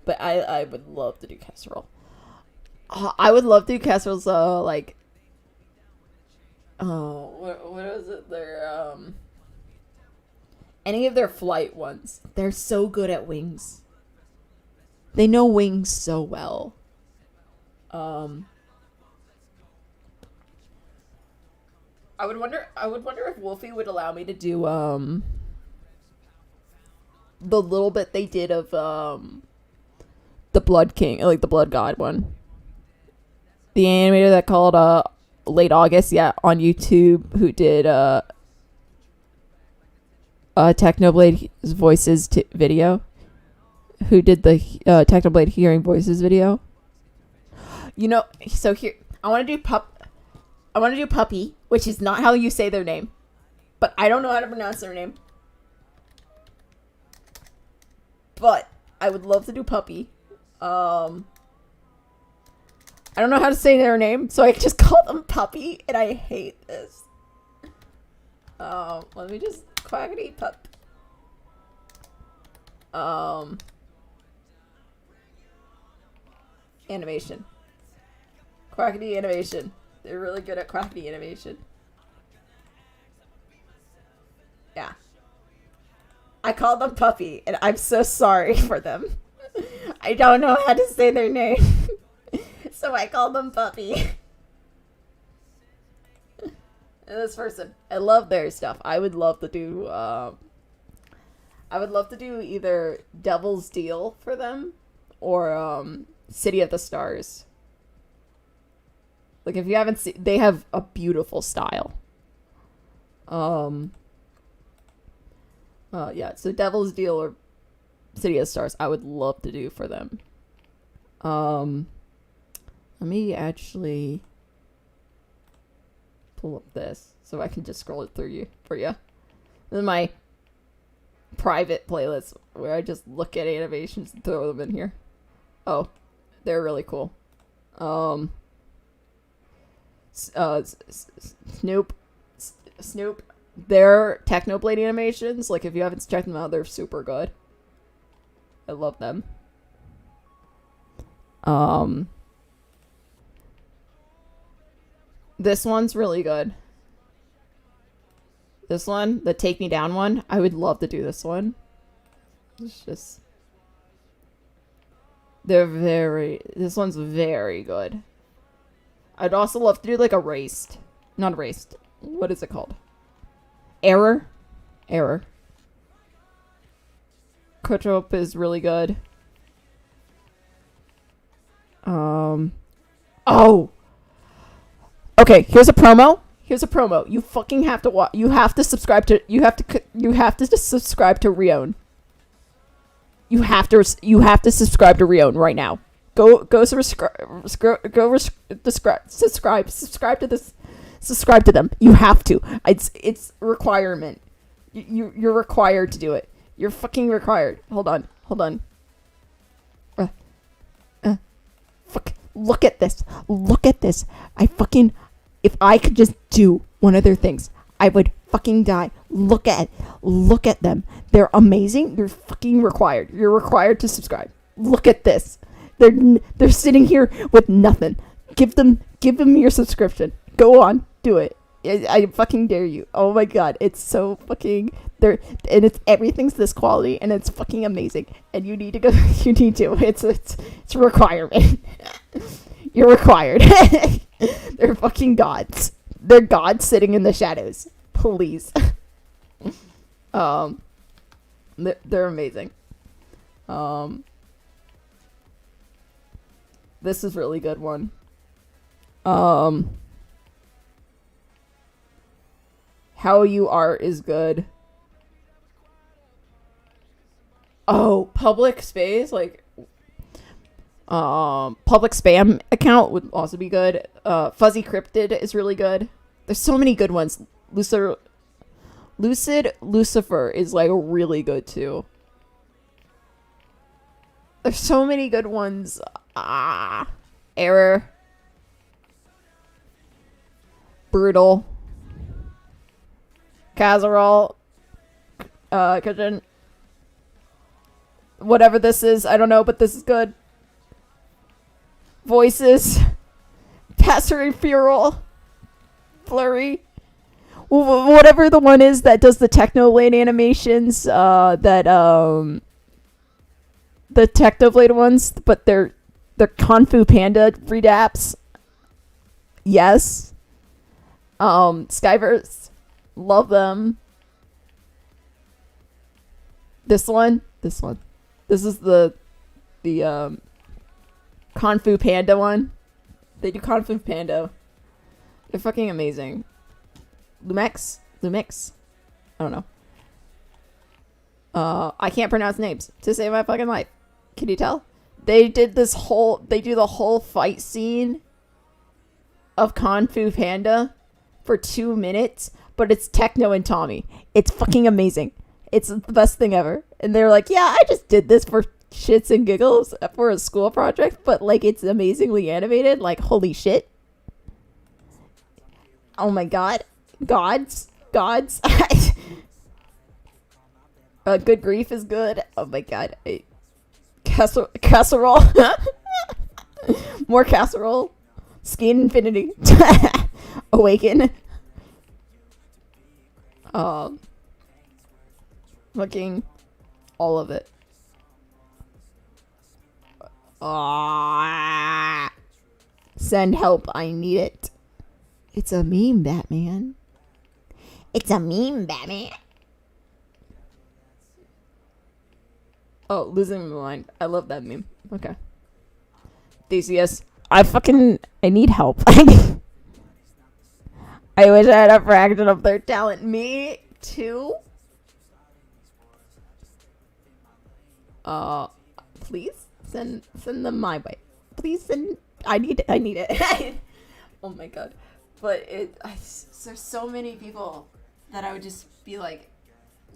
but I would love to do casserole. I would love to do casseroles. Like, what was it? Their any of their flight ones. They're so good at wings. They know wings so well. I would wonder if Wolfie would allow me to do the little bit they did of the Blood King, like the Blood God one. The animator that called Late August, yeah, on YouTube, who did Technoblade's voices video. Who did the Technoblade hearing voices video. You know, so here I want to do Puppy, which is not how you say their name, but I don't know how to pronounce their name. But I would love to do Puppy. I don't know how to say their name, so I just call them Puppy, and I hate this. Let me just quackity pup. Animation. Quackity animation. They're really good at quackity animation. Yeah. I call them Puppy, and I'm so sorry for them. I don't know how to say their name. So I call them Puppy. And this person, I love their stuff. I would love to do either Devil's Deal for them or City of the Stars. Like, if you haven't seen, they have a beautiful style. Yeah, so Devil's Deal or City of the Stars, I would love to do for them. Let me actually pull up this so I can just scroll it through for you. This is my private playlist where I just look at animations and throw them in here. Oh, they're really cool. Snoop. Their Technoblade animations, like, if you haven't checked them out, they're super good. I love them. This one's really good. This one, the Take Me Down one, I would love to do this one. It's just... This one's very good. I'd also love to do like Erased. Not Erased. What is it called? Error? Error. Kotrop is really good. Oh! Okay, here's a promo. Here's a promo. You fucking have to watch. You have to subscribe to. You have to just subscribe to Rion. You have to subscribe to Rion right now. Subscribe to this. Subscribe to them. You have to. It's a requirement. You're required to do it. You're fucking required. Hold on. Fuck. Look at this. Look at this. If I could just do one of their things, I would fucking die. Look at them. They're amazing. You're fucking required. You're required to subscribe. Look at this. They're sitting here with nothing. Give them your subscription. Go on, do it. I fucking dare you. Oh my god, it's so fucking there, and everything's this quality, and it's fucking amazing. And you need to go. You need to. It's a requirement. You're required. They're fucking gods. They're gods sitting in the shadows. Please. They're amazing. This is a really good one. How You Are is good. Oh, public space, like public spam account would also be good. Fuzzy Cryptid is really good. There's so many good ones. Lucid Lucifer is like really good too. There's so many good ones. Error. Brutal. Casserole. Kitchen. Whatever this is, I don't know, but this is good. Voices. Passery Fural. Flurry. Whatever the one is that does the Technoblade animations, the Technoblade ones, but they're Kung Fu Panda redaps. Yes. Skyverse. Love them. This one. This is the Kung Fu Panda one. They do Kung Fu Panda. They're fucking amazing. Lumix? I don't know. I can't pronounce names to save my fucking life. Can you tell? They do the whole fight scene of Kung Fu Panda for 2 minutes, but it's Techno and Tommy. It's fucking amazing. It's the best thing ever. And they're like, yeah, I just did this for shits and giggles for a school project, but like it's amazingly animated. Like, holy shit. Oh my god. Gods. Good Grief is good. Oh my god. Casserole. More casserole. Skin Infinity. Awaken. Fucking all of it. Send help. I need it. It's a meme, Batman. It's a meme, Batman. Oh, losing my mind. I love that meme. Okay. DCS. I need help. I wish I had a fraction of their talent. Me too. Please send them my way. Please send. I need it. Oh my god. But there's so many people that I would just be like,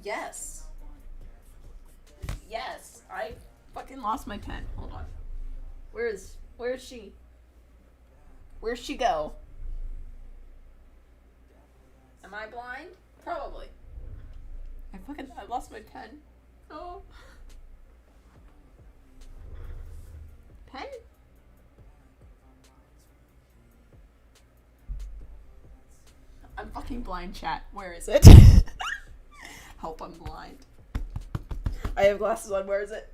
yes. I fucking lost my pen. Hold on. Where's she? Where's she go? Am I blind? Probably. I lost my pen. Oh. Pen? I'm fucking blind, chat. Where is it? Help, I'm blind. I have glasses on. Where is it?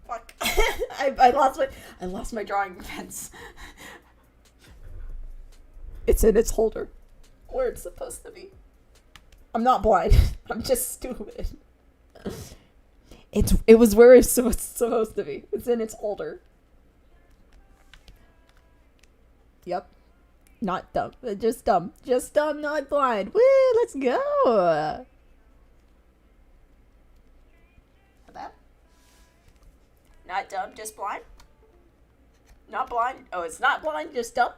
Fuck. I lost my drawing pens. It's in its holder. Where it's supposed to be. I'm not blind. I'm just stupid. It was where it's supposed to be. It's in its holder. Yep. Not dumb. Just dumb. Just dumb, not blind. Woo, let's go. That? Not dumb, just blind? Not blind? Oh, it's not blind, just dumb?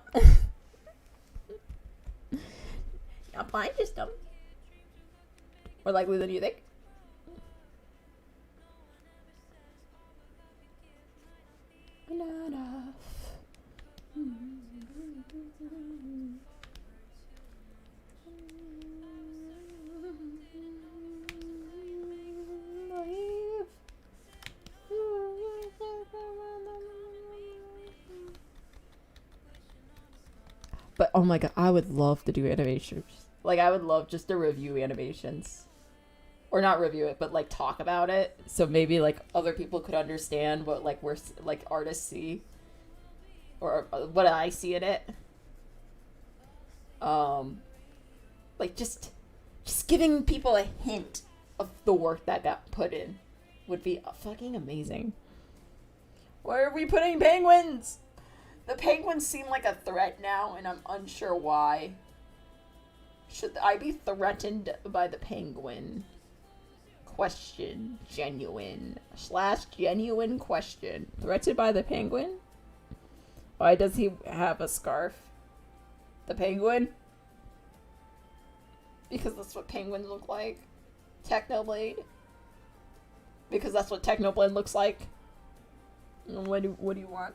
Not blind, just dumb. More likely than you think. Not off. But oh my god, I would love to do animations. Like, I would love just to review animations. Or not review it, but like talk about it. So maybe like other people could understand what like we're like artists see. Or what I see in it. Like just giving people a hint of the work that got put in would be fucking amazing. Why are we putting penguins? The penguins seem like a threat now, and I'm unsure why. Should I be threatened by the penguin? Question. Genuine. / genuine question. Threatened by the penguin? Why does he have a scarf? The penguin? Because that's what penguins look like. Technoblade? Because that's what Technoblade looks like. What do you want?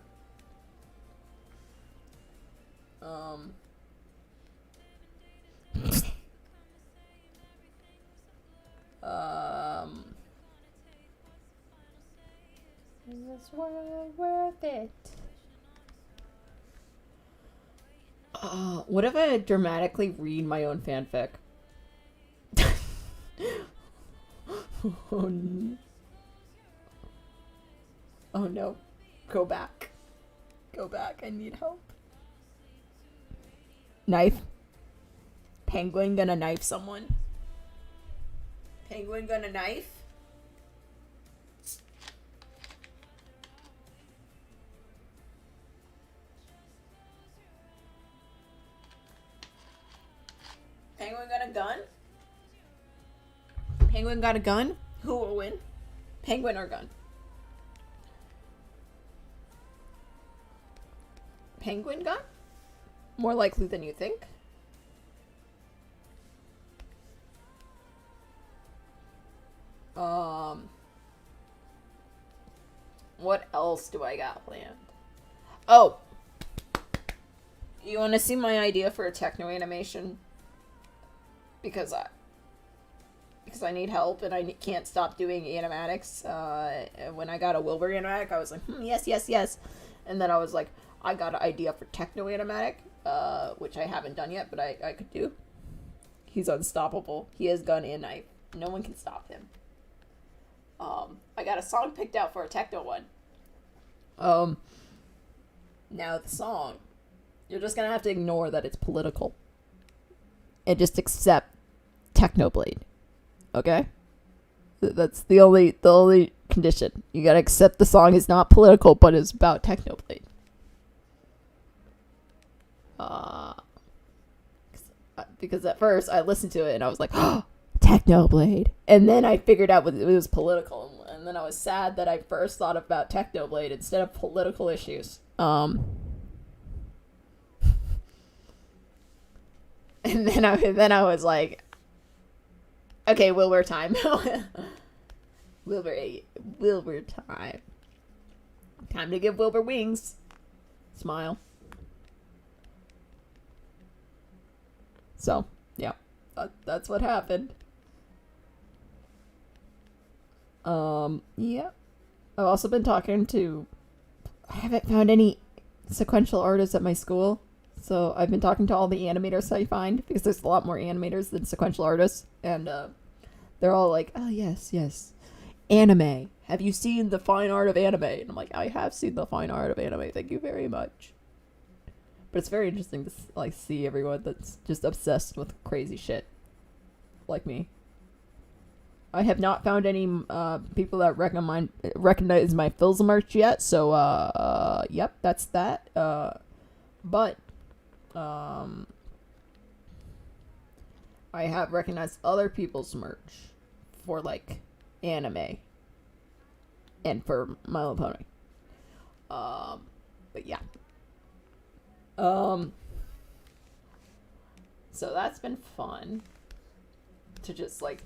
Is this worth it? What if I dramatically read my own fanfic? Oh no. Oh no. Go back. Go back. I need help. Knife. Penguin gonna knife someone. Penguin gonna knife? Penguin got a gun? Penguin got a gun? Who will win? Penguin or gun? Penguin gun? More likely than you think. What else do I got planned? Oh! You want to see my idea for a techno animation? Because I need help and I can't stop doing animatics. When I got a Wilbur animatic, I was like, yes, yes, yes. And then I was like, I got an idea for techno animatic, which I haven't done yet, but I could do. He's unstoppable. He has gun and knife. No one can stop him. I got a song picked out for a techno one. Now the song, you're just gonna have to ignore that it's political. And just accept Technoblade. Okay? That's the only condition. You gotta accept the song is not political, but it's about Technoblade. Because at first I listened to it and I was like, oh, Technoblade. And then I figured out it was political. And then I was sad that I first thought about Technoblade instead of political issues. And then I was like, okay, Wilbur time. Wilbur time. Time to give Wilbur wings. Smile. So, yeah, that's what happened. Yeah. I've also been talking to... I haven't found any sequential artists at my school, So I've been talking to all the animators I find, because there's a lot more animators than sequential artists, and they're all like, oh yes, anime. Have you seen the fine art of anime? And I'm like, I have seen the fine art of anime. Thank you very much. But it's very interesting to like see everyone that's just obsessed with crazy shit, like me. I have not found any people that recognize my Phil's merch yet, so yep, that's that. But I have recognized other people's merch for like anime and for My Little Pony. But yeah. So that's been fun to just like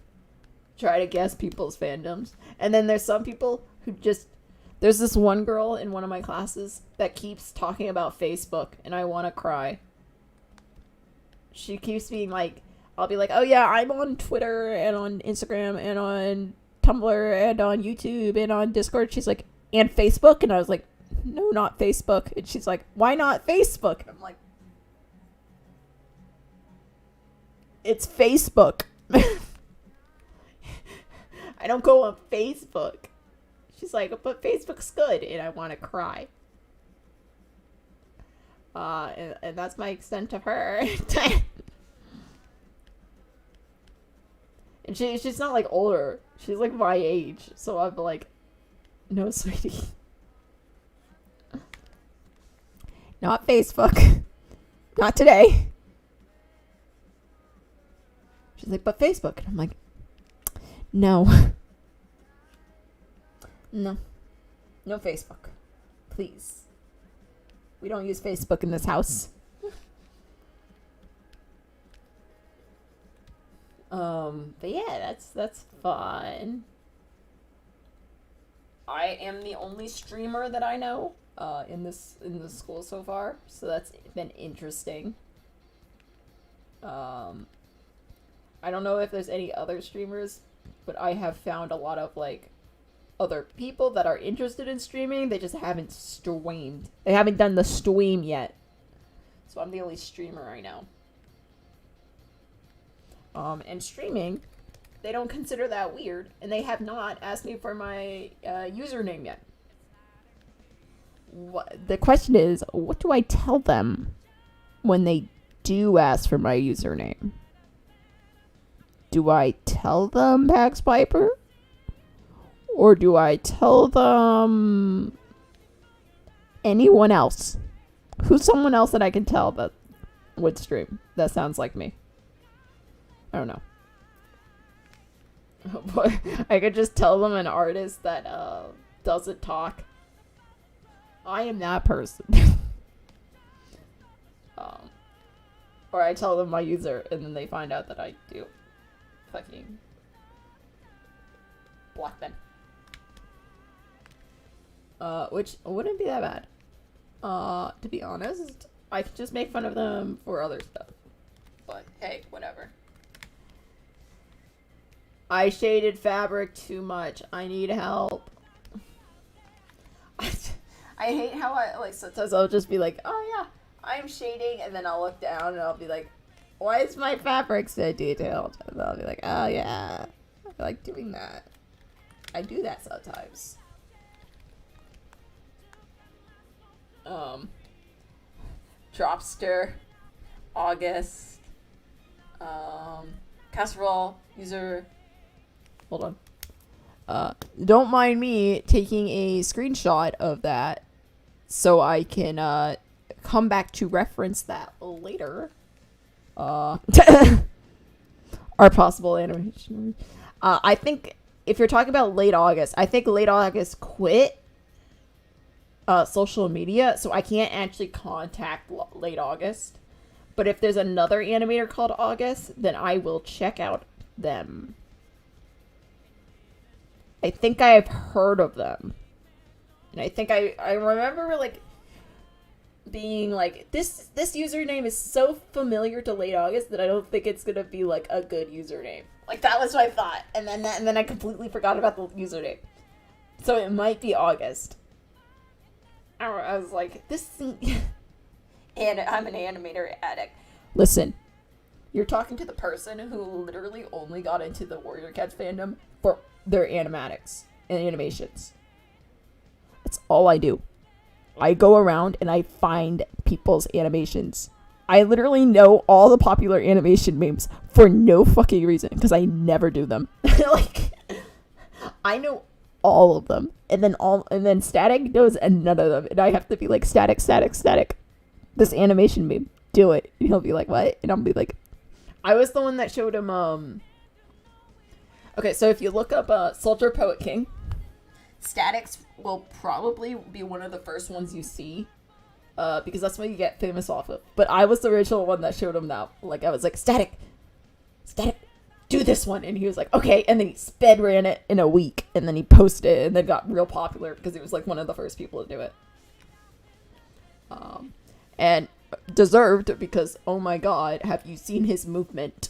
try to guess people's fandoms. And then there's some people who just, there's this one girl in one of my classes that keeps talking about Facebook, and I want to cry. She keeps being like, I'll be like, oh yeah, I'm on Twitter and on Instagram and on Tumblr and on YouTube and on Discord. She's like, and Facebook? And I was like, no, not Facebook. And she's like, why not Facebook? And I'm like, it's Facebook. I don't go on Facebook. She's like, but Facebook's good, and I want to cry. And that's my extent of her. And she's not like older. She's like my age. So I'm like, no, sweetie. Not Facebook. Not today. She's like, but Facebook. And I'm like, no. No. No Facebook. Please. We don't use Facebook in this house. But yeah, that's fun. I am the only streamer that I know in this school so far, so that's been interesting. I don't know if there's any other streamers, but I have found a lot of like other people that are interested in streaming. They just haven't streamed. They haven't done the stream yet. So I'm the only streamer right now. And streaming, they don't consider that weird, and they have not asked me for my username yet. The question is, what do I tell them when they do ask for my username? Do I tell them Pax Piper? Or do I tell them anyone else? Who's someone else that I can tell that would stream? That sounds like me. I don't know. But I could just tell them an artist that doesn't talk. I am that person. Or I tell them my user, and then they find out that I do. Fucking block them. Which wouldn't be that bad. To be honest, I could just make fun of them for other stuff. But hey, whatever. I shaded fabric too much. I need help. I hate how I, like, sometimes I'll just be like, oh yeah, I'm shading, and then I'll look down and I'll be like, why is my fabric so detailed? And I'll be like, oh yeah, I like doing that. I do that sometimes. Dropster, August, casserole, user, hold on. Don't mind me taking a screenshot of that so I can, come back to reference that later. Our possible animation. I think if you're talking about late August, I think late August quit social media, so I can't actually contact late August. But if there's another animator called August, then I will check out them. I think I have heard of them. And I think I remember like being like, this username is so familiar to late August that I don't think it's gonna be like a good username. Like that was what I thought, and then I completely forgot about the username. So it might be August. I was like, this and I'm an animator addict. Listen, you're talking to the person who literally only got into the Warrior Cats fandom for their animatics and animations. That's all I do. I go around and I find people's animations. I literally know all the popular animation memes for no fucking reason because I never do them. Like, I know all of them, and then Static knows none of them, and I have to be like, Static. This animation meme, do it. And he'll be like, what? And I'll be like, I was the one that showed him. Okay, so if you look up Soldier Poet King, Statics will probably be one of the first ones you see. Because that's what you get famous off of. But I was the original one that showed him that. Like, I was like, Static, do this one. And he was like, okay. And then he sped ran it in a week. And then he posted it and then got real popular because he was like one of the first people to do it. And deserved because, oh my god, have you seen his movement?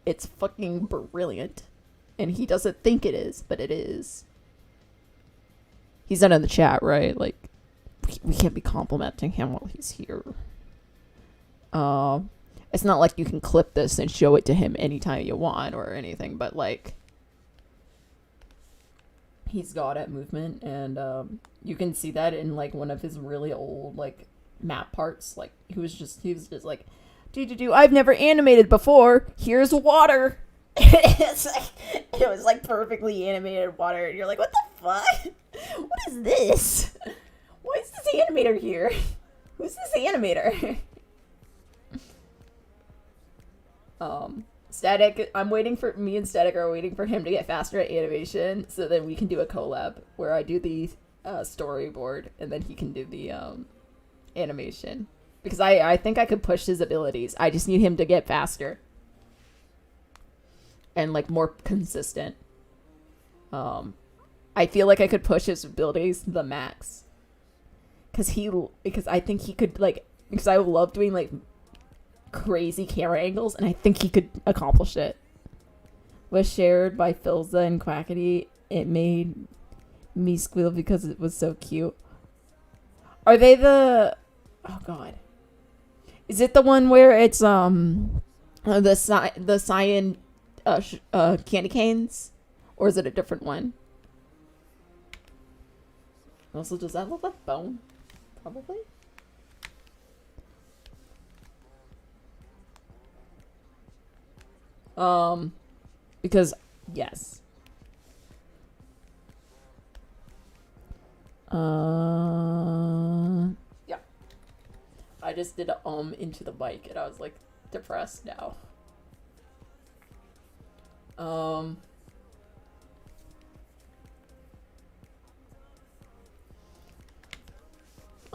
It's fucking brilliant. And he doesn't think it is, but it is. He's not in the chat, right? Like, we can't be complimenting him while he's here. It's not like you can clip this and show it to him anytime you want or anything, but like, he's got at movement, and you can see that in like one of his really old like map parts. Like, he was just like, I've never animated before. Here's water. It was like perfectly animated water, and you're like, what the fuck? What is this? Why is this animator here? Who's this animator? Static, me and Static are waiting for him to get faster at animation, so then we can do a collab where I do the storyboard and then he can do the animation. Because I think I could push his abilities. I just need him to get faster. And like more consistent. I feel like I could push his abilities to the max. Because I think he could, like, because I love doing like crazy camera angles, and I think he could accomplish it. Was shared by Filza and Quackity. It made me squeal because it was so cute. Are they the... Oh god. Is it the one where it's the cyan candy canes? Or is it a different one? Also, does that look like bone? Probably. Because yes. Yeah. I just did a into the mic and I was like depressed now.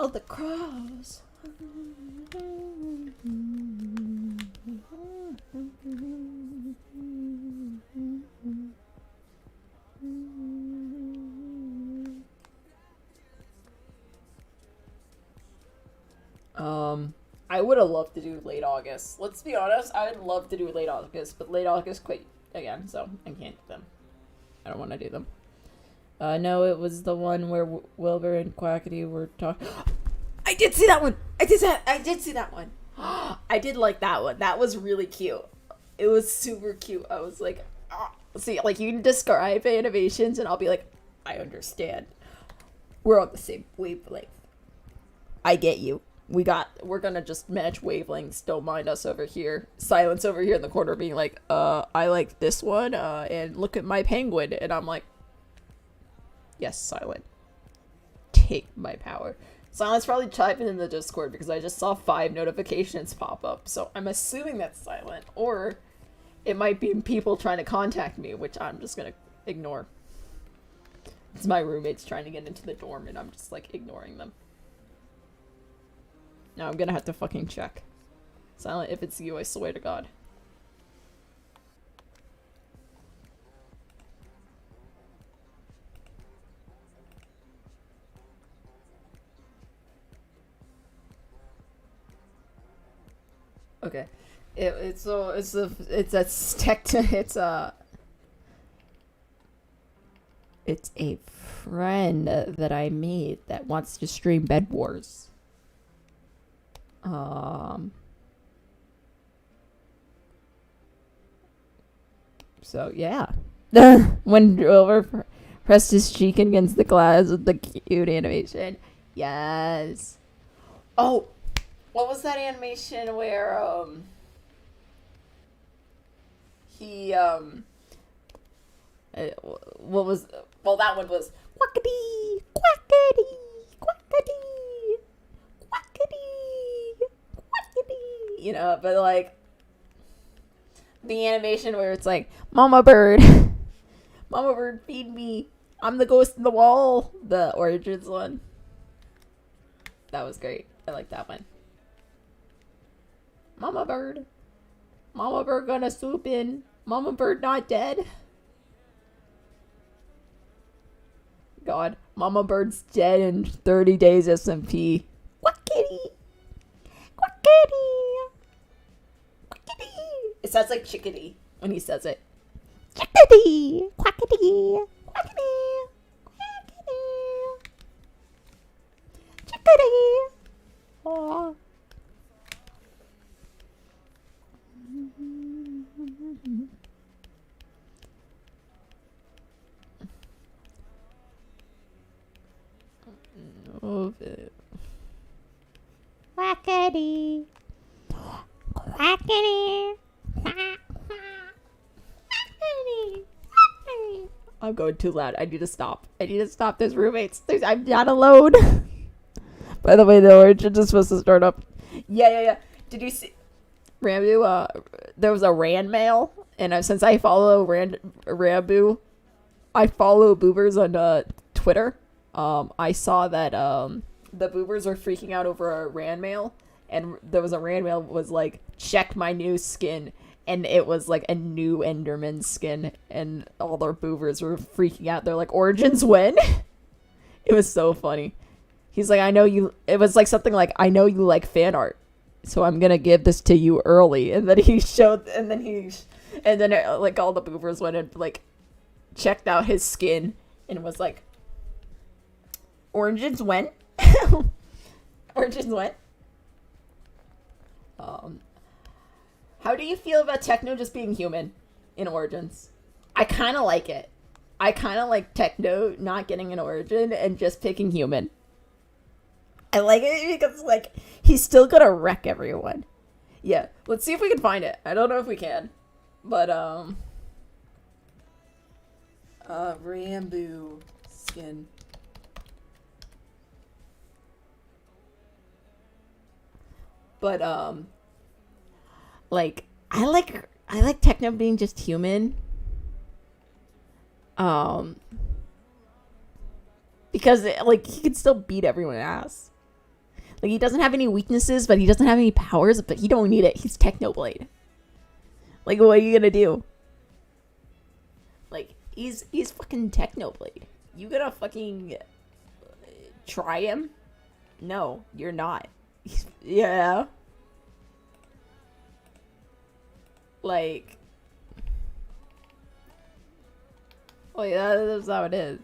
Oh, the crows. I would have loved to do late August. Let's be honest, I would love to do late August, but late August quit again, so I can't do them. I don't want to do them. No, it was the one where Wilbur and Quackity were talking. I did see that one. I did see that one. I did like that one. That was really cute. It was super cute. I was like, see, like, you can describe animations and I'll be like, I understand. We're on the same wavelength. I get you. We're gonna just match wavelengths. Don't mind us over here. Silence over here in the corner being like, I like this one, and look at my penguin. And I'm like, yes, Silent. Take my power. Silent's probably typing in the Discord because I just saw 5 notifications pop up. So I'm assuming that's Silent. Or it might be people trying to contact me, which I'm just gonna ignore. It's my roommates trying to get into the dorm and I'm just like ignoring them. Now I'm gonna have to fucking check. Silent, if it's you, I swear to God. Okay, it's a friend that I made that wants to stream Bed Wars. So yeah. When Drover pressed his cheek against the glass with the cute animation. Yes. Oh, what was that animation where he what was, well, that one was quackity quackity quackity quackity quackity, you know, but like the animation where it's like, Mama Bird, Mama Bird, feed me, I'm the ghost in the wall, the Origins one. That was great. I like that one. Mama Bird gonna swoop in. Mama Bird not dead. God, Mama Bird's dead in 30 days SMP. Quackity! Quackity! Quackity! It sounds like chickadee when he says it. Chickadee! Quackity! Quackity! Quackity! Chickadee! Aww. Quackity. Quackity. Quackity. I'm going too loud. I need to stop. There's roommates. I'm not alone. By the way, the Origin is supposed to start up. Yeah. Did you see Rambo? There was a Ran mail, and since I follow Rambo, I follow boobers on Twitter. I saw that the boobers were freaking out over a Ran mail, and there was a Ran mail was like, check my new skin, and it was like a new Enderman skin, and all their boobers were freaking out. They're like, Origins when? It was so funny. He's like, I know you. It was like something like, I know you like fan art, so I'm gonna give this to you early. And then he showed, and then like all the boobers went and like checked out his skin and was like, Origins when? Origins when? How do you feel about Techno just being human in Origins? I kind of like it. I kind of like Techno not getting an origin and just picking human. I like it because, like, he's still gonna wreck everyone. Yeah, let's see if we can find it. I don't know if we can. But, Rambo skin. But, like, I like Techno being just human. Because, like, he can still beat everyone's ass. Like, he doesn't have any weaknesses, but he doesn't have any powers, but he don't need it. He's Technoblade. Like, what are you gonna do? Like, he's fucking Technoblade. You gonna fucking try him? No, you're not. Yeah. Like, oh yeah, that's how it is.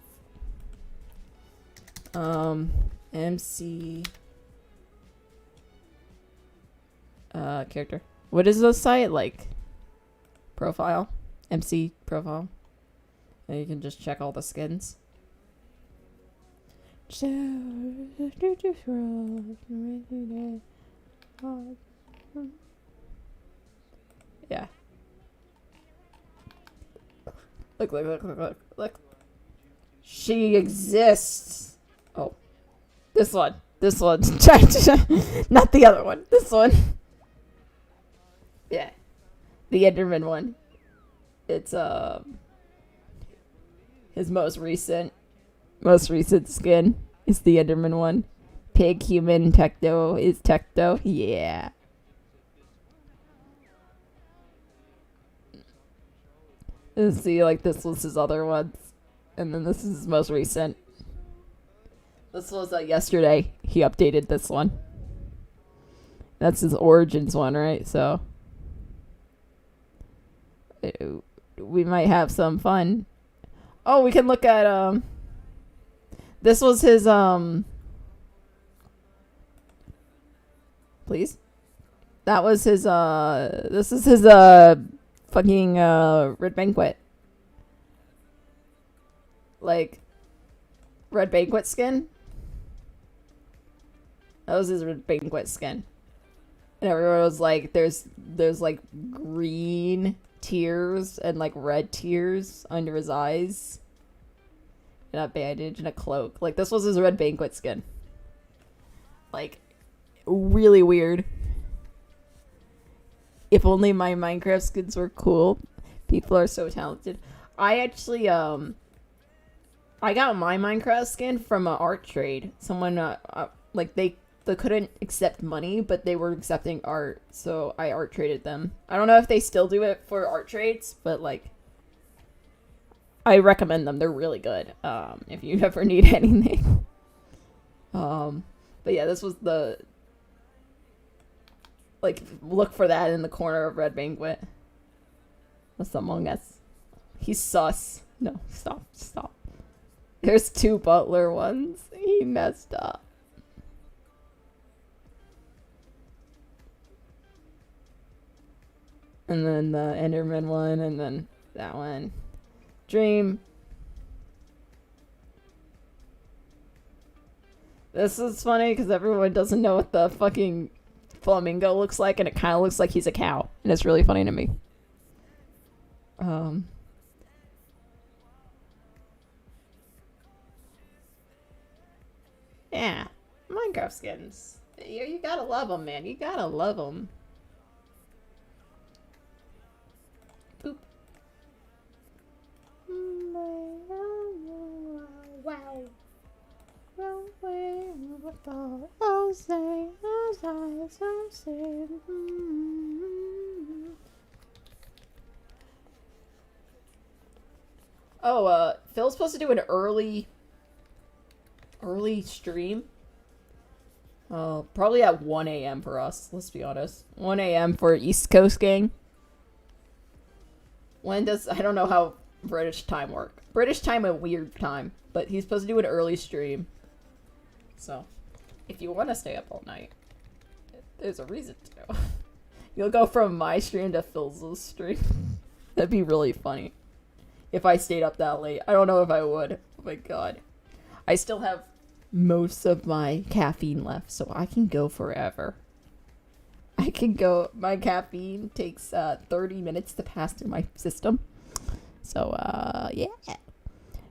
MC character. What is the site like? Profile? MC profile. And you can just check all the skins. Yeah. Look. She exists. Oh. This one. Not the other one. This one. Yeah. The Enderman one. It's his most recent skin is the Enderman one. Pig, human, Techno is Techno. Yeah. Let's see, like, this was his other ones. And then this is his most recent. This was yesterday. He updated this one. That's his Origins one, right? So we might have some fun. Oh, we can look at this was his Please. That was his, this is his, fucking, Red Banquet. Like, Red Banquet skin? That was his Red Banquet skin. And everyone was like, there's like green tears and like red tears under his eyes. And a bandage and a cloak. Like, this was his Red Banquet skin. Like, really weird. If only my Minecraft skins were cool. People are so talented. I actually, I got my Minecraft skin from an art trade. Someone, like, they couldn't accept money, but they were accepting art, so I art traded them. I don't know if they still do it for art trades, but, like, I recommend them. They're really good, if you ever need anything. But yeah, this was the... Like, look for that in the corner of Red Banquet. That's Among Us. He's sus. No, stop. There's 2 butler ones. He messed up. And then the Enderman one, and then that one. Dream. This is funny because everyone doesn't know what the fucking flamingo looks like, and it kind of looks like he's a cow, and it's really funny to me. Yeah, Minecraft skins. You gotta love them, man. You gotta love them. Boop. Wow. Oh, Phil's supposed to do an early stream. Probably at 1 a.m. for us, let's be honest. 1 a.m. for East Coast gang. I don't know how British time work. British time a weird time, but he's supposed to do an early stream. So, if you want to stay up all night, there's a reason to. You'll go from my stream to Phil's stream. That'd be really funny. If I stayed up that late. I don't know if I would. Oh my god. I still have most of my caffeine left, so I can go forever. I can go. My caffeine takes 30 minutes to pass through my system. So, yeah.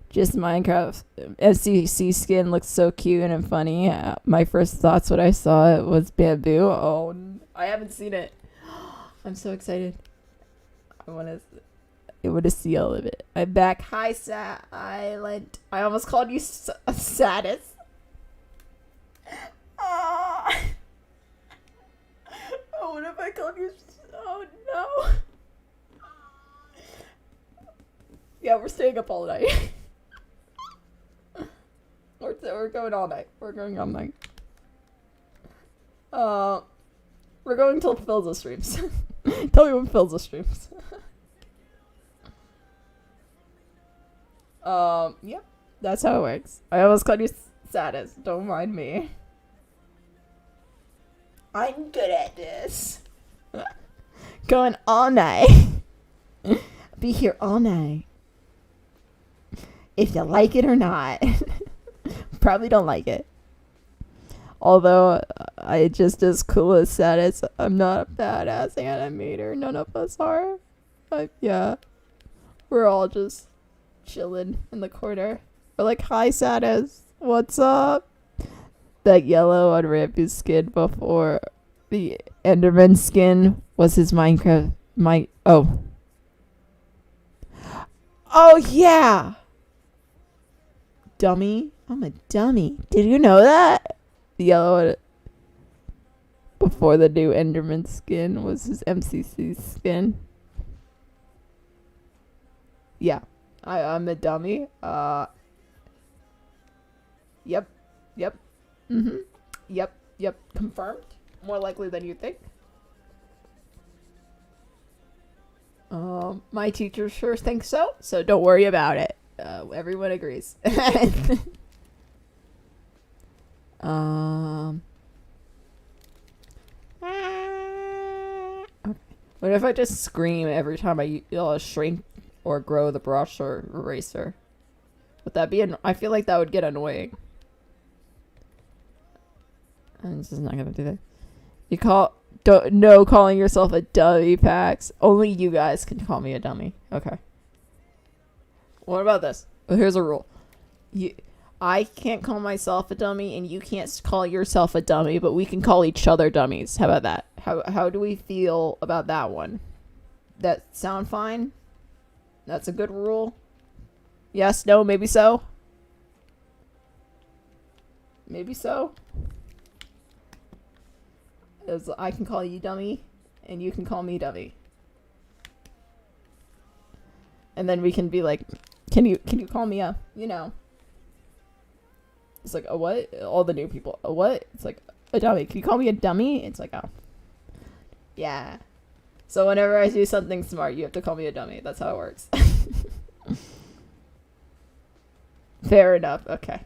Just Minecraft. SCC skin looks so cute and funny. My first thoughts when I saw it was bamboo. Oh, I haven't seen it. I'm so excited. I want to see all of it. I'm back. Hi, Silent. I almost called you Saddest. Oh, what if I called you? Oh, no. Yeah, we're staying up all night. We're going all night. We're going all night. We're going till Phil's streams. Tell me when Phil's streams. Yep. That's how it works. I almost called you Saddest. Don't mind me. I'm good at this. Going all night. Be here all night. If you like it or not. Probably don't like it. Although I just as cool as Saddest. I'm not a badass animator. None of us are. But yeah. We're all just chilling in the corner. We're like, hi Saddest. What's up? That yellow on Rampy's skin before the Enderman skin was his Minecraft. Oh yeah! Dummy. I'm a dummy. Did you know that? The yellow before the new Enderman skin was his MCC skin. Yeah. I'm a dummy. Yep. Yep. Confirmed. More likely than you think. My teacher sure thinks so don't worry about it. Everyone agrees. What if I just scream every time I shrink or grow the brush or eraser? Would that be I feel like that would get annoying. And this is not gonna do that. You calling yourself a dummy, Pax. Only you guys can call me a dummy. Okay. What about this? Well, here's a rule. I can't call myself a dummy, and you can't call yourself a dummy, but we can call each other dummies. How about that? How do we feel about that one? That sound fine? That's a good rule? Yes, no, maybe so? Maybe so? As I can call you dummy, and you can call me dummy. And then we can be like, can you call me a, it's like, a what? All the new people, a what? It's like, a dummy. Can you call me a dummy? It's like, oh. Yeah. So whenever I do something smart, you have to call me a dummy. That's how it works. Fair enough. Okay.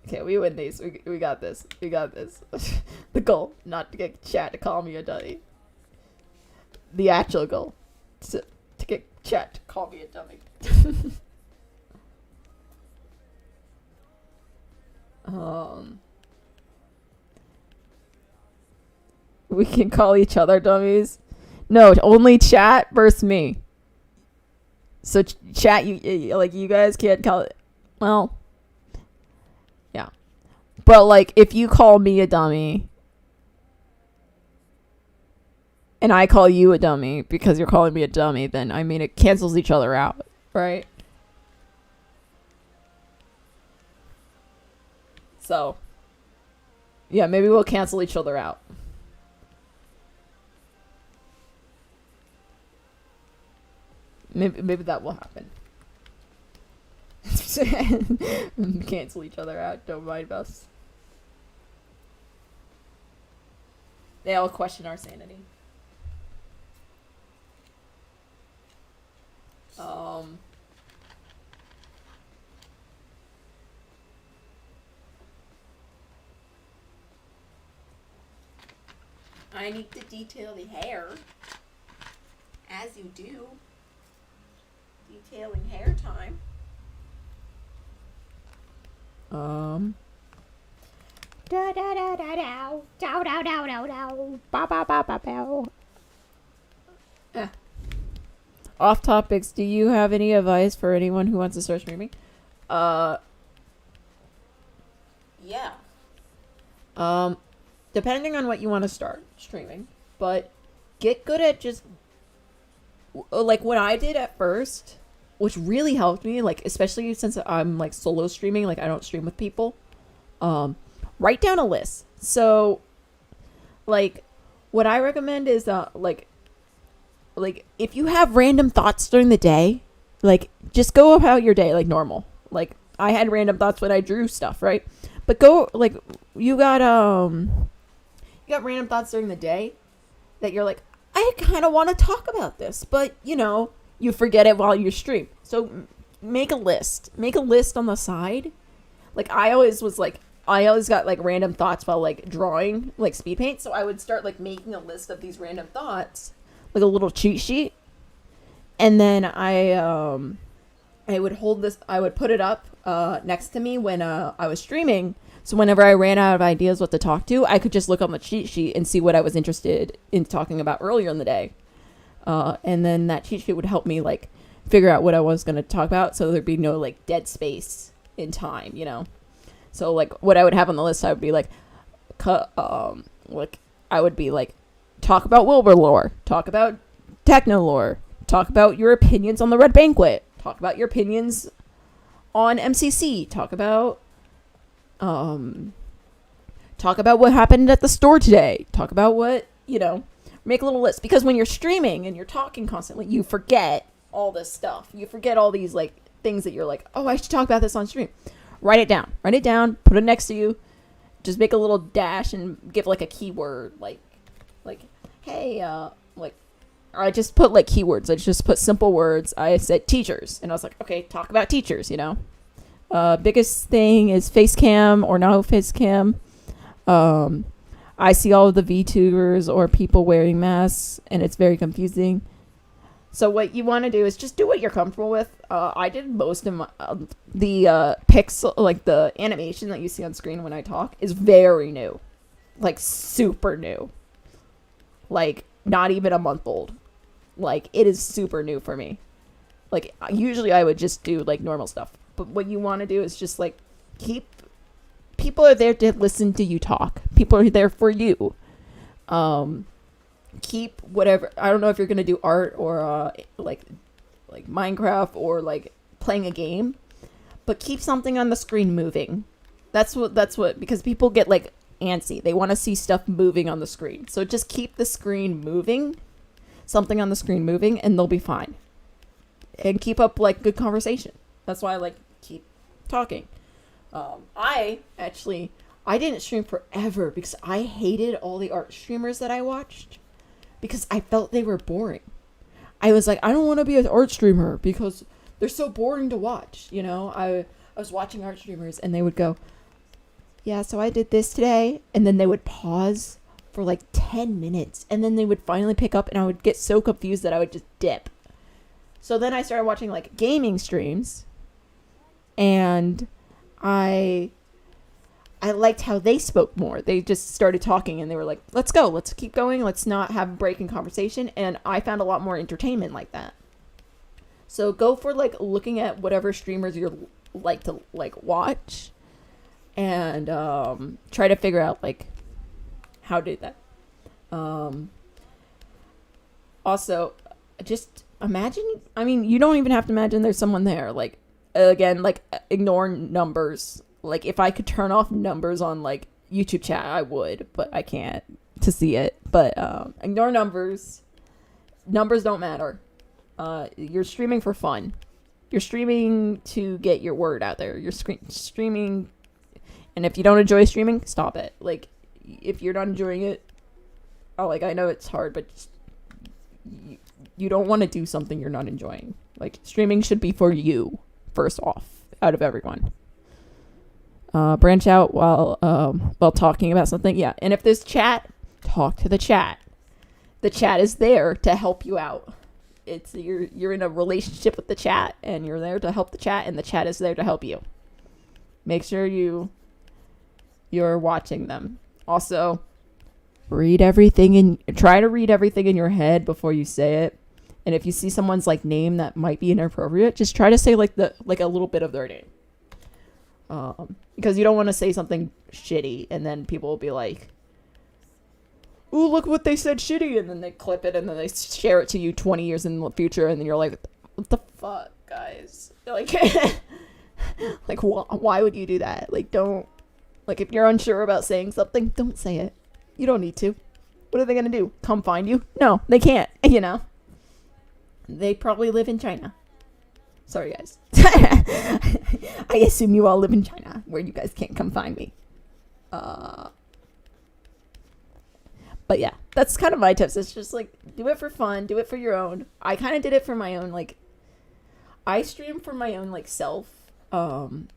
Okay, we win these. We got this. We got this. The goal, not to get chat to call me a dummy. The actual goal, to get chat to call me a dummy. We can call each other dummies. No, only chat versus me. So chat, you guys can't call it. Well, yeah, but like if you call me a dummy and I call you a dummy because you're calling me a dummy, then I mean it cancels each other out, right? So yeah, maybe we'll cancel each other out. Maybe that will happen. Cancel each other out. Don't mind us. They all question our sanity. I need to detail the hair. As you do. Detailing hair time. Da da da da da. Dow dow dow dow dow. Ba ba ba ba bow. Off topics. Do you have any advice for anyone who wants to start streaming? Yeah. Depending on what you want to start streaming, but get good at just like what I did at first, which really helped me, like especially since I'm like solo streaming, like I don't stream with people. Write down a list. So like what I recommend is like if you have random thoughts during the day, like just go about your day like normal. Like I had random thoughts when I drew stuff, right? But go like you got random thoughts during the day that you're like, I kind of want to talk about this, but you forget it while you stream. So make a list. Make a list on the side. Like I always got like random thoughts while like drawing like speed paint. So I would start like making a list of these random thoughts, like a little cheat sheet. And then I would put it up next to me when I was streaming. So whenever I ran out of ideas what to talk to, I could just look on the cheat sheet and see what I was interested in talking about earlier in the day. And then that cheat sheet would help me like figure out what I was going to talk about. So there'd be no like dead space in time, So like what I would have on the list, I would be like I would be like, talk about Wilbur lore, talk about techno lore, talk about your opinions on the Red Banquet, talk about your opinions on MCC, talk about what happened at the store today, talk about what, make a little list, because when you're streaming and you're talking constantly, you forget all this stuff. You forget all these like things that you're like, oh, I should talk about this on stream. Write it down, put it next to you, just make a little dash and give like a keyword, like, hey, like, I just put like keywords. I just put simple words. I said teachers, and I was like, okay, talk about teachers, Biggest thing is face cam or no face cam. I see all of the VTubers or people wearing masks, and it's very confusing. So what you want to do is just do what you're comfortable with. I did most of my, the pixel, like the animation that you see on screen when I talk is very new. Like super new. Like not even a month old. Like it is super new for me. Like usually I would just do like normal stuff. But what you want to do is just like people are there to listen to you talk. People are there for you. Keep whatever. I don't know if you're gonna do art or like Minecraft or like playing a game, but keep something on the screen moving. That's what because people get like antsy. They want to see stuff moving on the screen. So just keep the screen moving, something on the screen moving, and they'll be fine. And keep up like good conversation. That's why I like keep talking. I didn't stream forever because I hated all the art streamers that I watched because I felt they were boring. I was like, I don't want to be an art streamer because they're so boring to watch. You know, I was watching art streamers and they would go, yeah, so I did this today. And then they would pause for like 10 minutes and then they would finally pick up and I would get so confused that I would just dip. So then I started watching like gaming streams and I liked how they spoke more. They just started talking and they were like, let's go. Let's keep going. Let's not have a break in conversation. And I found a lot more entertainment like that. So go for like looking at whatever streamers you like to like watch and try to figure out like how to do that. Also, just imagine, I mean, you don't even have to imagine there's someone there. Like, again, like ignore numbers. Like, if I could turn off numbers on, like, YouTube chat, I would, but I can't to see it. But ignore numbers. Numbers don't matter. You're streaming for fun. You're streaming to get your word out there. You're streaming, and if you don't enjoy streaming, stop it. Like, if you're not enjoying it, I know it's hard, but just, you don't want to do something you're not enjoying. Like, streaming should be for you, first off, out of everyone. Branch out while talking about something. Yeah. And if there's chat, talk to the chat. The chat is there to help you out. It's you're in a relationship with the chat and you're there to help the chat and the chat is there to help you. Make sure you're watching them. Also, try to read everything in your head before you say it. And if you see someone's like name that might be inappropriate, just try to say like a little bit of their name. Because you don't want to say something shitty and then people will be like, ooh, look what they said shitty, and then they clip it and then they share it to you 20 years in the future and then you're like, what the fuck, guys? Like, like why would you do that? Like, don't, like, if you're unsure about saying something, don't say it. You don't need to. What are they gonna do? Come find you? No, they can't, you know? They probably live in China. Sorry, guys. I assume you all live in China, where you guys can't come find me. But yeah, that's kind of my tips. It's just like, do it for fun, do it for your own. I kind of did it for my own, like, I stream for my own, like, self.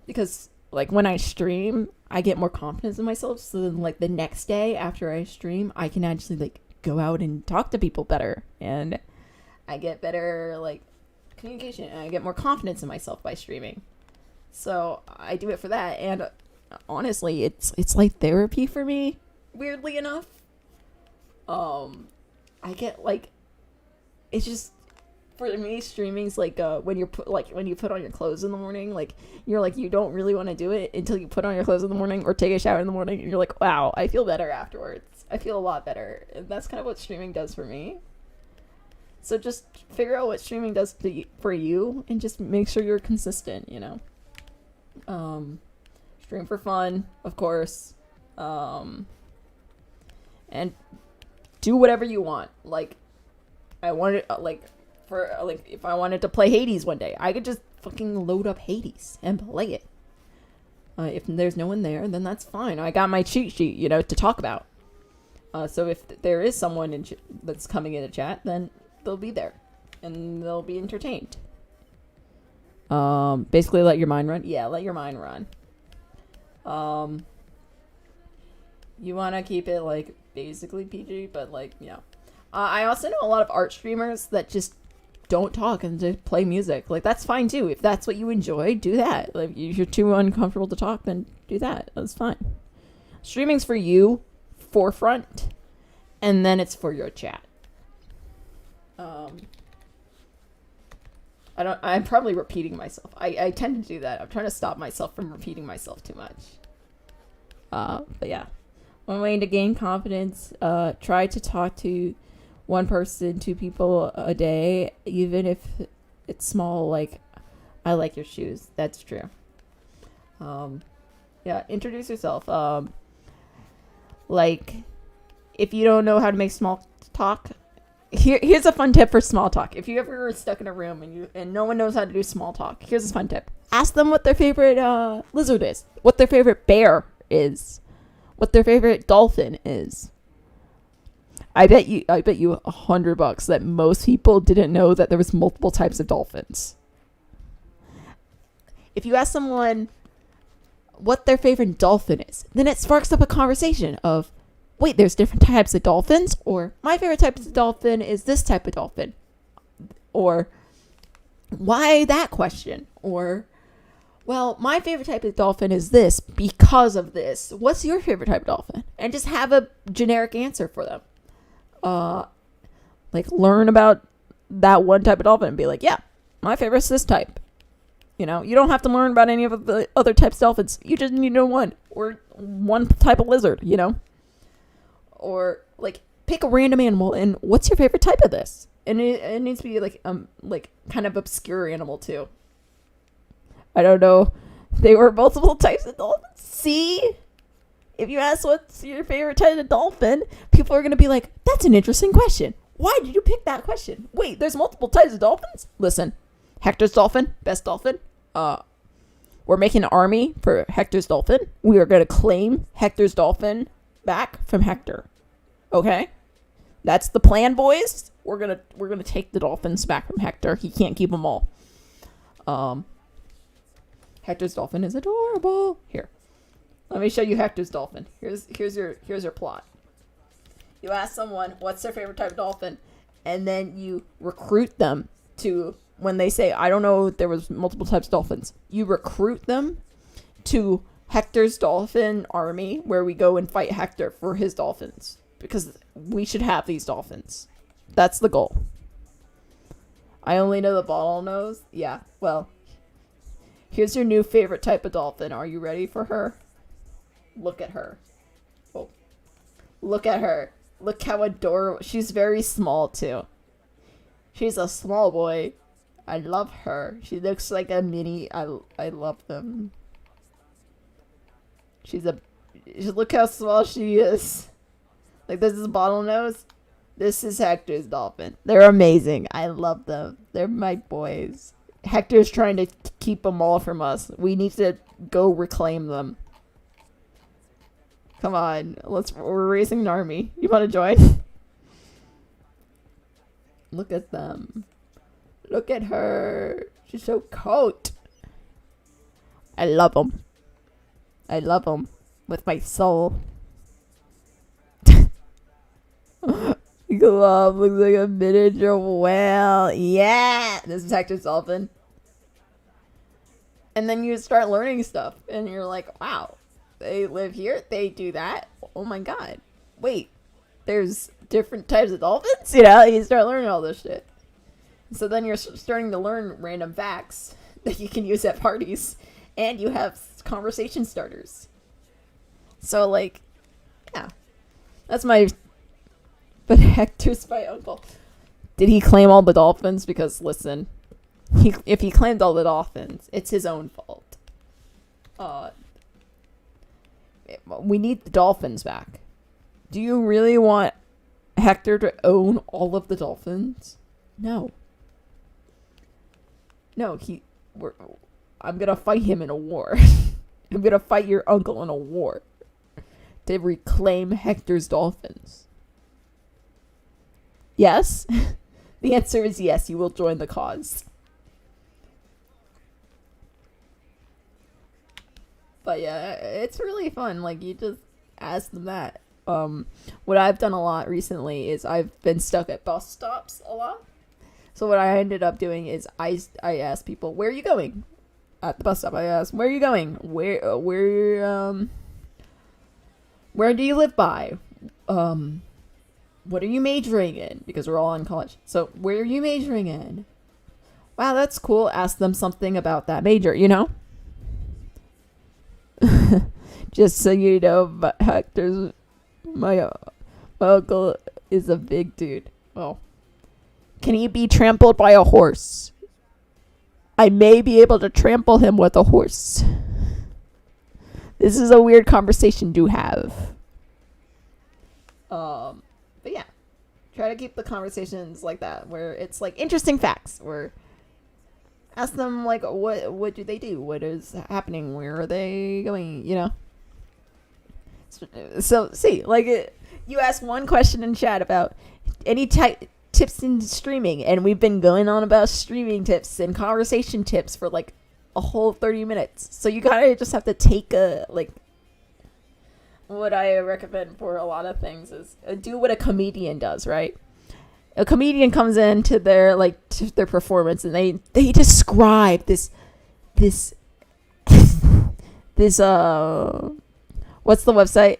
Because, like, when I stream, I get more confidence in myself. So then, like, the next day after I stream, I can actually, like, go out and talk to people better. And I get better, like, communication, and I get more confidence in myself by streaming. So I do it for that, and honestly, it's like therapy for me, weirdly enough. I get like, it's just, for me, streaming's like when you put on your clothes in the morning, like you're like, you don't really want to do it until you put on your clothes in the morning or take a shower in the morning, and you're like, wow, I feel better afterwards. I feel a lot better, and that's kind of what streaming does for me. So just figure out what streaming does for you and just make sure you're consistent, you know. Stream for fun, of course. And do whatever you want. Like, I wanted, if I wanted to play Hades one day, I could just fucking load up Hades and play it. If there's no one there, then that's fine. I got my cheat sheet, you know, to talk about. So if there is someone that's coming in a chat, then they'll be there and they'll be entertained. Basically let your mind run. Yeah, let your mind run. You want to keep it like basically PG, but like, you know. I also know a lot of art streamers that just don't talk and just play music. Like, that's fine too. If that's what you enjoy, do that. Like, if you're too uncomfortable to talk, then do that. That's fine. Streaming's for you, forefront, and then it's for your chat. I'm probably repeating myself. I tend to do that. I'm trying to stop myself from repeating myself too much. But yeah. One way to gain confidence, try to talk to one person, 2 people a day, even if it's small, like, I like your shoes. That's true. Yeah, introduce yourself. Like, if you don't know how to make small talk, here's a fun tip for small talk. If you ever are stuck in a room and no one knows how to do small talk, here's a fun tip. Ask them what their favorite lizard is, what their favorite bear is, what their favorite dolphin is. I bet you $100 that most people didn't know that there was multiple types of dolphins. If you ask someone what their favorite dolphin is, then it sparks up a conversation of, wait, there's different types of dolphins, or my favorite type of dolphin is this type of dolphin, or why that question, or, well, my favorite type of dolphin is this because of this. What's your favorite type of dolphin? And just have a generic answer for them. Like, learn about that one type of dolphin and be like, yeah, my favorite's this type. You know, you don't have to learn about any of the other types of dolphins. You just need to know one, or one type of lizard, you know? Or, like, pick a random animal and what's your favorite type of this? And it needs to be like kind of obscure animal too. I don't know. They were multiple types of dolphins. See? If you ask what's your favorite type of dolphin, people are going to be like, that's an interesting question. Why did you pick that question? Wait, there's multiple types of dolphins? Listen, Hector's dolphin, best dolphin. We're making an army for Hector's dolphin. We are going to claim Hector's dolphin back from Hector. Okay? That's the plan, boys. We're gonna take the dolphins back from Hector. He can't keep them all. Hector's dolphin is adorable. Here, let me show you Hector's dolphin. Here's your plot. You ask someone what's their favorite type of dolphin, and then you recruit them to, when they say, I don't know, there was multiple types of dolphins. You recruit them to Hector's dolphin army, where we go and fight Hector for his dolphins, because we should have these dolphins. That's the goal. I only know the bottlenose. Yeah, well, here's your new favorite type of dolphin. Are you ready for her? Look at her. Oh, look at her. Look how adorable. She's very small too. She's a small boy. I love her. She looks like a mini. I love them. Look how small she is. Like, this is bottlenose. This is Hector's dolphin. They're amazing. I love them. They're my boys. Hector's trying to keep them all from us. We need to go reclaim them. Come on. We're raising an army. You want to join? Look at them. Look at her. She's so cute. I love them. I love them with my soul. Glove looks like a miniature whale. Yeah! This is Hector's dolphin. And then you start learning stuff. And you're like, wow. They live here. They do that. Oh my god. Wait. There's different types of dolphins? You know? You start learning all this shit. So then you're starting to learn random facts that you can use at parties. And you have conversation starters. So, like, yeah. That's my... But Hector's my uncle. Did he claim all the dolphins? Because, listen, if he claimed all the dolphins, it's his own fault. We need the dolphins back. Do you really want Hector to own all of the dolphins? No. No, I'm gonna fight him in a war. I'm gonna fight your uncle in a war to reclaim Hector's dolphins. Yes? The answer is yes, you will join the cause. But yeah, it's really fun. Like, you just ask them that. What I've done a lot recently is I've been stuck at bus stops a lot. So what I ended up doing is I ask people, where are you going? At the bus stop, I ask, where are you going? Where do you live by? What are you majoring in? Because we're all in college. So where are you majoring in? Wow, that's cool. Ask them something about that major, you know? Just so you know, but Hector's my uncle is a big dude. Well, can he be trampled by a horse? I may be able to trample him with a horse. This is a weird conversation to have. But yeah, try to keep the conversations like that, where it's like interesting facts. Where ask them like, what do they do? What is happening? Where are they going? You know. So see, like you ask one question in chat about any tips in streaming, and we've been going on about streaming tips and conversation tips for like a whole 30 minutes. So you gotta just have to take a like. What I recommend for a lot of things is do what a comedian does, right? A comedian comes into their like their performance and they describe this what's the website?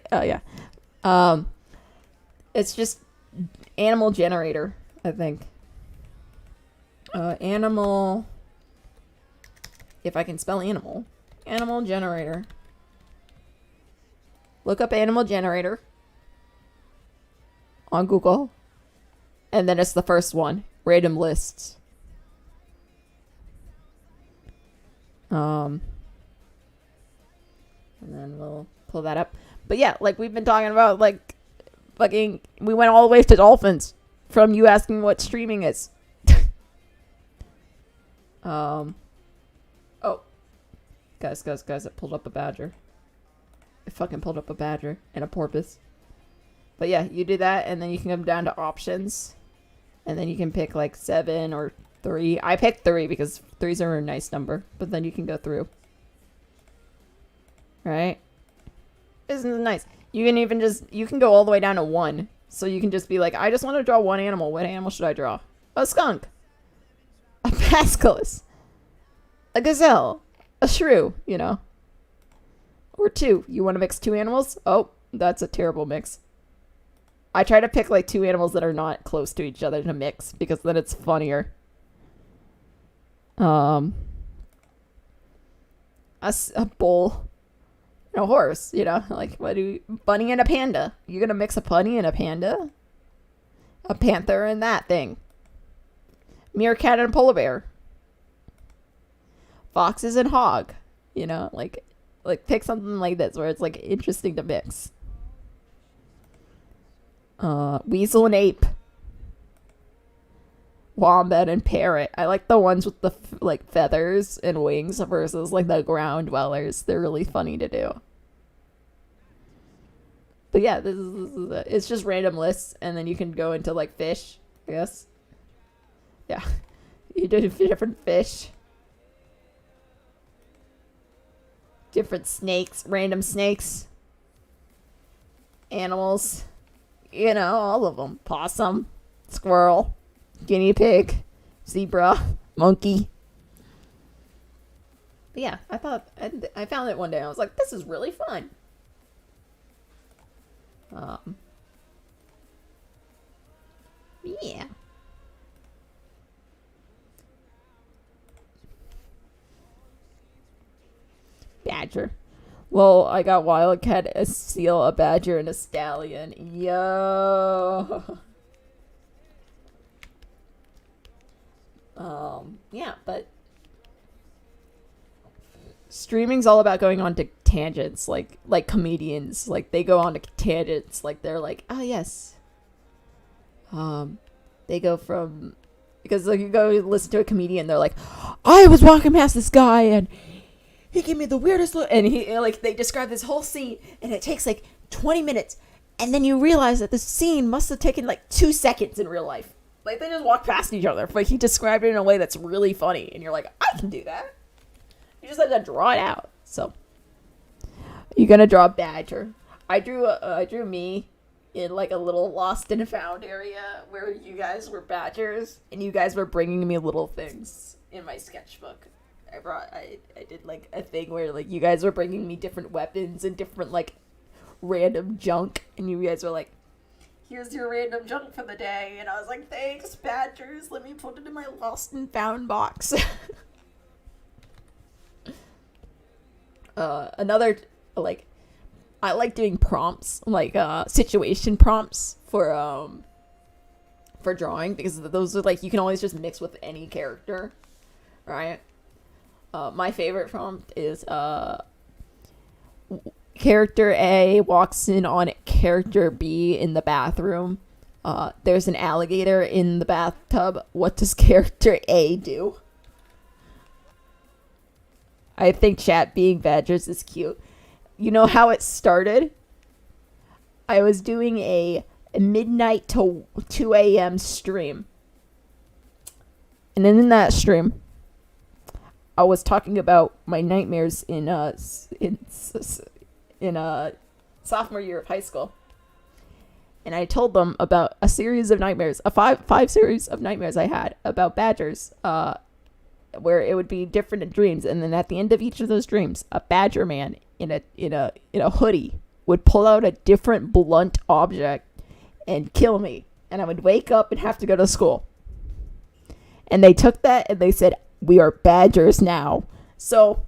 It's just Animal Generator, I think. Animal, if I can spell animal generator. Look up Animal Generator on Google. And then it's the first one. Random lists. And then we'll pull that up. But yeah, like we've been talking about, like, fucking, we went all the way to dolphins from you asking what streaming is. Oh. Guys, it pulled up a badger. It fucking pulled up a badger and a porpoise. But yeah, you do that, and then you can come down to options. And then you can pick like 7 or 3. I picked 3 because 3s are a nice number. But then you can go through. Right? Isn't it nice? You can even you can go all the way down to 1. So you can just be like, I just want to draw one animal. What animal should I draw? A skunk. A basilisk. A gazelle. A shrew, you know. Or 2. You want to mix 2 animals? Oh, that's a terrible mix. I try to pick like 2 animals that are not close to each other to mix because then it's funnier. A bull and a horse, you know, like bunny and a panda. You're gonna mix a bunny and a panda? A panther and that thing. Meerkat and a polar bear. Foxes and hog. You know, like pick something like this where it's like interesting to mix. Weasel and ape. Wombat and parrot. I like the ones with the like feathers and wings versus like the ground dwellers. They're really funny to do. But yeah, it's just random lists, and then you can go into like fish, I guess. Yeah, you do different fish. Different snakes, random snakes. Animals. You know, all of them. Possum, squirrel, guinea pig, zebra, monkey. But yeah, I found it one day. I was like, this is really fun. Yeah. Badger. Well, I got wildcat, a seal, a badger, and a stallion. Yo. Yeah, but streaming's all about going on to tangents, like comedians. Like, they go on to tangents. Like, they're like, oh, yes. They go from... Because, like, you go listen to a comedian, they're like, I was walking past this guy, and he gave me the weirdest look. And he, like, they describe this whole scene, and it takes, like, 20 minutes. And then you realize that the scene must have taken, like, 2 seconds in real life. Like, they just walk past each other. But he described it in a way that's really funny. And you're like, I can do that. You just have to draw it out. So, you're going to draw a badger. I drew me in like a little lost and found area where you guys were badgers and you guys were bringing me little things in my sketchbook. I did like a thing where like you guys were bringing me different weapons and different like random junk, and you guys were like, here's your random junk for the day, and I was like, thanks badgers, let me put it in my lost and found box. Another, like, I like doing prompts, like situation prompts for drawing, because those are like, you can always just mix with any character, right? My favorite prompt is character A walks in on character B in the bathroom. There's an alligator in the bathtub. What does character A do? I think chat being badgers is cute. You know how it started? I was doing a midnight to 2 a.m. stream. And then in that stream, I was talking about my nightmares in sophomore year of high school. And I told them about a series of nightmares, a five series of nightmares I had about badgers, where it would be different dreams, and then at the end of each of those dreams, a badger man in a hoodie would pull out a different blunt object and kill me, and I would wake up and have to go to school. And they took that and they said, we are badgers now. So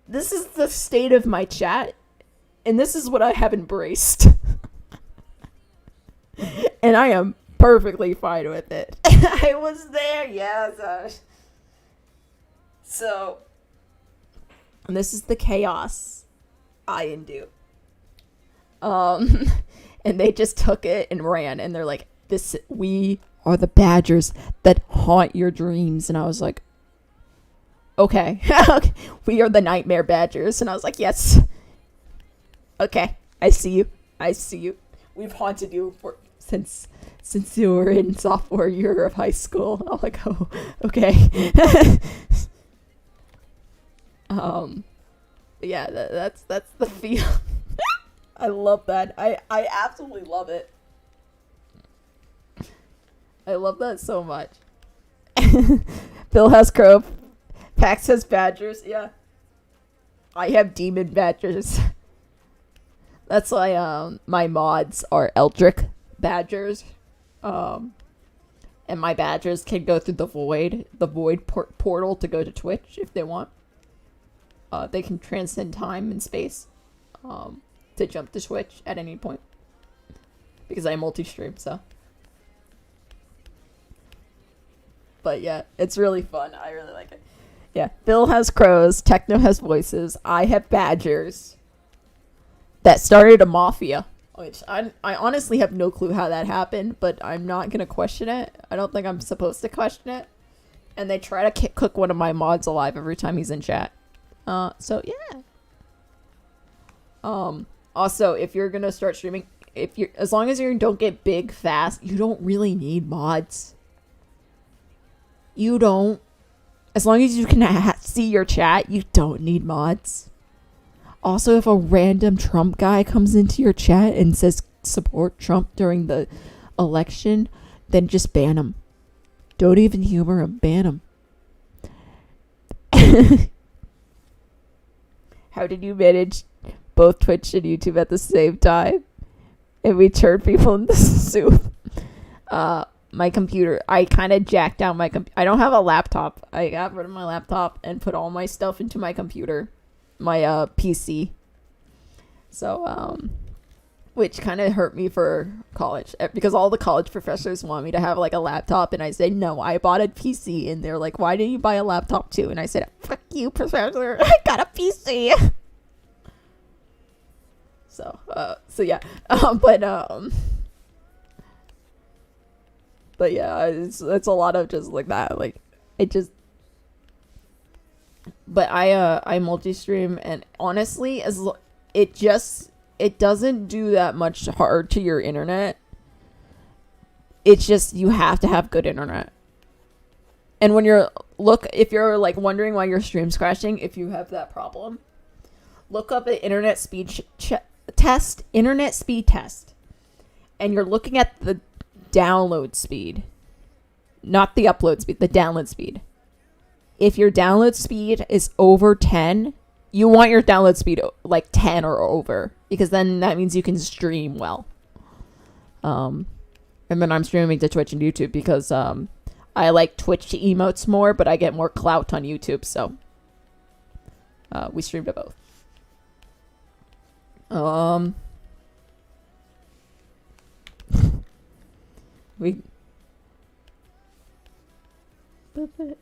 this is the state of my chat, and this is what I have embraced. And I am perfectly fine with it. I was there, yes. So, and this is the chaos I endure. And they just took it and ran, and they're like, we are the badgers that haunt your dreams. And I was like, okay. We are the nightmare badgers. And I was like, yes. Okay, I see you. We've haunted you since you were in sophomore year of high school. I'm like, oh, okay. Yeah, that's the feel. I love that. I absolutely love it. I love that so much. Bill has crow. Pax has badgers. Yeah. I have demon badgers. That's why my mods are Eldritch badgers. And my badgers can go through the void portal to go to Twitch if they want. They can transcend time and space to jump to Twitch at any point, because I multi-stream, so. But yeah, it's really fun. I really like it. Yeah, Bill has crows, Techno has voices, I have badgers. That started a mafia, which I honestly have no clue how that happened, but I'm not going to question it. I don't think I'm supposed to question it. And they try to cook one of my mods alive every time he's in chat. So yeah. Also, if you're going to start streaming, as long as you don't get big fast, you don't really need mods. You don't. As long as you can see your chat, you don't need mods. Also, if a random Trump guy comes into your chat and says support Trump during the election, then just ban him. Don't even humor him. Ban him. How did you manage both Twitch and YouTube at the same time? And we turned people into soup. My computer, I kind of jacked down my computer. I don't have a laptop. I got rid of my laptop and put all my stuff into my computer. My PC. So which kind of hurt me for college, because all the college professors want me to have like a laptop, and I said no, I bought a PC, and they're like, why didn't you buy a laptop too? And I said, fuck you, professor, I got a PC. So yeah. But yeah, it's a lot of just like that, like it just. But I multi-stream, and honestly, it doesn't do that much hard to your internet. It's just you have to have good internet. And when if you're like wondering why your stream's crashing, if you have that problem, look up an internet speed test, internet speed test, and you're looking at the download speed, not the upload speed, the download speed. If your download speed is over 10, you want your download speed like 10 or over, because then that means you can stream well. And then I'm streaming to Twitch and YouTube because I like Twitch emotes more, but I get more clout on YouTube, so we stream to both.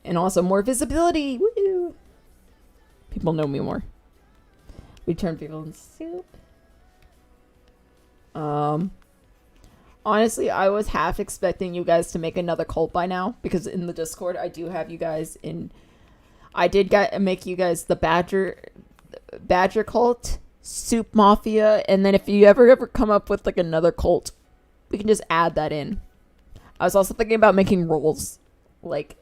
And also more visibility. Woo! People know me more. We turn people into soup. Honestly, I was half expecting you guys to make another cult by now, because in the Discord I do have you guys in. I did make you guys the Badger cult, Soup Mafia, and then if you ever come up with like another cult, we can just add that in. I was also thinking about making roles, like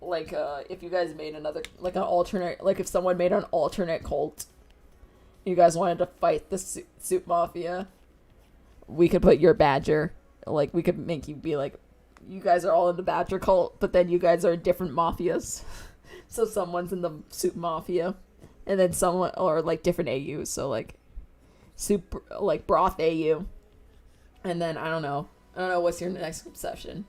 if you guys made another, like an alternate, like if someone made an alternate cult, you guys wanted to fight the Soup Mafia, we could put your Badger, like we could make you be like, you guys are all in the Badger cult, but then you guys are different mafias. So someone's in the Soup Mafia, and then someone, or like different AUs, so like Soup, like Broth AU, and then I don't know what's your next obsession.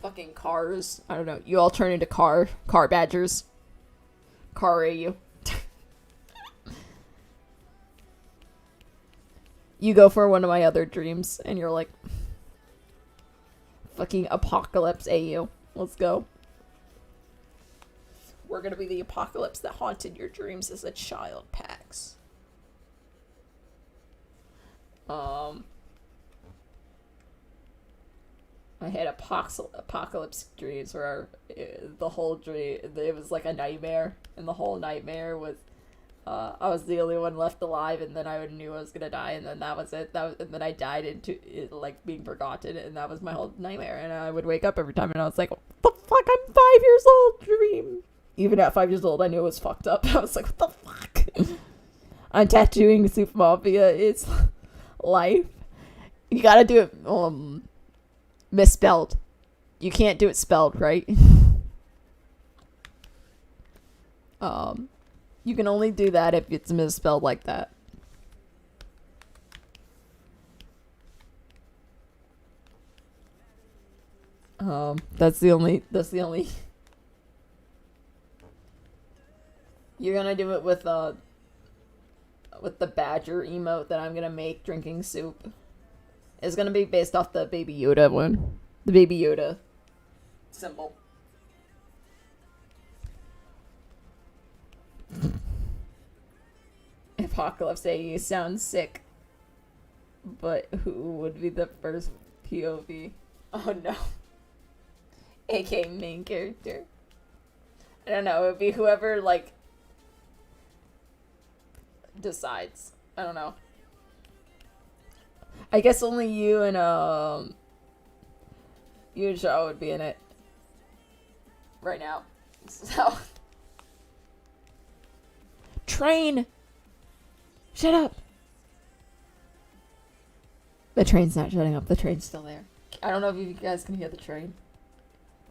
Fucking cars. I don't know. You all turn into car badgers. Car AU. You go for one of my other dreams, and you're like, fucking Apocalypse AU. Let's go. We're gonna be the apocalypse that haunted your dreams as a child, Pax. I had apocalypse dreams where the whole dream, it was like a nightmare, and the whole nightmare was I was the only one left alive, and then I knew I was gonna die, and then that was it. And then I died into it, like being forgotten, and that was my whole nightmare. And I would wake up every time, and I was like, "What the fuck? I'm 5 years old." Dream. Even at 5 years old, I knew it was fucked up. I was like, "What the fuck?" I'm tattooing Soup Mafia. It's life. You gotta do it misspelled. You can't do it spelled, right? You can only do that if it's misspelled like that. That's the only You're gonna do it with the Badger emote that I'm gonna make drinking soup. It's gonna be based off the Baby Yoda one. The Baby Yoda symbol. Apocalypse AE sounds sick. But who would be the first POV? Oh no. AK main character. I don't know, it would be whoever, like, decides. I don't know. I guess only you and Shaw would be in it right now. So train. Shut up. The train's not shutting up. The train's still there. I don't know if you guys can hear the train.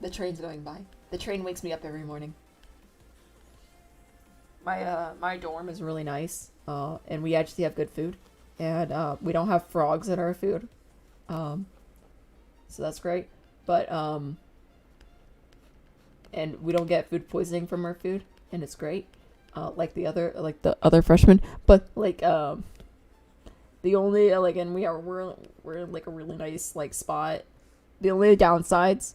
The train's going by. The train wakes me up every morning. My dorm is really nice. And we actually have good food. And we don't have frogs in our food. So that's great. But and we don't get food poisoning from our food, and it's great. Like the other freshmen. But like the only and we're in like a really nice like spot. The only downsides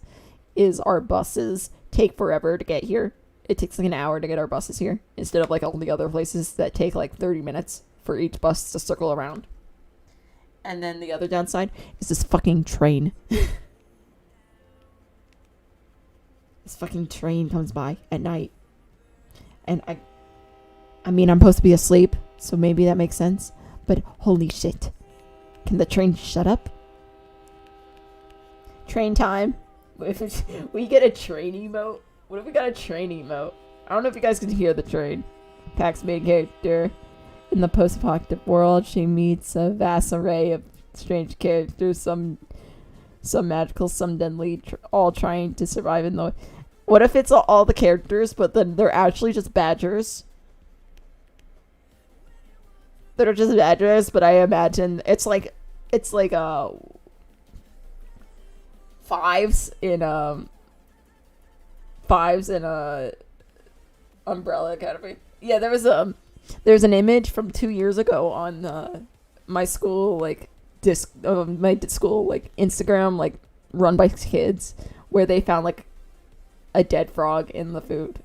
is our buses take forever to get here. It takes like an hour to get our buses here, instead of like all the other places that take like 30 minutes for each bus to circle around. And then the other downside is this fucking train. This fucking train comes by at night. And I mean, I'm supposed to be asleep, so maybe that makes sense. But holy shit. Can the train shut up? Train time. We get a train emote. What if we got a train emote? I don't know if you guys can hear the train. Pack's main character. In the post-apocalyptic world, she meets a vast array of strange characters, some magical, some deadly, all trying to survive in the... What if it's all the characters, but then they're actually just badgers? That are just badgers, but I imagine it's like fives in Umbrella Academy. Yeah, there's an image from 2 years ago on my school school Instagram run by kids, where they found a dead frog in the food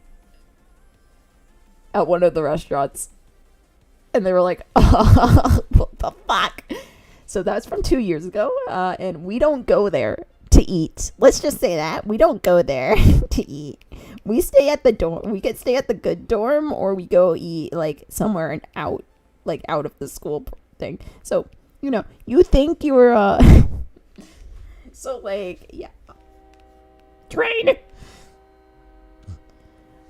at one of the restaurants, and they were like, oh, what the fuck? So that's from 2 years ago, and we don't go there to eat. Let's just say that we don't go there to eat. We stay at the dorm. We could stay at the good dorm, or we go eat somewhere and out of the school thing. So you think you were so yeah, train.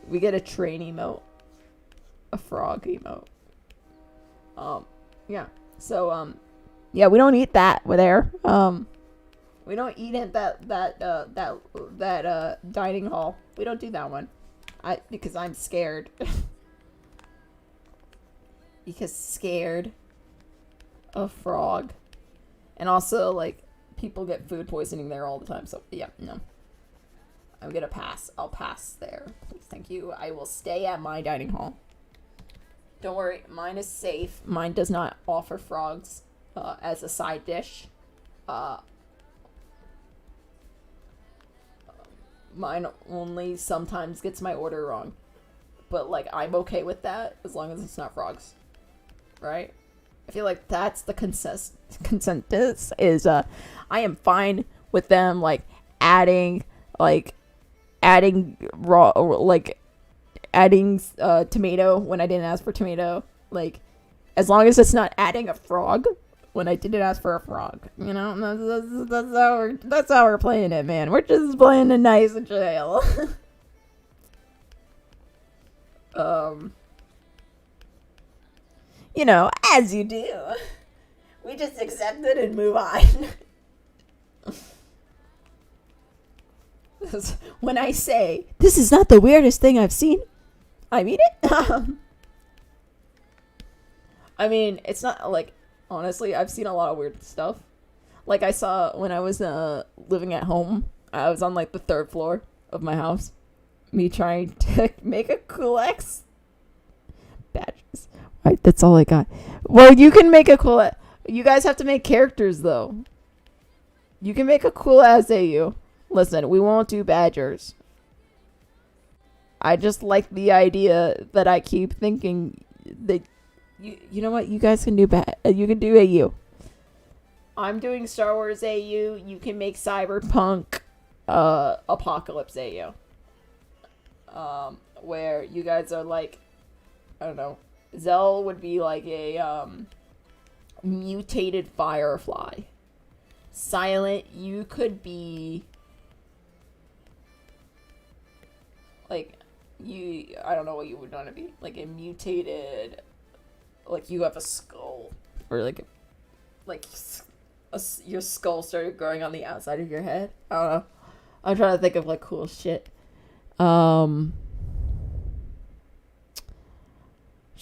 We get a train emote, a frog emote. Yeah. So yeah, we don't eat that. We're there. We don't eat at that dining hall. We don't do that one. Because I'm scared. Because scared of frog. And also people get food poisoning there all the time. So yeah, no. I'm gonna pass. I'll pass there. Please, thank you. I will stay at my dining hall. Don't worry, mine is safe. Mine does not offer frogs as a side dish. Mine only sometimes gets my order wrong. But I'm okay with that as long as it's not frogs. Right? I feel like that's the consensus is I am fine with them adding raw adding tomato when I didn't ask for tomato, as long as it's not adding a frog when I didn't ask for a frog. That's how we're playing it, man. We're just playing it nice and chill. As you do. We just accept it and move on. When I say, this is not the weirdest thing I've seen, I mean it. I mean, it's not honestly, I've seen a lot of weird stuff. I saw when I was living at home, I was on the 3rd floor of my house, me trying to make a cool X. Badges. Right, that's all I got. Well, you can make a cool... You guys have to make characters, though. You can make a cool as AU. Listen, we won't do badgers. I just like the idea that I keep thinking that... You know what? You guys can do you can do AU. I'm doing Star Wars AU. You can make Cyberpunk Apocalypse AU. Where you guys are I don't know. Zell would be a mutated firefly. Silent, you could be I don't know what you would want to be. A mutated, you have a skull, or your skull started growing on the outside of your head. I don't know. I'm trying to think of cool shit. Shauna,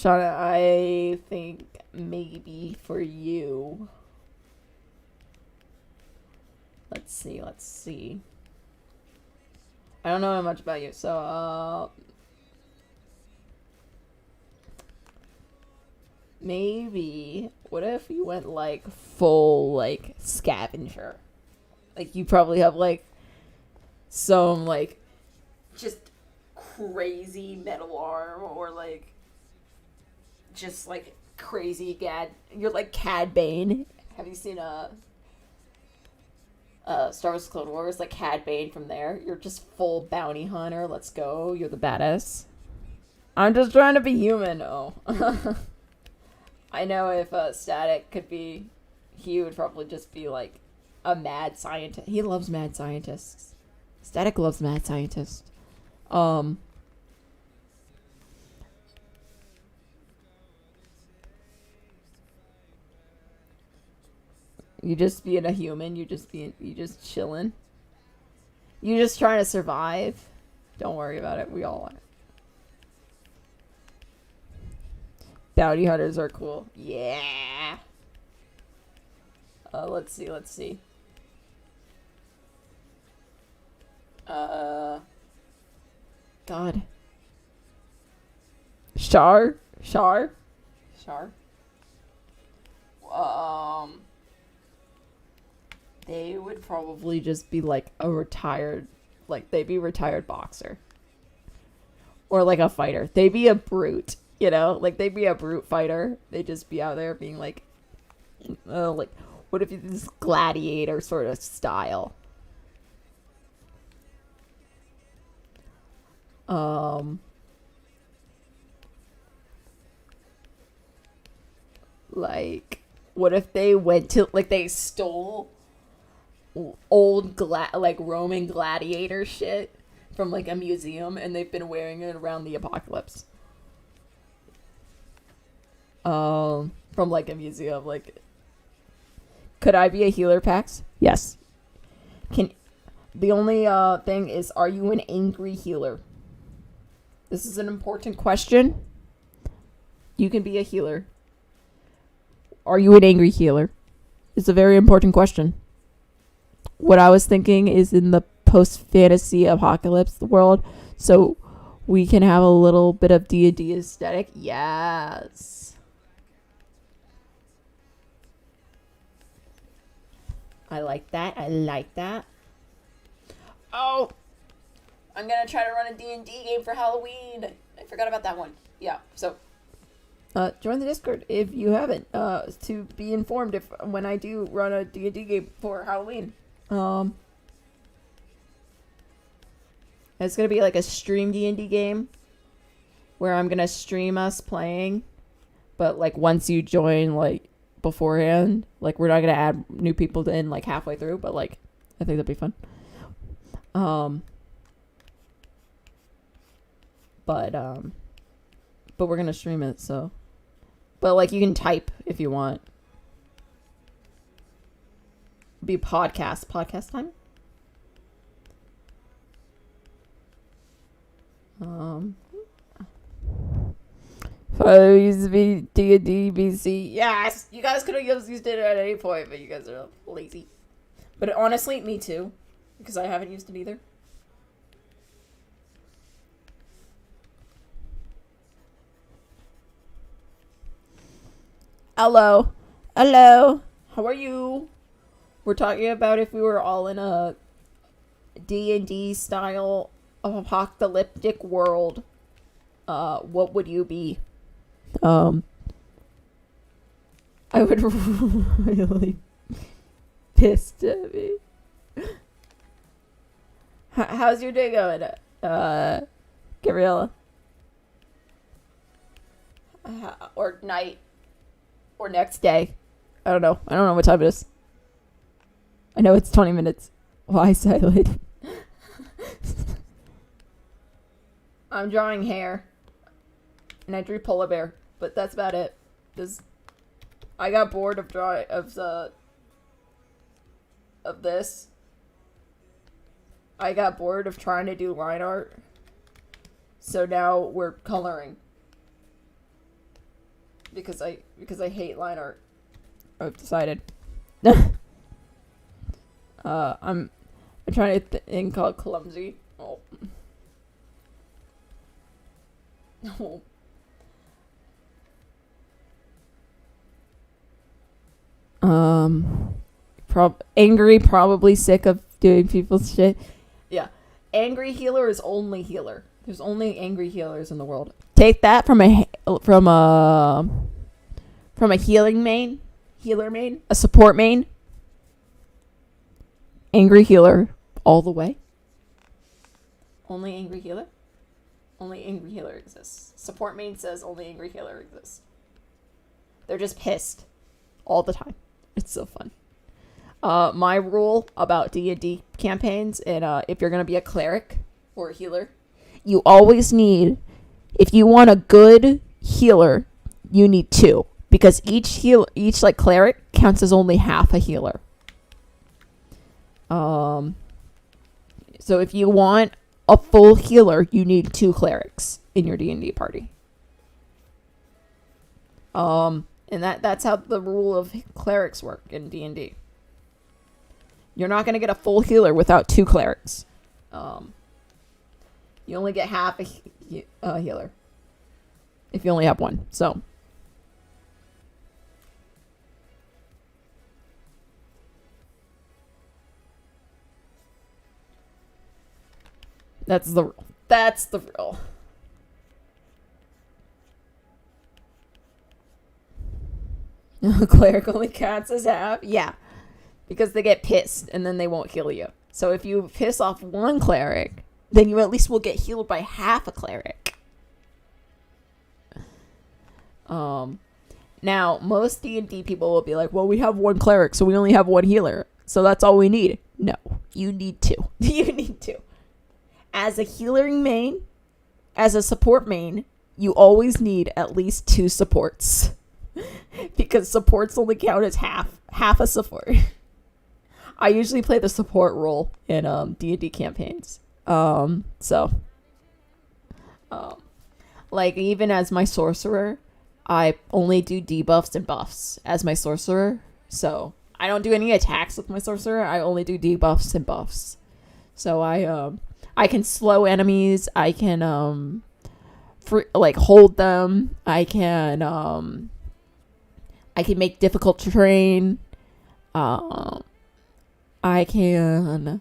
I think maybe for you. Let's see. I don't know much about you, so maybe what if you went full scavenger? You probably have some just crazy metal arm, or just crazy you're Cad Bane. Have you seen Star Wars Clone Wars? Cad Bane from there. You're just full bounty hunter. Let's go. You're the badass. I'm just trying to be human. Oh. I know if Static could be, he would probably just be a mad scientist. He loves mad scientists. Static loves mad scientists. You just being a human. You just chilling. You just trying to survive. Don't worry about it. We all are. Bounty hunters are cool. Yeah. Let's see. God. Shar. They would probably just be like a retired, like they'd be retired boxer. Or like a fighter. They'd be a brute, you know? Like they'd be a brute fighter. They'd just be out there being like, like, what if it's this gladiator sort of style? Like, what if they went to, like, they stole old, like, Roman gladiator shit from, like, a museum, and they've been wearing it around the apocalypse. From, like, a museum, like, could I be a healer, Pax? Yes. The only, thing is, are you an angry healer? This is an important question. You can be a healer. Are you an angry healer? It's a very important question. What I was thinking is in the post-fantasy apocalypse world, so we can have a little bit of D&D aesthetic. Yes. I like that. Oh! I'm gonna try to run a D&D game for Halloween. I forgot about that one. Yeah, so join the Discord if you haven't, to be informed if when I do run a D&D game for Halloween. It's gonna be like a stream D&D game where I'm gonna stream us playing, but like once you join, like beforehand, like we're not gonna add new people in like halfway through, but like I think that'd be fun. But we're gonna stream it, so. But like you can type if you want. Be podcast time. Used to be D&D BC. Yes, you guys could have used it at any point, but you guys are lazy. But honestly, me too, because I haven't used it either. Hello. How are you? We're talking about if we were all in a D&D style of apocalyptic world. What would you be? I would really pissed at me. How's your day going, Gabriella? Or night? Or next day. I don't know what time it is. I know it's 20 minutes. Why silent? I'm drawing hair. And I drew polar bear. But that's about it. I got bored of drawing of this. I got bored of trying to do line art. So now we're coloring. Because I hate line art. I've decided. I'm trying to think called clumsy. Oh. Angry, probably sick of doing people's shit. Yeah. Angry healer is only healer. There's only angry healers in the world. Take that from a healer main, a support main. Angry healer all the way. Only angry healer? Only angry healer exists. Support main says only angry healer exists. They're just pissed all the time. It's so fun. My rule about D&D campaigns, and if you're going to be a cleric or a healer, you always need, if you want a good healer, you need two. Because each like cleric counts as only half a healer. So if you want a full healer, you need 2 clerics in your D&D party. And that's how the rule of clerics work in D&D. You're not going to get a full healer without 2 clerics. You only get half a healer if you only have 1. So that's the rule. That's the rule. Cleric only counts as half. Yeah. Because they get pissed and then they won't heal you. So if you piss off 1 cleric, then you at least will get healed by half a cleric. Now, most D&D people will be like, well, we have 1 cleric, so we only have 1 healer. So that's all we need. No, you need 2. You need 2. As a healing main, as a support main, you always need at least 2 supports. Because supports only count as half a support. I usually play the support role in D&D campaigns. Like even as my sorcerer, I I do debuffs and buffs as my sorcerer. So I don't do any attacks with my sorcerer. I only do debuffs and buffs. So I can slow enemies. I can hold them. I can make difficult terrain. I can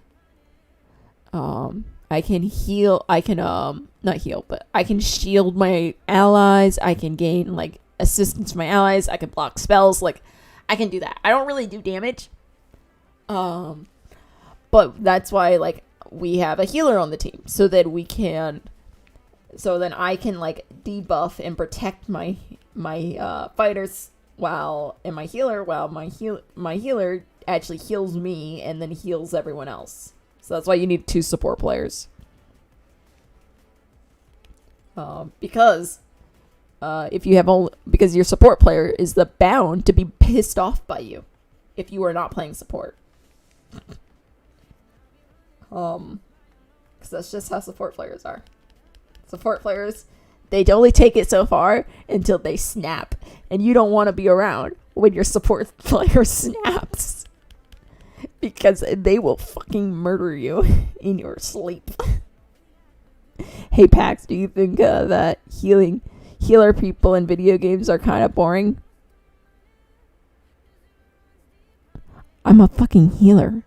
heal. I can not heal, but I can shield my allies. I can gain like assistance from my allies. I can block spells. Like I can do that. I don't really do damage. But that's why like we have a healer on the team so that I can like debuff and protect my fighters while my healer actually heals me and then heals everyone else. So that's why you need 2 support players. Because your support player is bound to be pissed off by you if you are not playing support. Because that's just how support players are. Support players, they only take it so far until they snap, and you don't want to be around when your support player snaps. Because they will fucking murder you in your sleep. Hey Pax, do you think that healer people in video games are kind of boring? I'm a fucking healer.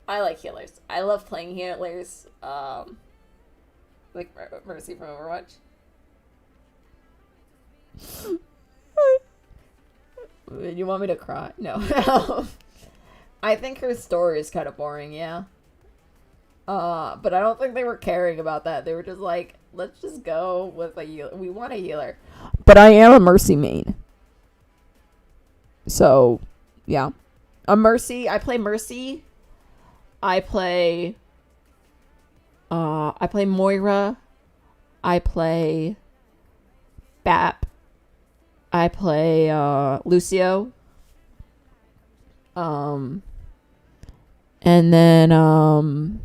I like healers. I love playing healers. Like Mercy from Overwatch. You want me to cry? No. I think her story is kind of boring, yeah. But I don't think they were caring about that. They were just like, let's just go with a healer. We want a healer. But I am a Mercy main. So, yeah. A Mercy. I play Mercy. I play Moira. I play Bap. I play Lucio. And then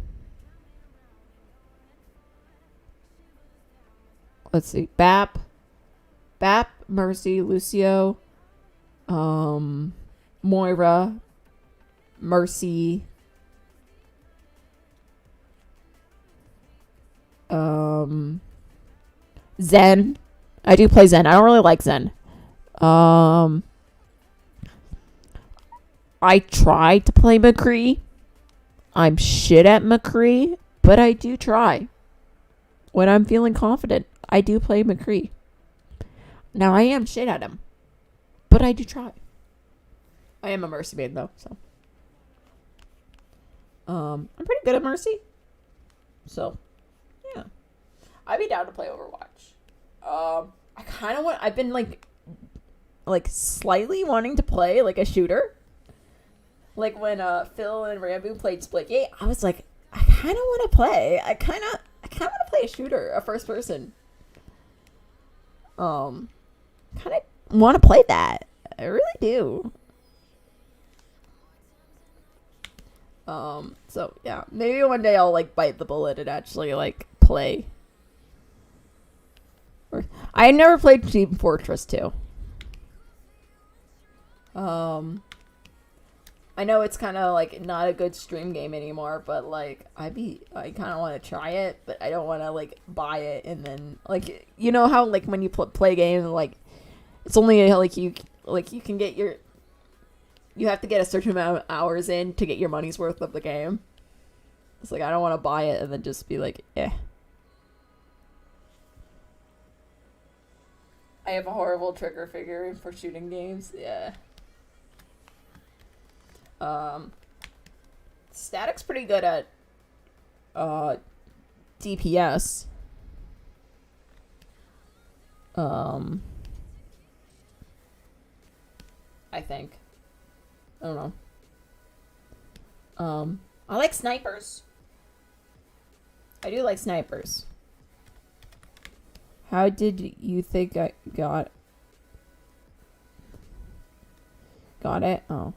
let's see. Bap, Mercy, Lucio, Moira, Mercy, Zen. I do play Zen. I don't really like Zen. I tried to play McCree. I'm shit at McCree, but I do try. When I'm feeling confident, I do play McCree. Now, I am shit at him, but I do try. I am a Mercy main, though, so. I'm pretty good at Mercy. So, yeah. I'd be down to play Overwatch. I kind of I've been, like slightly wanting to play, like, a shooter. Like, when Phil and Rambo played Splitgate, I was like, I kind of want to play. I kind of want to play a shooter, a first person. kind of want to play that. I really do. So yeah, maybe one day I'll like bite the bullet and actually like play. I never played Team Fortress 2. I know it's kind of like not a good stream game anymore, but like I kind of want to try it, but I don't want to like buy it and then like you know how like when you play games like it's only like you can get you have to get a certain amount of hours in to get your money's worth of the game. It's like I don't want to buy it and then just be like, eh. I have a horrible trigger finger for shooting games. Yeah. Static's pretty good at DPS. I think. I don't know. I like snipers. I do like snipers. How did you think I got it? Oh.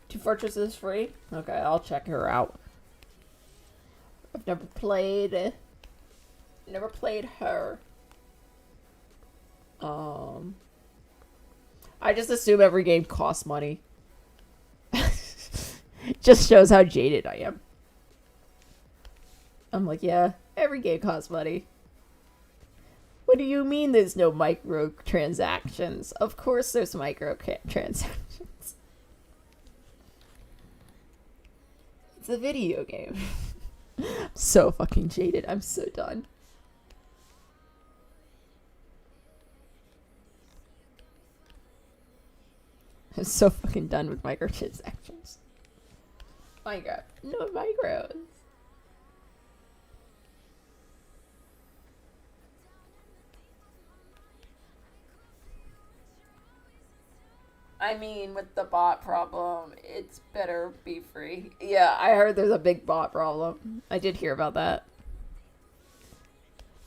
Two Fortresses is free? Okay, I'll check her out. I've never played her. I just assume every game costs money. Just shows how jaded I am. I'm like, yeah, every game costs money. What do you mean there's no microtransactions? Of course there's microtransactions. It's a video game. I'm so fucking jaded. I'm so done. I'm so fucking done with microtransactions. Minecraft. No micros. I mean, with the bot problem, it's better be free. Yeah, I heard there's a big bot problem. I did hear about that.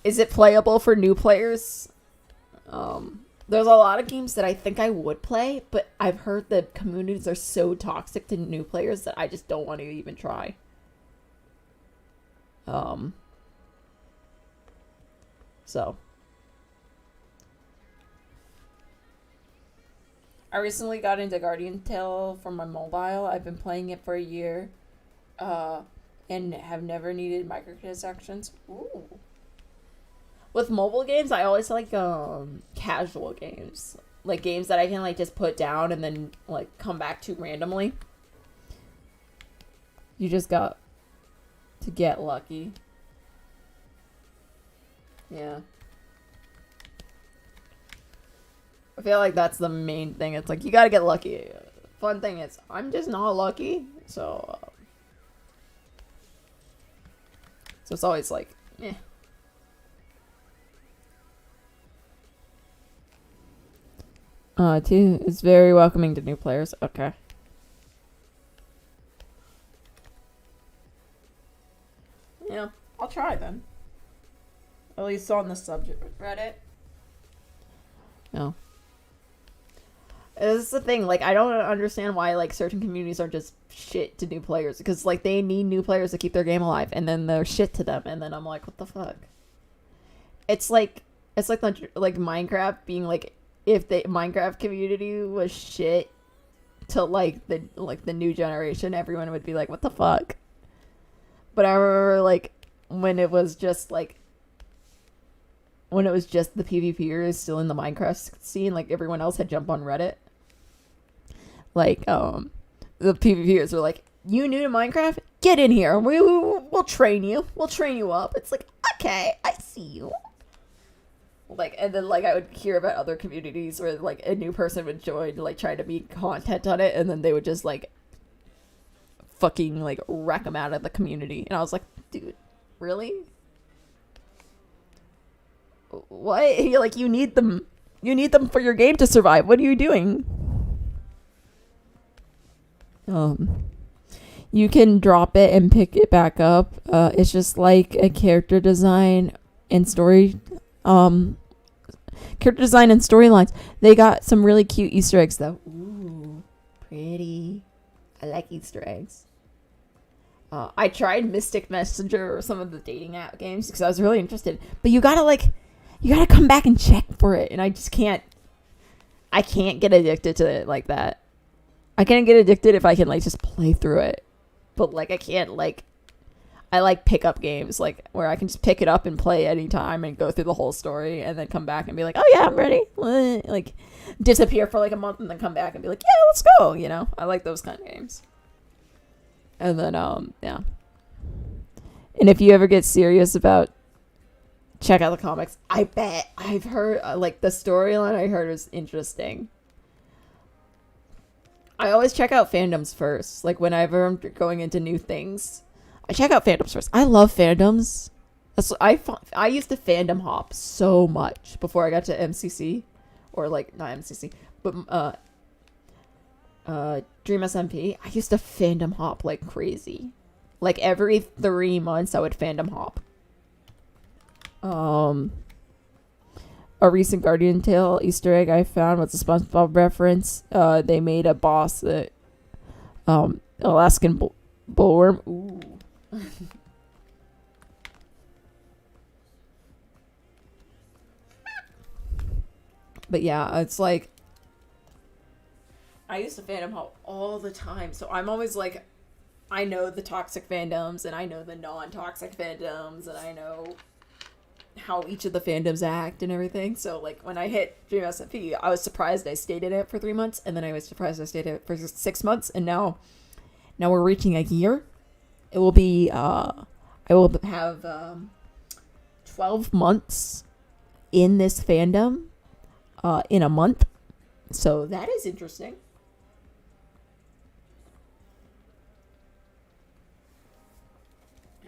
Is it playable for new players? There's a lot of games that I think I would play, but I've heard the communities are so toxic to new players that I just don't want to even try. So. I recently got into Guardian Tale from my mobile. I've been playing it for a year, and have never needed microtransactions. Ooh. With mobile games, I always like casual games, like games that I can like just put down and then like come back to randomly. You just got to get lucky. Yeah. I feel like that's the main thing. It's like, you gotta get lucky. Fun thing is, I'm just not lucky. So it's always like, eh. It's very welcoming to new players. Okay. Yeah, I'll try then. At least on the subject with Reddit. No. This is the thing, like, I don't understand why, like, certain communities are just shit to new players. Because, like, they need new players to keep their game alive. And then they're shit to them. And then I'm like, what the fuck? It's like Minecraft being, like, if the Minecraft community was shit to, like, the new generation, everyone would be like, what the fuck? But I remember, like, when it was just the PvPers still in the Minecraft scene, like, everyone else had jumped on Reddit. Like, the PvPers were like, you new to Minecraft? Get in here. We'll train you. We'll train you up. It's like, okay, I see you. Like, and then, like, I would hear about other communities where, like, a new person would join, like, try to make content on it, and then they would just, like, fucking, like, wreck them out of the community. And I was like, dude, really? What? You're like, you need them for your game to survive. What are you doing? You can drop it and pick it back up. It's just like a character design and story. character design and storylines. They got some really cute Easter eggs though. Ooh, pretty. I like Easter eggs. I tried Mystic Messenger or some of the dating app games because I was really interested. But you gotta come back and check for it, and I just can't. I can't get addicted to it like that. I can't get addicted if I can like just play through it, but like I can't like. I like pickup games, like where I can just pick it up and play anytime and go through the whole story and then come back and be like, oh yeah, I'm ready. Like disappear for like a month and then come back and be like, yeah, let's go. You know, I like those kind of games. And then, yeah. And if you ever get serious about check out the comics, I bet I've heard like the storyline I heard was interesting. I always check out fandoms first. Like whenever I'm going into new things, I check out fandoms first. I love fandoms. I used to fandom hop so much before I got to MCC, or like not MCC, but Dream SMP. I used to fandom hop like crazy. Like every 3 months, I would fandom hop. A recent Guardian Tale Easter egg I found was a SpongeBob reference. They made a boss that, Alaskan bullworm. Ooh. But yeah, it's like I used to fandom hop all the time, so I'm always like, I know the toxic fandoms and I know the non-toxic fandoms and I know how each of the fandoms act and everything. So like when I hit Dream SMP, I was surprised I stayed in it for 3 months, and then I was surprised I stayed in it for 6 months, and now we're reaching a year. It will be, I will have 12 months in this fandom in a month. So that is interesting.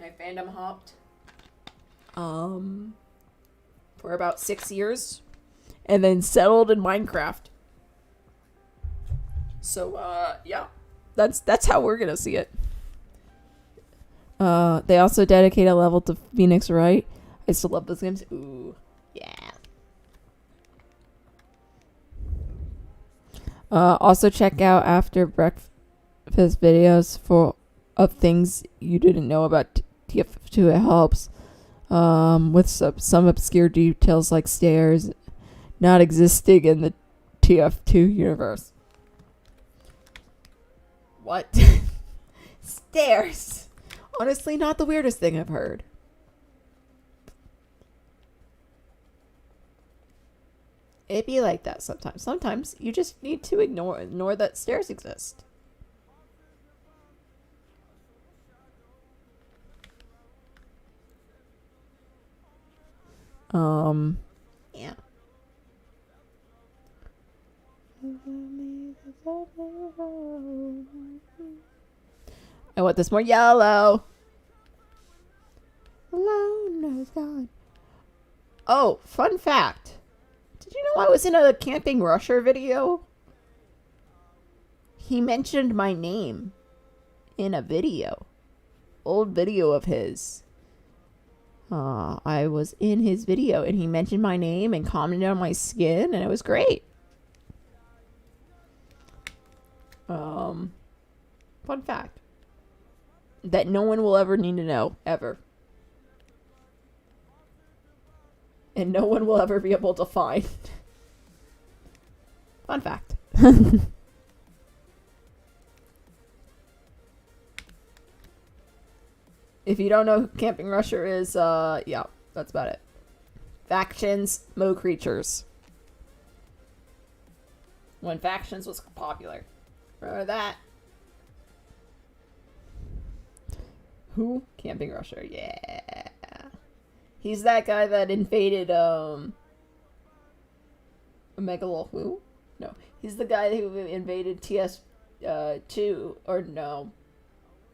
I fandom hopped for about 6 years and then settled in Minecraft. So yeah, that's how we're gonna see it. They also dedicate a level to Phoenix Wright. I still love those games. Ooh, yeah. Also check out After Breakfast videos of things you didn't know about TF2. It helps with some obscure details like stairs not existing in the TF2 universe. What? Stairs. Honestly, not the weirdest thing I've heard. It'd be like that sometimes. Sometimes you just need to ignore that stairs exist. Yeah. I want this more yellow. Alone is gone. Oh, fun fact. Did you know I was in a Camping Rusher video? He mentioned my name in a video. Old video of his. I was in his video and he mentioned my name and commented on my skin, and it was great. Fun fact that no one will ever need to know, ever. And no one will ever be able to find. Fun fact. If you don't know who Camping Rusher is, yeah, that's about it. Factions, Mo Creatures. When Factions was popular. Remember that? Who? Camping Rusher, yeah. He's that guy that invaded, Megalo. No. He's the guy who invaded TS2, or no.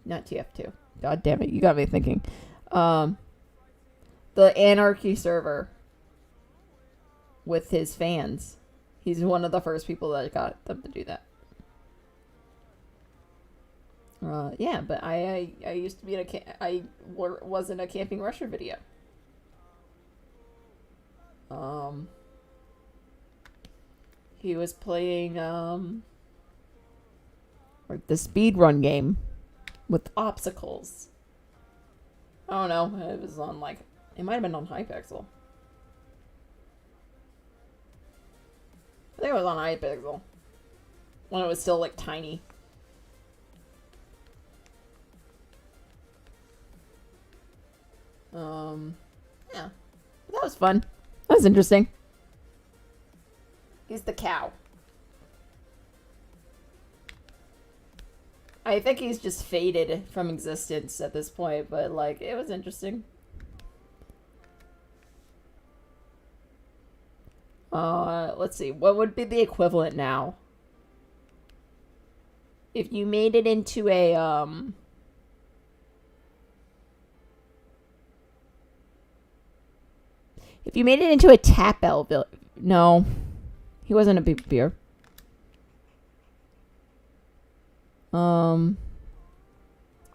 Not TF2. God damn it, you got me thinking. The Anarchy server with his fans. He's one of the first people that got them to do that. Yeah, but I used to be was in a Camping Rusher video. he was playing like the speedrun game with obstacles. I don't know. It was on like, it might have been on Hypixel. I think it was on Hypixel when it was still like tiny. Yeah, that was fun. That was interesting. He's the cow. I think he's just faded from existence at this point, but like, it was interesting. Let's see. What would be the equivalent now? If you made it into a, if you made it into a tap elf, no, he wasn't a big beer. I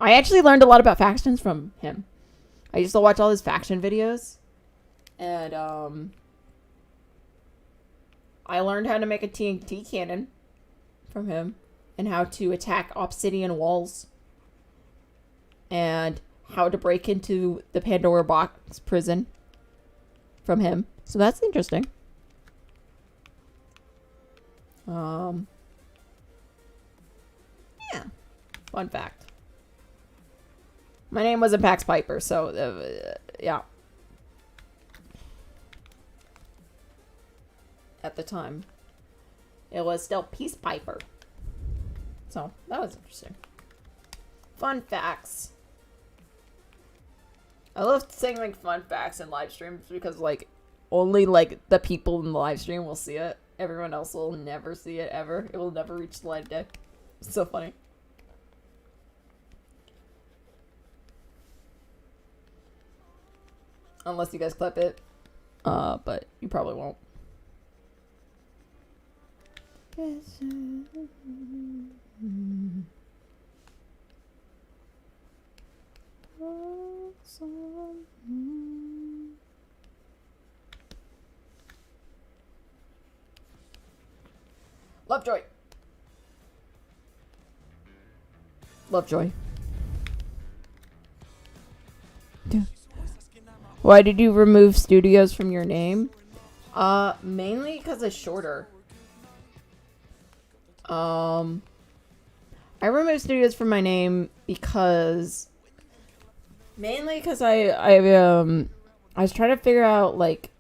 actually learned a lot about factions from him. I used to watch all his faction videos, and I learned how to make a TNT cannon from him, and how to attack obsidian walls, and how to break into the Pandora box prison from him. So that's interesting. Yeah. Fun fact. My name wasn't Pax Piper, so yeah. At the time, it was still Peace Piper. So that was interesting. Fun facts. I love saying like fun facts in live streams because like only like the people in the live stream will see it. Everyone else will never see it ever. It will never reach the light of day. It's so funny. Unless you guys clip it. But you probably won't. Lovejoy. Lovejoy. Why did you remove studios from your name? Mainly because it's shorter. I removed studios from my name because mainly because I was trying to figure out like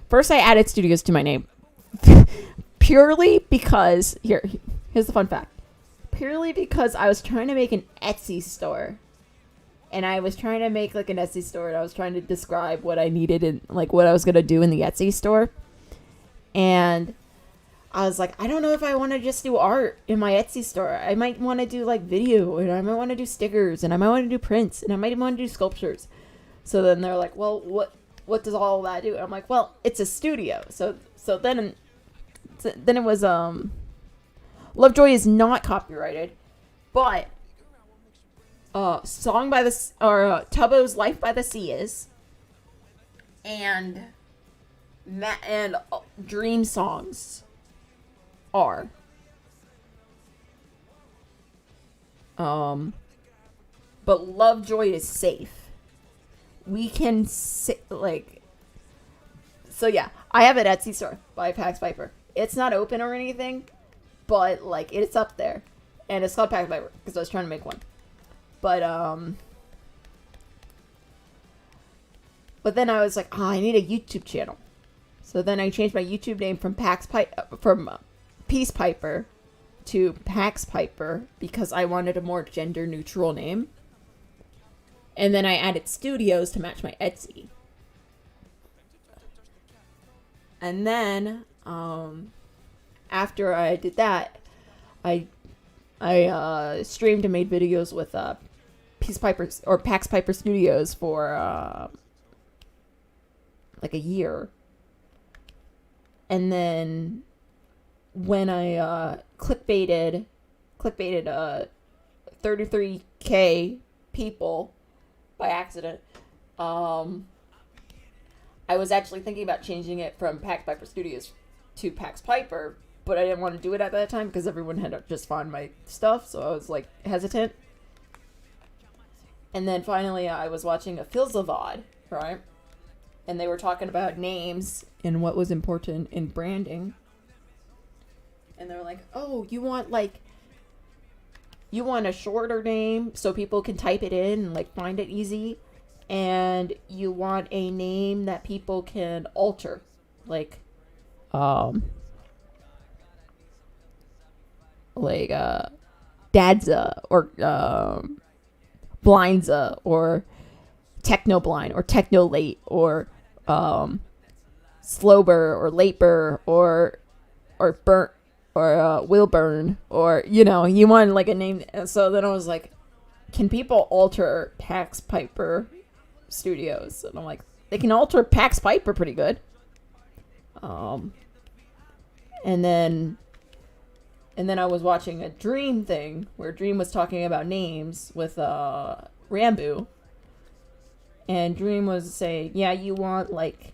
first I added studios to my name purely because here's the fun fact. Purely because I was trying to make an Etsy store. And I was trying to make like an Etsy store and I was trying to describe what I needed and like what I was going to do in the Etsy store. And I was like, I don't know if I want to just do art in my Etsy store. I might want to do like video and I might want to do stickers and I might want to do prints and I might want to do sculptures. So then they're like, well, what does all that do? And I'm like, well, it's a studio. So then it was, Lovejoy is not copyrighted, but Song by the Tubbo's Life by the Sea is, and Dream Songs are. But Lovejoy is safe. We can like. So yeah, I have an Etsy store by Pax Piper. It's not open or anything, but like it's up there, and it's called Pax Piper because I was trying to make one. But then I was like, I need a YouTube channel. So then I changed my YouTube name from Peace Piper to Pax Piper because I wanted a more gender neutral name. And then I added studios to match my Etsy. And then after I did that, I streamed and made videos with Peace Piper or Pax Piper Studios for like a year. And then when I clickbaited 33K people by accident, I was actually thinking about changing it from Pax Piper Studios to Pax Piper, but I didn't want to do it at that time because everyone had just found my stuff, so I was like hesitant. And then finally I was watching a VOD, right? And they were talking about names and what was important in branding. And they were like, oh, you want a shorter name so people can type it in and like find it easy, and you want a name that people can alter, like Dadza or Blindza or Technoblind or Technolate or Slowbur or Lateburr or Burnt or Wilburn, or you want like a name. And so then I was like, can people alter Pax Piper Studios? And I'm like, they can alter Pax Piper pretty good. And then I was watching a Dream thing where Dream was talking about names with Rambo, and Dream was saying, yeah, you want like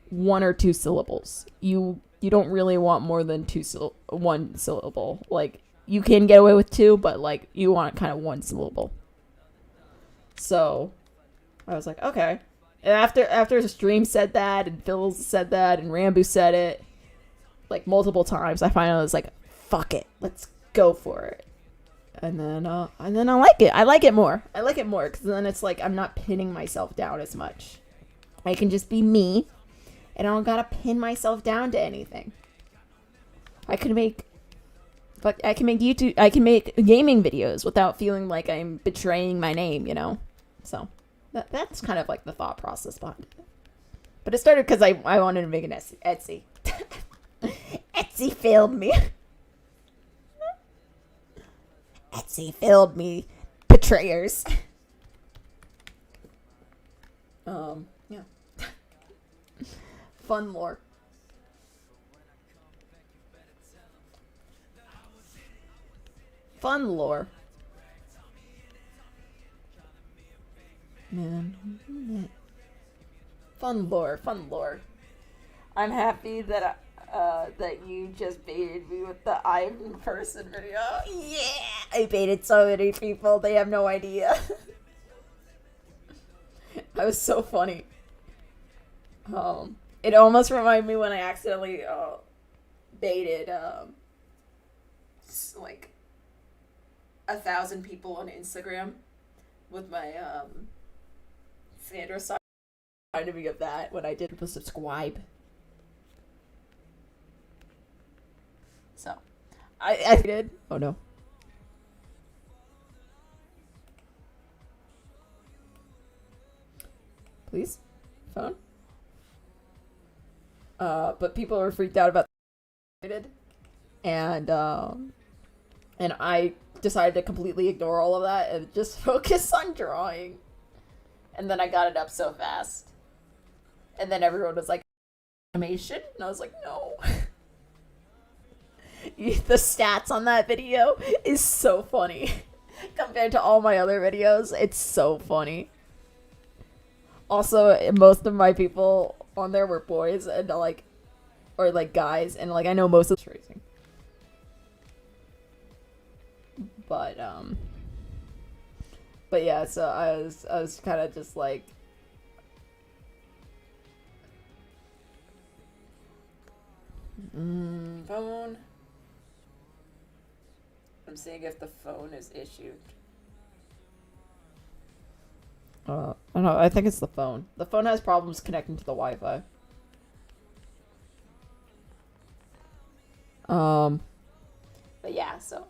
1 or 2 syllables. You don't really want more than 1 syllable. Like, you can get away with 2, but like you want kind of 1 syllable. So I was like, okay. And after Dream said that, and Phil said that, and Rambo said it like multiple times, I finally was like, fuck it, let's go for it. And then I like it. I like it more because then it's like I'm not pinning myself down as much. I can just be me, and I don't gotta pin myself down to anything. I can make YouTube. I can make gaming videos without feeling like I'm betraying my name. So that's kind of like the thought process behind it. But it started because I wanted to make an Etsy. Etsy failed me. Etsy failed me, betrayers. Yeah. Fun lore. Fun lore. Man. Fun lore. I'm happy that that you just baited me with the I'm in person video. Yeah! I baited so many people, they have no idea. That was so funny. It almost reminded me when I accidentally baited like 1,000 people on Instagram with my Sandra side. Reminded me of that when I did the subscribe. So, I did. Oh no. Please? Phone? But people were freaked out about it. And I decided to completely ignore all of that and just focus on drawing. And then I got it up so fast. And then everyone was like, animation? And I was like, no. The stats on that video is so funny. Compared to all my other videos, it's so funny. Also, most of my people on there were boys and or guys, and I know most of the tracing. But yeah, so I was kind of just like, phone. I'm seeing if the phone is issued. I don't know. I think it's the phone. The phone has problems connecting to the Wi-Fi. But yeah, so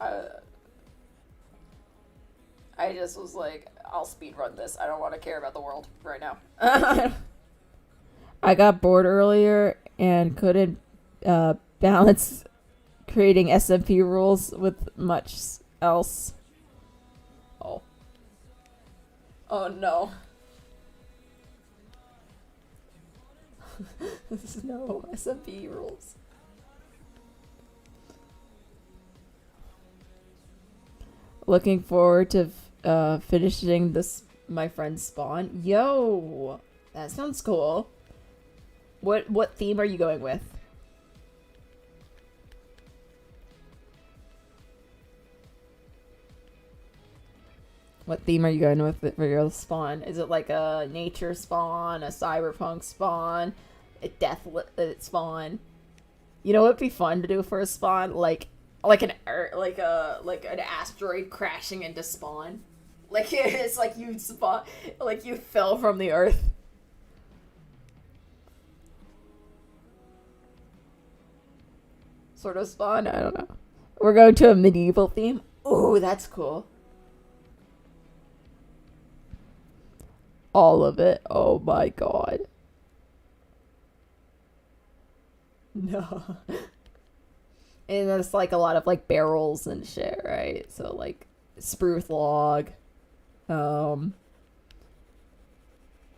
I just was like, I'll speedrun this. I don't want to care about the world right now. I got bored earlier and couldn't balance creating SMP rules with much else. Oh no. No SMP rules. Looking forward to finishing this my friend's spawn. Yo, that sounds cool. What theme are you going with? What theme are you going with for your spawn? Is it like a nature spawn, a cyberpunk spawn, a death spawn? You know what'd be fun to do for a spawn? Like an asteroid crashing into spawn. Like it's like you spawn, like you fell from the earth. Sort of spawn. I don't know. We're going to a medieval theme. Ooh, that's cool. All of it. Oh my god. No. And there's like a lot of like barrels and shit, right? So like spruce log,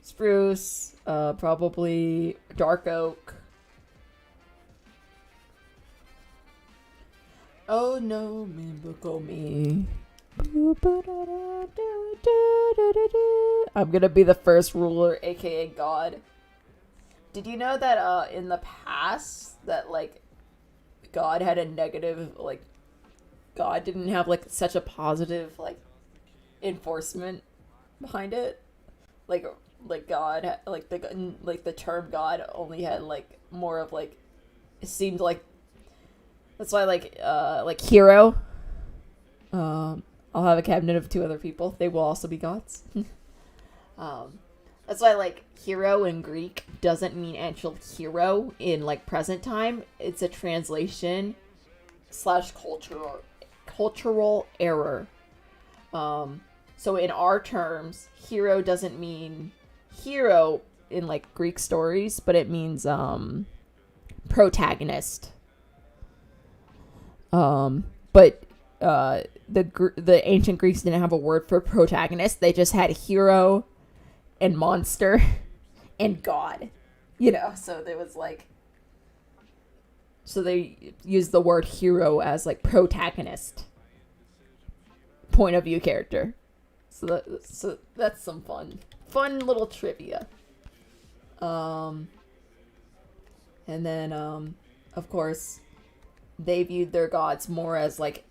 spruce, probably dark oak. Oh no, man, look on me. I'm gonna be the first ruler, aka God. Did you know that in the past that like God had a negative, like God didn't have like such a positive like enforcement behind it? Like God, like the term God only had like more of like, it seemed like, that's why like hero. I'll have a cabinet of 2 other people. They will also be gods. That's why like hero in Greek doesn't mean actual hero in like present time. It's a translation / cultural error. So in our terms, hero doesn't mean hero in like Greek stories, but it means protagonist. But the ancient Greeks didn't have a word for protagonist. They just had hero and monster and god, you know. So there was like, so they used the word hero as like protagonist, point of view character. So that's some fun little trivia. And then of course they viewed their gods more as like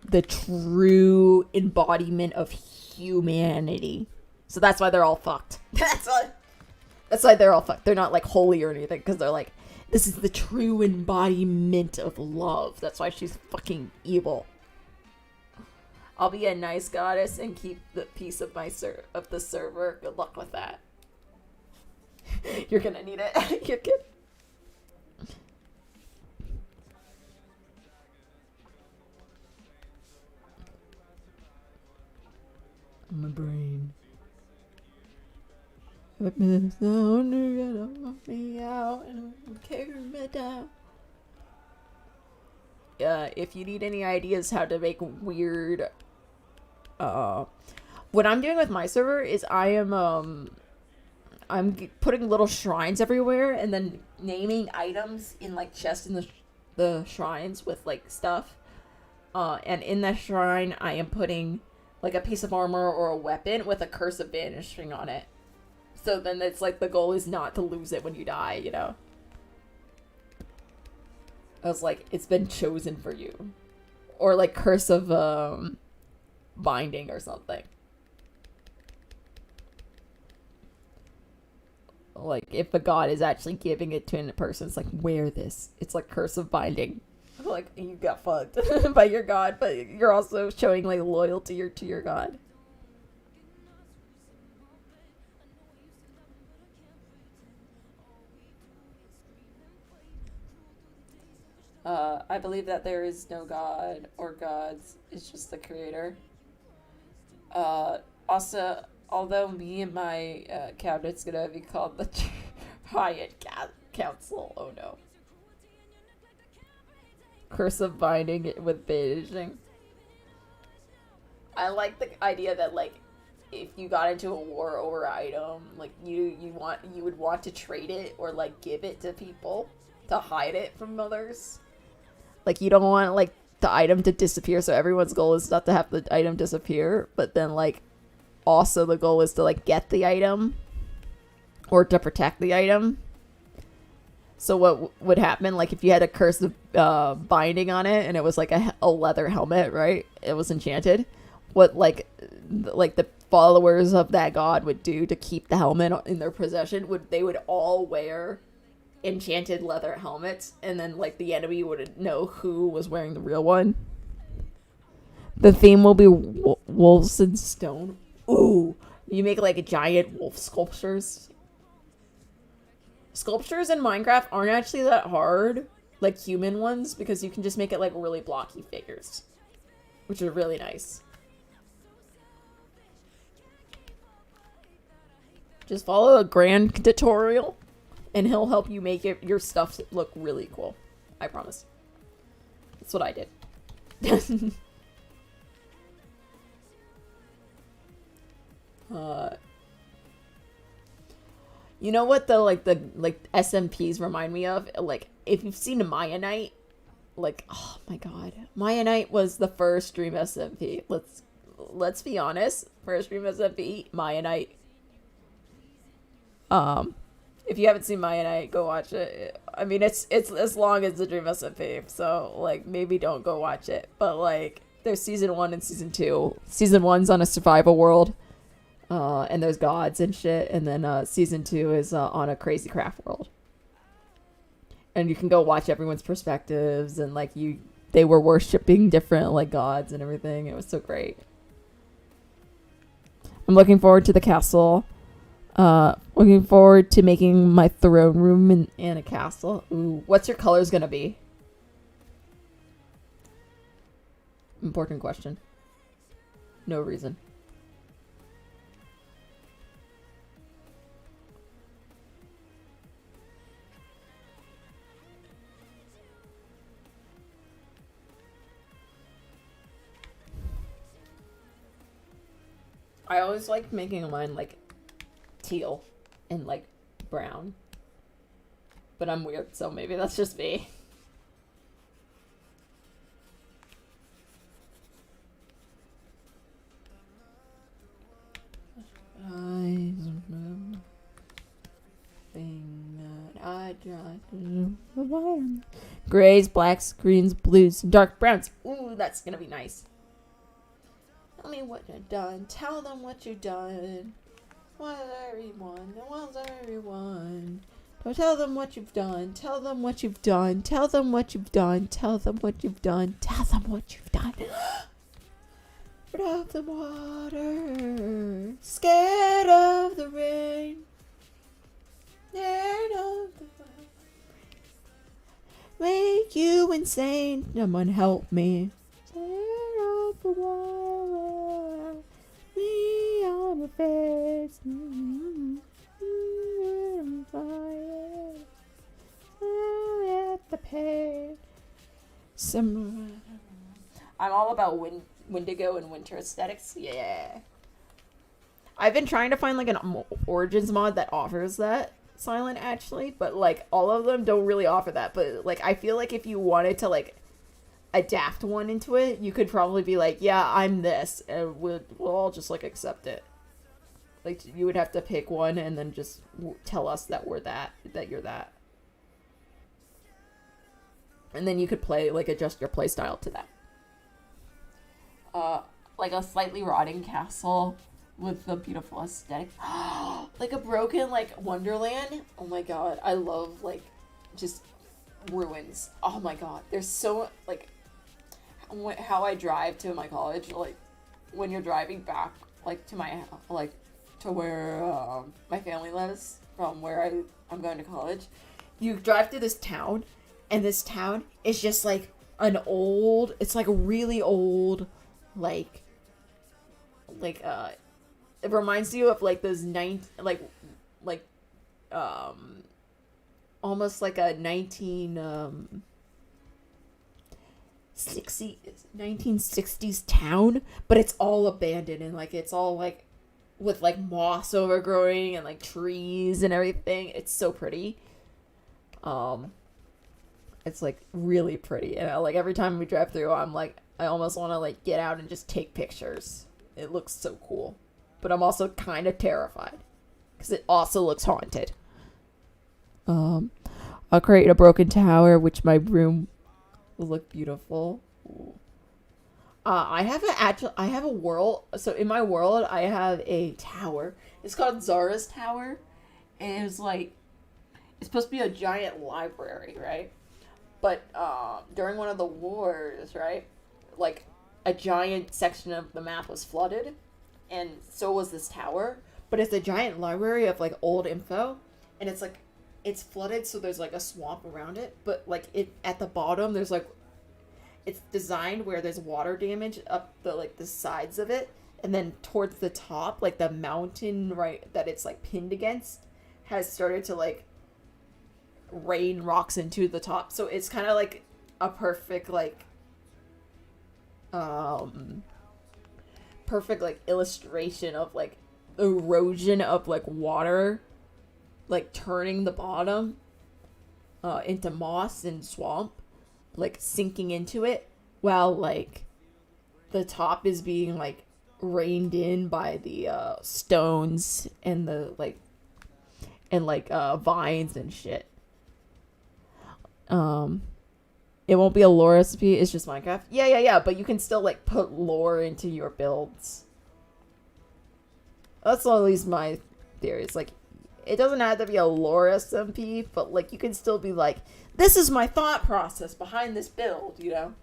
the true embodiment of humanity. So that's why they're all fucked. That's why they're all fucked. They're not like holy or anything, because they're like, this is the true embodiment of love. That's why she's fucking evil. I'll be a nice goddess and keep the peace of of the server. Good luck with that. You're gonna need it. You're good. My brain. If it's the only gonna walk me out and carry me down. If you need any ideas how to make weird, what I'm doing with my server is I'm putting little shrines everywhere and then naming items in like chests in the shrines with like stuff. And in that shrine, I am putting like a piece of armor or a weapon with a curse of vanishing on it. So then it's like the goal is not to lose it when you die, you know? I was like, it's been chosen for you. Or like curse of binding or something. Like if a god is actually giving it to a person, it's like, wear this. It's like curse of binding. Like you got fucked by your god, but you're also showing like loyalty to your god. I believe that there is no god or gods. It's just the creator. Also, although me and my cabinet's gonna be called the Hyatt Council. Oh no. Curse of binding it with Beijing. I like the idea that like if you got into a war over an item, like you would want to trade it or like give it to people to hide it from others. Like you don't want like the item to disappear, so everyone's goal is not to have the item disappear, but then like also the goal is to like get the item or to protect the item. So what would happen, like if you had a curse of binding on it and it was like a leather helmet, right? It was enchanted. what like the followers of that god would do to keep the helmet in their possession they would all wear enchanted leather helmets, and then like the enemy would know who was wearing the real one. The theme will be wolves in stone. Ooh, you make like a giant wolf sculptures. Sculptures in Minecraft aren't actually that hard, like human ones, because you can just make it like really blocky figures, which are really nice. Just follow a grand tutorial, and he'll help you make your stuff look really cool. I promise. That's what I did. You know what the SMPs remind me of? Like, if you've seen Maya Knight, like, oh my god, Maya Knight was the first Dream SMP. Let's be honest, first Dream SMP, Maya Knight. If you haven't seen Maya Knight, go watch it. I mean, it's as long as the Dream SMP, so like maybe don't go watch it. But like, there's season 1 and season 2. Season 1's on a survival world. And there's gods and shit, and then season 2 is on a crazy craft world, and you can go watch everyone's perspectives, and like they were worshipping different like gods and everything. It was so great. I'm looking forward to the castle. Looking forward to making my throne room in a castle. Ooh, what's your colors gonna be? Important question. No reason. I always like making mine like teal and like brown, but I'm weird, so maybe that's just me. Grays, blacks, greens, blues, dark browns. Ooh, that's gonna be nice. Tell me what you've done. Tell them what you've done. What's everyone? What's everyone? Don't tell them what you've done. Tell them what you've done. Tell them what you've done. Tell them what you've done. Tell them what you've done. Afraid of the water. Scared of the rain. Scared of the rain. Make you insane. Someone help me. Scared of the water. Me on my face. Fire. At the pain. I'm all about Wendigo and winter aesthetics. Yeah. I've been trying to find like an Origins mod that offers that silent actually, but like all of them don't really offer that. But like I feel like if you wanted to like adapt one into it, you could probably be like, yeah, I'm this, and we'll all just like accept it. Like you would have to pick one and then just tell us that we're that you're that. And then you could play, like, adjust your play style to that. Like a slightly rotting castle with a beautiful aesthetic. Like a broken, like, Wonderland. Oh my god, I love, like, just ruins. Oh my god, there's so, like, how I drive to my college, like, when you're driving back, like, to my, like, to where my family lives, from where I'm going to college, you drive through this town, and this town is just like an old, it's like a really old, it reminds you of like those almost like a 1960s town, but it's all abandoned, and like it's all like with like moss overgrowing and like trees and everything. It's so pretty. It's like really pretty, and like every time we drive through, I'm like, I almost want to like get out and just take pictures. It looks so cool, but I'm also kind of terrified because it also looks haunted. I'll create a broken tower, which my room will look beautiful. Ooh. I have a world. So in my world, I have a tower. It's called Zara's Tower, and it's like it's supposed to be a giant library, right? But during one of the wars, right, like a giant section of the map was flooded, and so was this tower. But it's a giant library of like old info, and it's like it's flooded, so there's like a swamp around it. But like it at the bottom, there's like it's designed where there's water damage up the like the sides of it, and then towards the top, like the mountain right that it's like pinned against, has started to like rain rocks into the top. So it's kind of like a perfect like perfect like illustration of like erosion of like water like turning the bottom into moss and swamp, like sinking into it, while like the top is being like rained in by the stones and the like and like vines and shit. It won't be a lore recipe, it's just Minecraft. Yeah, but you can still like put lore into your builds. That's at least my theory. It's like it doesn't have to be a lore SMP, but like you can still be like, this is my thought process behind this build, you know?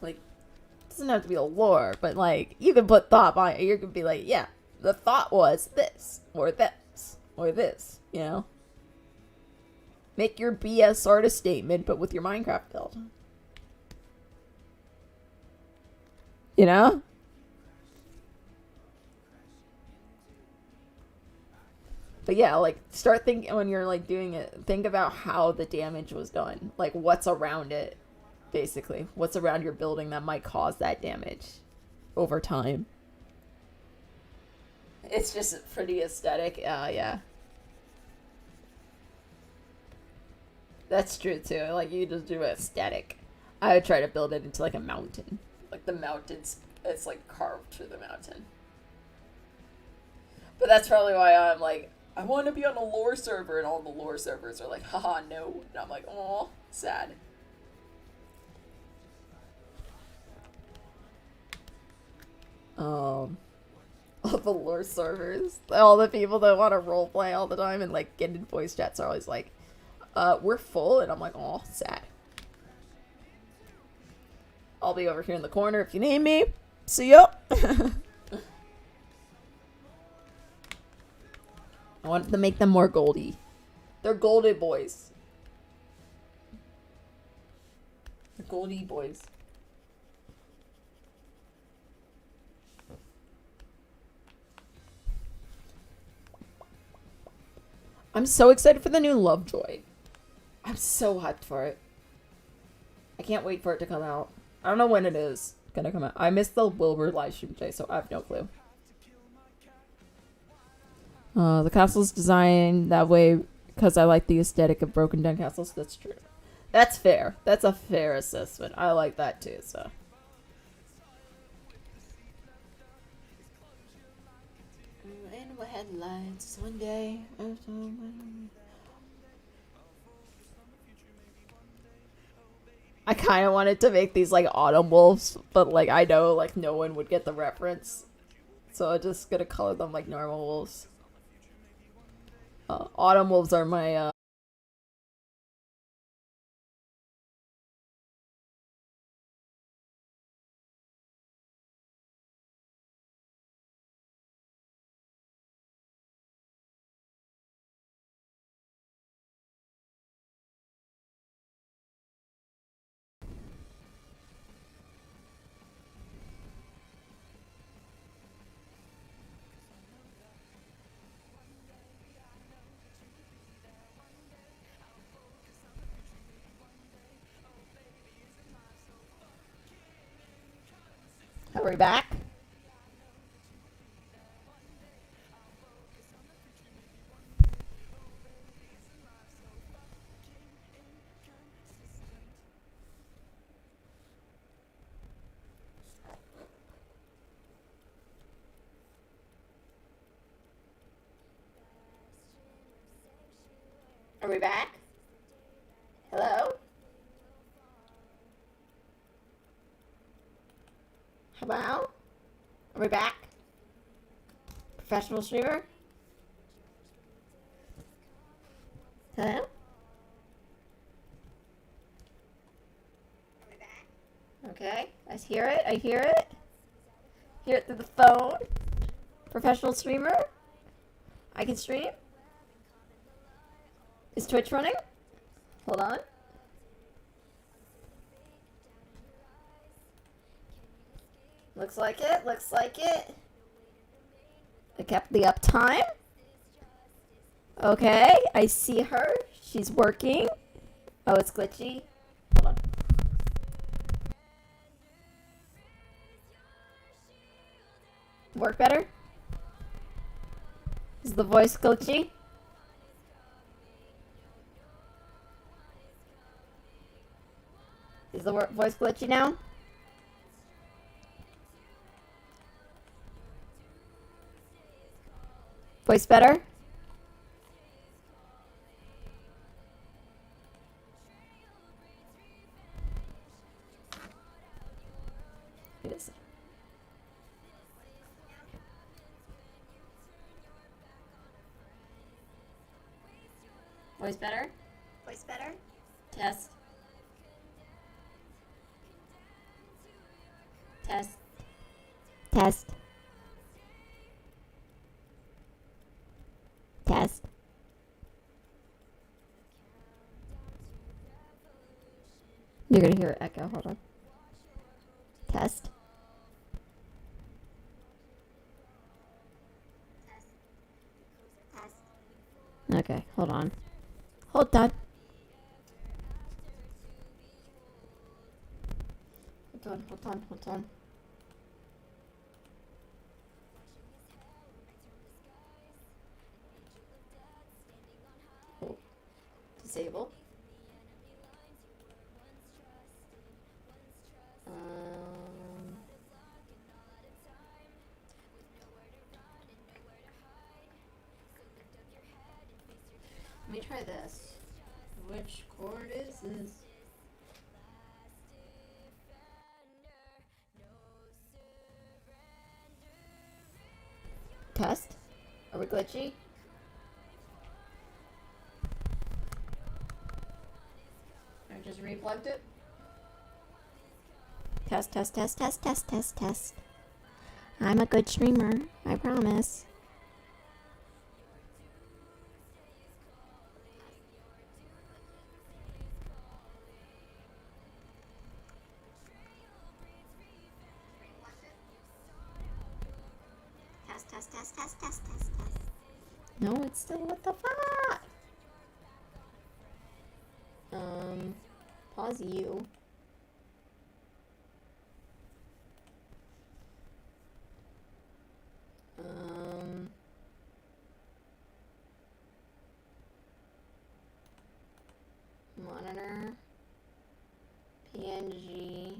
Like it doesn't have to be a lore, but like you can put thought behind it. You can be like, yeah, the thought was this or this or this, you know? Make your BS artist statement, but with your Minecraft build. You know? But yeah, like, start thinking when you're, like, doing it. Think about how the damage was done. Like, what's around it, basically. What's around your building that might cause that damage over time. It's just pretty aesthetic. Yeah. That's true, too. Like, you just do aesthetic. I would try to build it into, like, a mountain. Like, the mountains, it's, like, carved through the mountain. But that's probably why I'm, like, I want to be on a lore server, and all the lore servers are like, haha, no. And I'm like, aw, sad. All the lore servers, all the people that want to roleplay all the time and, like, get in voice chats are always like, we're full, and I'm like, aw, sad. I'll be over here in the corner if you need me. See ya! I wanted to make them more goldy. They're goldy boys. They're goldy boys. I'm so excited for the new Lovejoy. I'm so hyped for it. I can't wait for it to come out. I don't know when it is gonna come out. I missed the Wilbur live stream today, so I have no clue. The castle's designed that way because I like the aesthetic of broken down castles. That's true. That's fair. That's a fair assessment. I like that too, so. In my headlights one day. I kind of wanted to make these like autumn wolves, but like I know like no one would get the reference. So I'm just gonna color them like normal wolves. Autumn wolves are my Are we back? Are we back? Hello? Hello? Are we back? Professional streamer? Hello? Okay, I hear it. I hear it. Hear it through the phone. Professional streamer? I can stream? Is Twitch running? Hold on. Looks like it. Looks like it. I kept the uptime. Okay, I see her. She's working. Oh, it's glitchy. Hold on. Work better? Is the voice glitchy? Is the voice glitchy now? Voice better? It is. Voice better? Voice better? Test. Test. Test. Test. You're gonna hear echo. Hold on. Test. Okay, hold on. Hold on. Hold on. Oh. Disable. Let me try this. Which chord is this? Test? Are we glitchy? I just replugged it. Test. I'm a good streamer, I promise. Test. No, it's still what the fuck? Pause you. Monitor. PNG.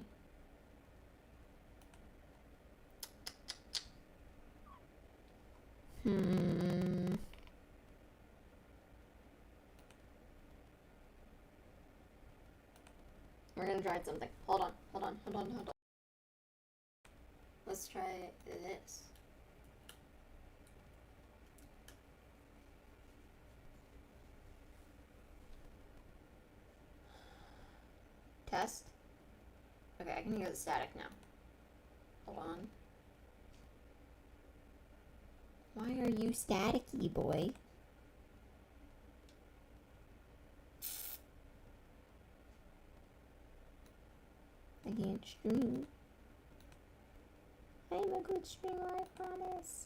We're gonna try something. Hold on. Let's try this. Test. Okay, I can hear the static now. Hold on. Why are you staticky, boy? I can't stream. I'm a good streamer, I promise.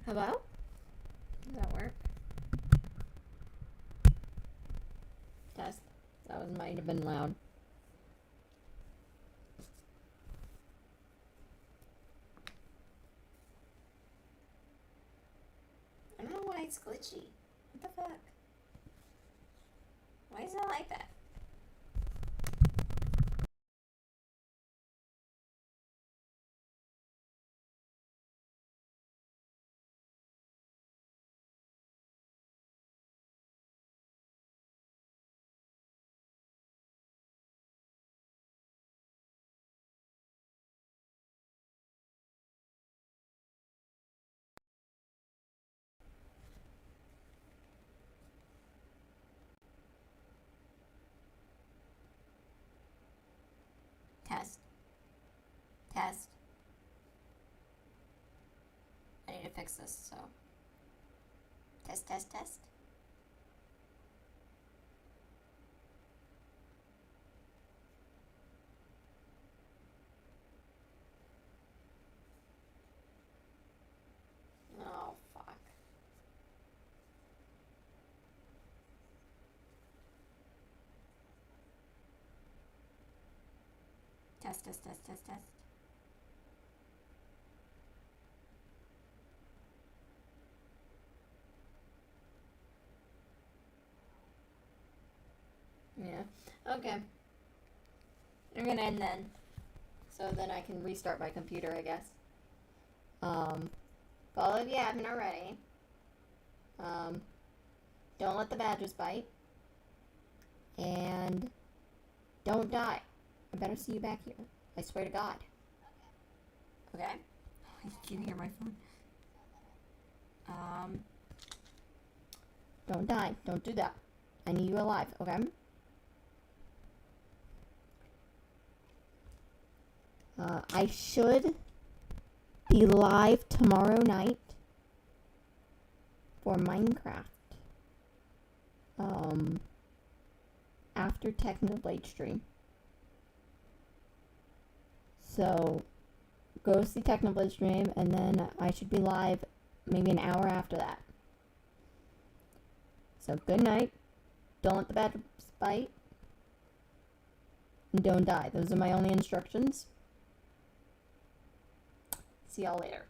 Hello? Does that work? Test. That might have been loud. I don't know why it's glitchy. What the fuck? Why is it like that? Test. Test. I need to fix this, so. Test, test, test. Oh, fuck. Test, test, test, test, test. Yeah. Okay. I'm gonna end then. So then I can restart my computer, I guess. Follow if you haven't already. Don't let the badgers bite. And don't die. I better see you back here. I swear to God. Okay. I can hear my phone. Don't die. Don't do that. I need you alive, okay? I should be live tomorrow night for Minecraft. After Technoblade stream. So, go see Technoblade stream, and then I should be live maybe an hour after that. So, good night. Don't let the badgers bite. And don't die. Those are my only instructions. See y'all later.